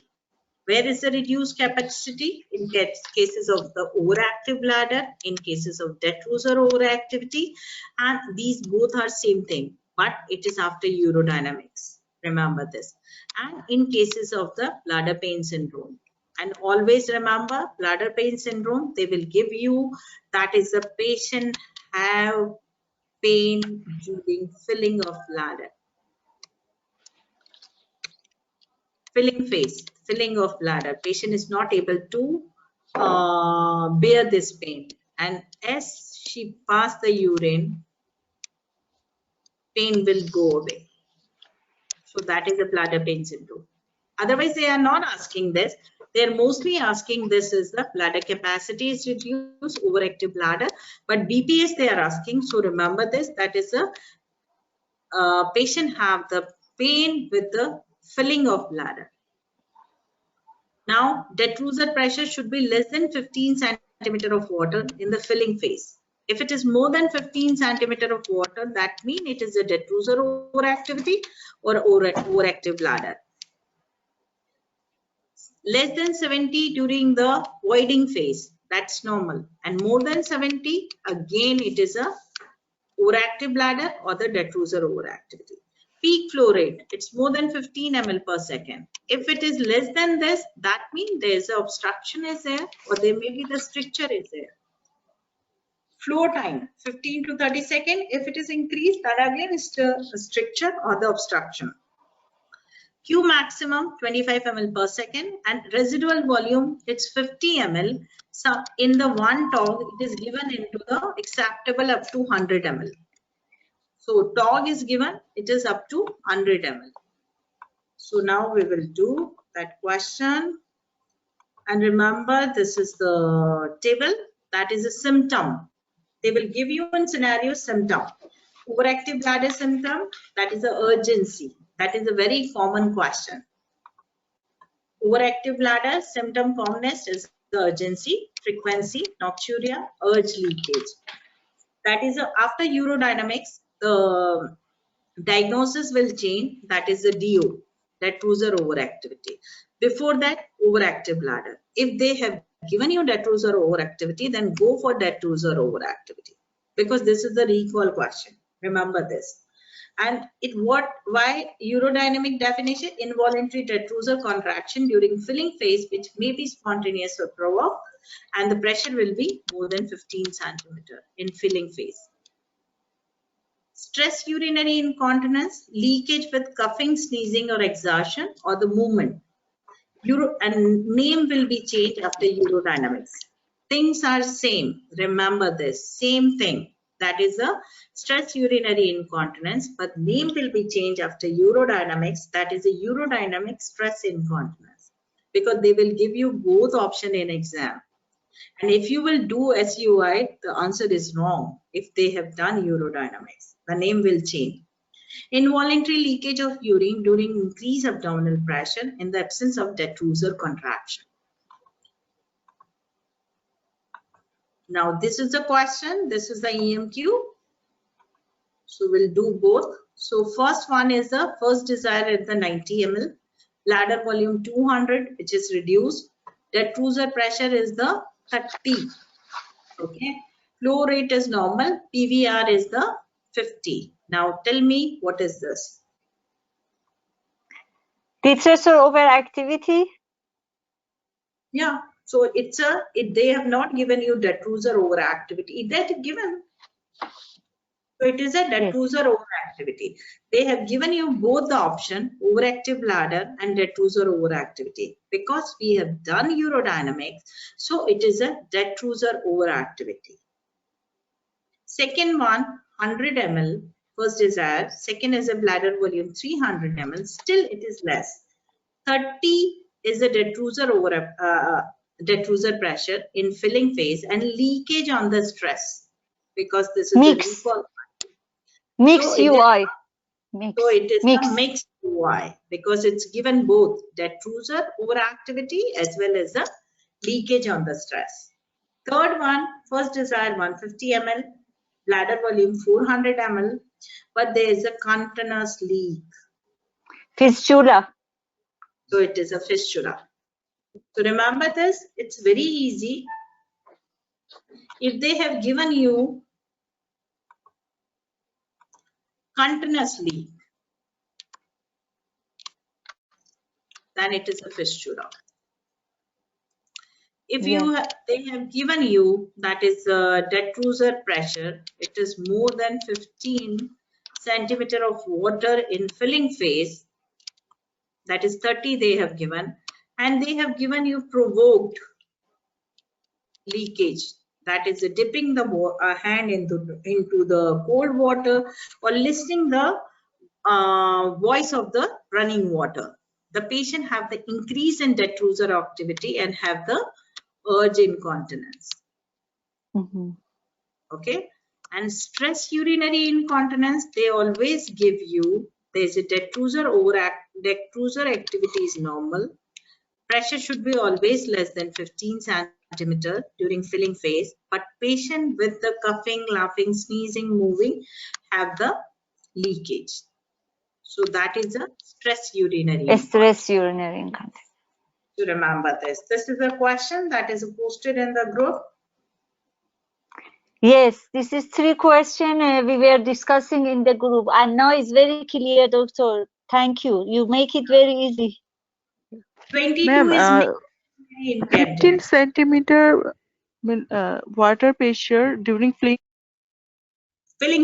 where is the reduced capacity? In cases of the overactive bladder, in cases of detrusor overactivity, and these both are same thing, but it is after urodynamics. Remember this. And in cases of the bladder pain syndrome. And always remember, bladder pain syndrome, they will give you, that is the patient have pain during filling of bladder. Filling phase, filling of bladder. Patient is not able to bear this pain. And as she passes the urine, pain will go away. So that is a bladder pain syndrome. Otherwise, they are not asking this. They are mostly asking this is the bladder capacity is reduced, overactive bladder. But BPS they are asking. So remember this, that is a patient have the pain with the filling of bladder. Now, detrusor pressure should be less than 15 centimeter of water in the filling phase. If it is more than 15 centimeter of water, that means it is a detrusor overactivity or overactive bladder. Less than 70 during the voiding phase, that's normal. And more than 70, again it is a overactive bladder or the detrusor overactivity. Peak flow rate, it's more than 15 ml per second. If it is less than this, that means there is an obstruction is there, or there may be the stricture is there. Flow time, 15 to 30 seconds. If it is increased, that again is the stricture or the obstruction. Q maximum 25 ml per second, and residual volume, it's 50 ml. So in the one TOG, it is given into the acceptable up to 100 ml. So TOG is given, it is up to 100 ml. So now we will do that question. And remember, this is the table, that is a symptom. They will give you one scenario symptom. Overactive bladder symptom, that is the urgency. That is a very common question. Overactive bladder symptom calmness is the urgency, frequency, nocturia, urge leakage. That is after urodynamics, the diagnosis will change. That is the DO, detrusor overactivity. Before that, overactive bladder. If they have given you detrusor overactivity, then go for detrusor overactivity, because this is the recall question. Remember this. And why urodynamic definition? Involuntary detrusor contraction during filling phase, which may be spontaneous or provoked, and the pressure will be more than 15 centimeter in filling phase. Stress urinary incontinence, leakage with coughing, sneezing, or exertion, or the movement. And name will be changed after urodynamics. Things are same. Remember this, same thing. That is a stress urinary incontinence, but name will be changed after urodynamics. That is a urodynamic stress incontinence, because they will give you both option in exam. And if you will do SUI, the answer is wrong. If they have done urodynamics, the name will change. Involuntary leakage of urine during increased abdominal pressure in the absence of detrusor contraction. Now this is the question, this is the EMQ. So we'll do both. So first one is the first desire at the 90 ml, bladder volume 200, which is reduced. Detrusor pressure is the 30. Okay. Flow rate is normal. PVR is the 50. Now tell me, what is this? Detrusor overactivity? Yeah. So it's they have not given you detrusor overactivity. That is given. So it is a detrusor overactivity. They have given you both the option, overactive bladder and detrusor overactivity. Because we have done urodynamics, so it is a detrusor overactivity. Second one, 100 ml, first desire. Second is a bladder volume 300 ml. Still it is less. 30 is a detrusor pressure in filling phase and leakage on the stress, because this is a recall. Mixed UI. So it is a mixed UI, because it's given both detrusor overactivity as well as the leakage on the stress. Third one, first desire 150 ml, bladder volume 400 ml, but there is a continuous leak. Fistula. So it is a fistula. So remember this, it's very easy. If they have given you continuous leak, then it is a fistula. If they have given you that is detrusor pressure, it is more than 15 centimeter of water in filling phase, that is 30 they have given, and they have given you provoked leakage, that is dipping the hand into the cold water or listening the voice of the running water. The patient have the increase in detrusor activity and have the urge incontinence. Okay, and stress urinary incontinence, they always give you, there is a detrusor activity is normal. Pressure should be always less than 15 centimeter centimeter during filling phase, but patient with the coughing, laughing, sneezing, moving have the leakage. So that is a stress urinary incontinence. Stress urinary incontinence. To remember this. This is a question that is posted in the group. Yes, this is 3 questions we were discussing in the group, and now it's very clear, doctor. Thank you. You make it very easy. 22 Ma'am, is 15 centimeter water pressure during filling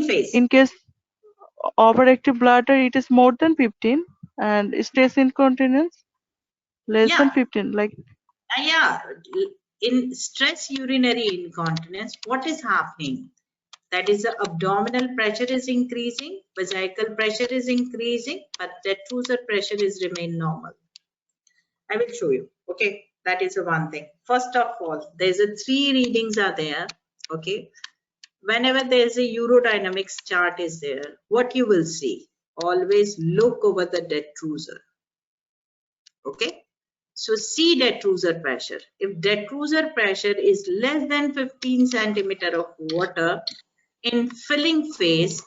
phase. in case overactive bladder, it is more than 15, and stress incontinence less than 15. Like Yeah, in stress urinary incontinence, what is happening? That is, the abdominal pressure is increasing, vesical pressure is increasing, but detrusor pressure is remain normal. I will show you. Okay, that is one thing. First of all, there's a 3 readings are there. Okay, whenever there's a urodynamics chart is there, what you will see? Always look over the detrusor. Okay, so see detrusor pressure. If detrusor pressure is less than 15 centimeter of water in filling phase,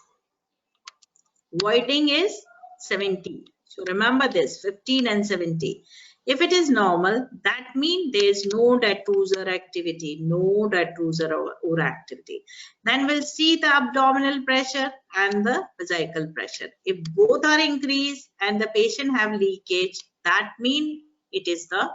voiding is 70. So remember this, 15 and 70. If it is normal, that means there is no detrusor activity, no detrusor or activity. Then we'll see the abdominal pressure and the vesical pressure. If both are increased and the patient have leakage, that means it is the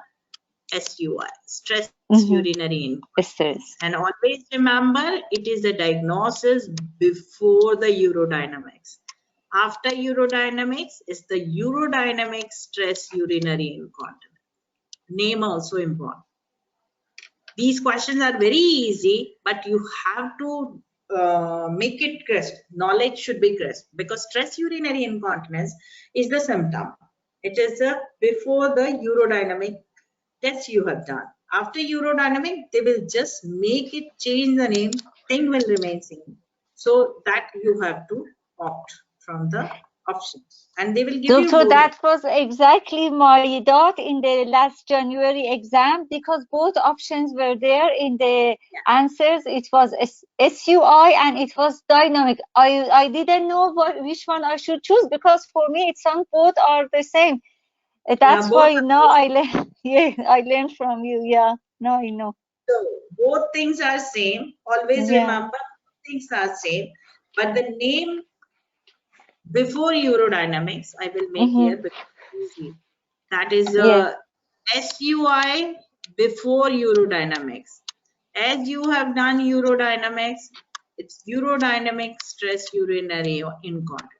SUI, stress urinary incontinence. And always remember, it is the diagnosis before the urodynamics. After urodynamics is the urodynamic stress urinary incontinence. Name also important. These questions are very easy, but you have to make it crisp. Knowledge should be crisp, because stress urinary incontinence is the symptom. It is before the urodynamic test you have done. After urodynamic, they will just make it change the name, thing will remain same. So that you have to opt from the options, and they will give you Doctor, both. that was exactly my doubt in the last January exam, because both options were there in the answers. It was SUI and it was dynamic. I didn't know which one I should choose, because for me it sounds both are the same. That's why now I learned. Yeah, I learned from you. Yeah, now I know. So both things are same. Always remember, things are same, but the name before urodynamics I will make here because it's easy. That is SUI before urodynamics. As you have done urodynamics, it's urodynamic stress urinary incontinence.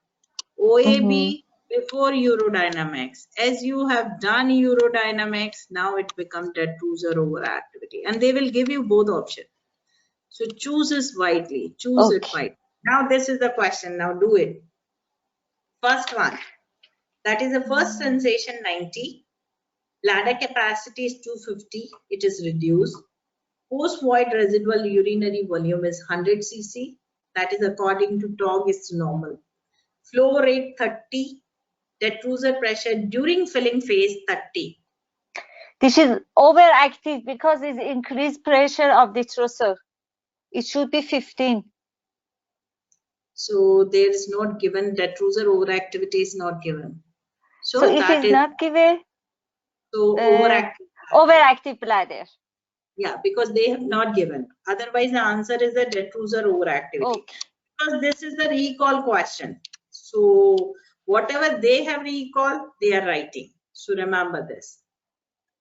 OAB before urodynamics. As you have done urodynamics, now it becomes detrusor overactivity, and they will give you both options. So choose it wisely. Choose it wisely. Now this is the question. Now do it. First one. That is the first sensation 90. Bladder capacity is 250. It is reduced. Post-void residual urinary volume is 100 cc. That is according to TOG is normal. Flow rate 30. Detrusor pressure during filling phase 30. This is overactive because it's increased pressure of the detrusor. It should be 15. So there is not given, detrusor overactivity is not given. So it is not given. So overactive bladder. Yeah, because they have not given. Otherwise, the answer is a detrusor overactivity. Because this is the recall question. So whatever they have recalled, they are writing. So remember this.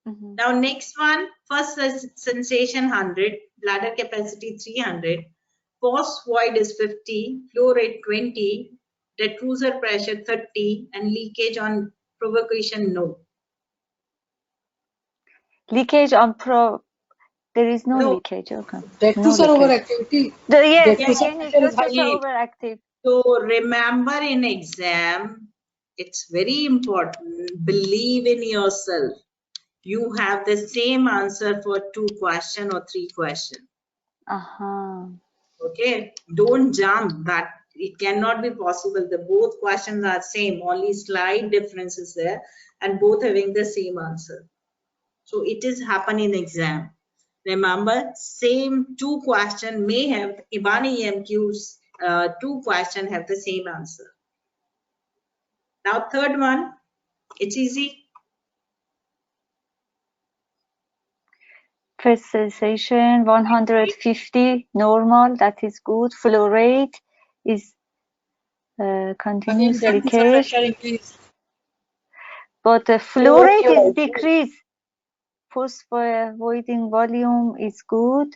Now next one, first sensation 100, bladder capacity 300, post void is 50, flow rate 20, detrusor pressure 30, and leakage on provocation no. Leakage on there is no leakage. Okay. Detrusor overactivity. Yes, detrusor overactive. So remember in exam, it's very important. Believe in yourself. You have the same answer for 2 questions or 3 questions. Okay, don't jump. That it cannot be possible. The both questions are same. Only slight difference is there, and both having the same answer. So it is happen in exam. Remember, same two question may have Ibani EMQs, two question have the same answer. Now third one, it's easy. Pressurization 150 normal, that is good. Flow rate is continuous Again, that means the leakage, pressure increase. but the flow rate is decreased. Force voiding volume is good.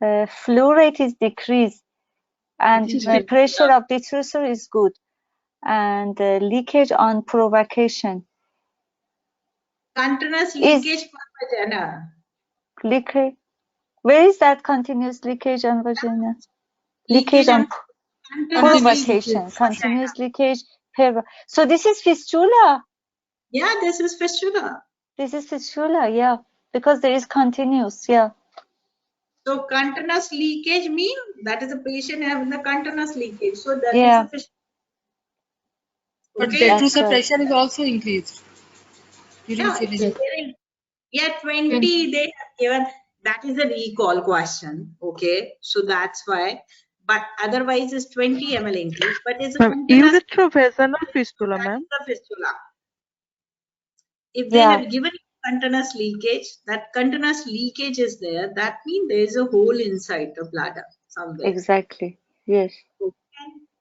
Flow rate is decreased, and Which is the fifty. pressure of detrusor is good, and leakage on provocation Continuous is leakage per vagina. leakage. Where is that continuous leakage on vagina? Leakage on Continuous provocation, continuous leakage. So this is fistula. Yeah, this is fistula. This is fistula, yeah, because there is continuous, yeah. So continuous leakage mean that is a patient having the continuous leakage. So that Yeah. is a fistula. But Okay. detrusor pressure is also increased during Yeah, filling. yeah, 20 they have given. That is a recall question. Okay, so that's why. But otherwise, is 20 ml increase. But it's a continuous Uretrovaginal fistula, ma'am. the fistula. If they have given continuous leakage, that continuous leakage is there. That means there is a hole inside the bladder somewhere. Exactly. Yes. Okay.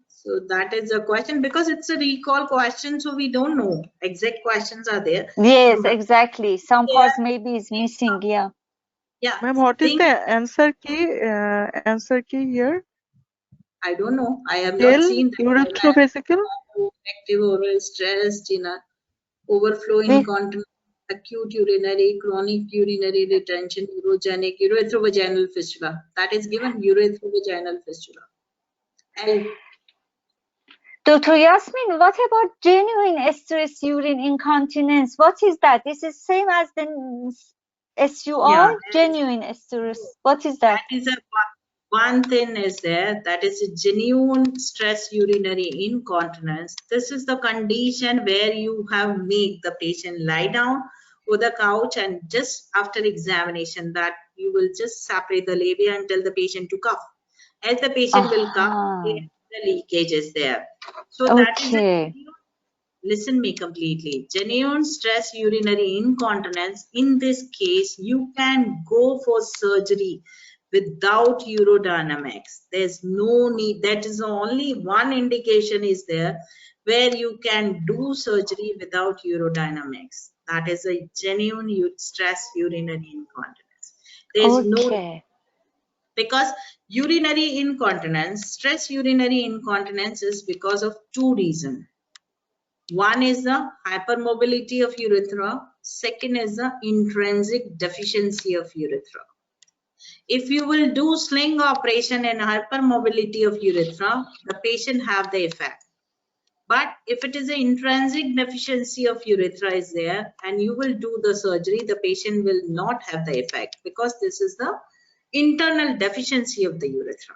So that is a question because it's a recall question, so we don't know exact questions are there. Yes, exactly. Some parts maybe is missing. Yeah. Yeah. Ma'am, what is the answer key here? I don't know. I have Tell not seen that. uretrovesical. Active oral stress, overflow incontinence, acute urinary, chronic urinary retention, urogenic, uretrovaginal fistula. That is given uretrovaginal fistula. And Dr. Yasmin, what about genuine stress urine incontinence? What is that? This is same as the SUR, yeah, genuine stress. What is that? That is a one thing is there, that is a genuine stress urinary incontinence. This is the condition where you have made the patient lie down on the couch and just after examination that you will just separate the labia and tell the patient to cough. As the patient will cough, the leakage is there. So that is a listen me completely. Genuine stress urinary incontinence. In this case, you can go for surgery without urodynamics. There's no need. That is only one indication is there where you can do surgery without urodynamics. That is a genuine stress urinary incontinence. There's no, because urinary incontinence, stress urinary incontinence is because of two reasons. One is the hypermobility of urethra. Second is the intrinsic deficiency of urethra. If you will do sling operation and hypermobility of urethra, the patient have the effect. But if it is an intrinsic deficiency of urethra is there and you will do the surgery, the patient will not have the effect because this is the internal deficiency of the urethra.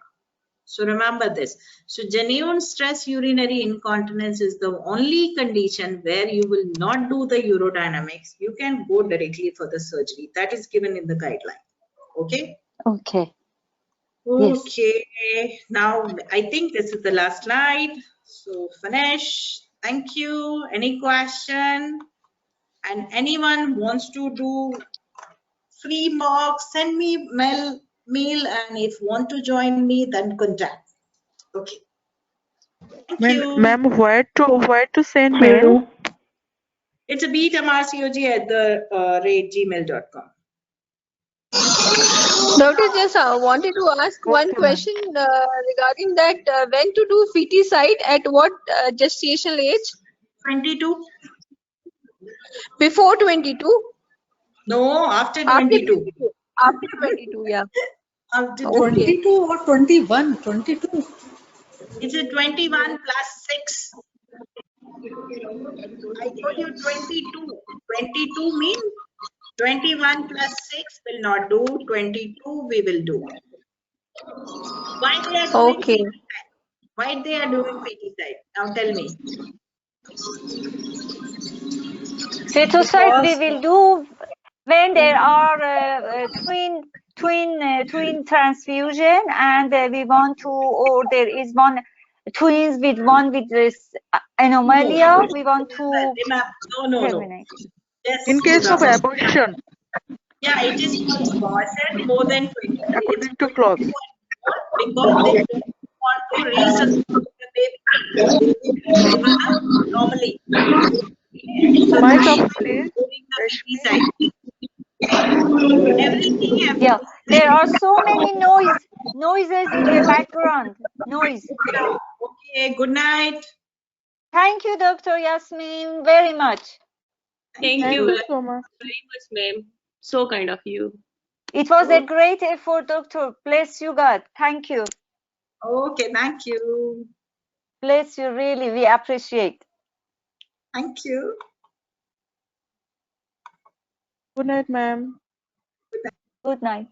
So remember this. So genuine stress urinary incontinence is the only condition where you will not do the urodynamics. You can go directly for the surgery. That is given in the guideline. Okay? Okay. Okay. Yes. Now, I think this is the last slide. So finish. Thank you. Any question? And anyone wants to do free mock, send me mail, and if want to join me, then contact. Okay. Thank you. Ma'am, where to send mail? It's a beatmrcog at the rate gmail.com. Doctor, just wanted to ask one question regarding that. When to do feticide at what gestational age? 22. Before 22? No, after 22. After 22, yeah. After 22 or 21? 22. It's a 21 plus 6. I told you 22. 22 means 21 plus 6 will not do. 22 we will do. Why they are doing feticide? Why they are doing feticide? Now tell me. Feticide we will do when there are twin twin transfusion, and we want to, or there is one twins with one with this anomalia. We want to No. terminate. Yes, In case of Sudha. abortion, Yeah, it is possible. I said more than 20. according to clause. Because they want to resuscitate the baby normally. So My that topic is is during the baby Rashmi. cycle. Everything Yeah, there are so many noises in the background. Noise. Okay, good night. Thank you, Dr. Yasmin, very much. Thank Thank you you so much. very much, ma'am. So kind of you. It was a great effort, Doctor. Bless you, God. Thank you. Okay, thank you. Bless you, really. We appreciate. Thank you. Good night, ma'am. Good night.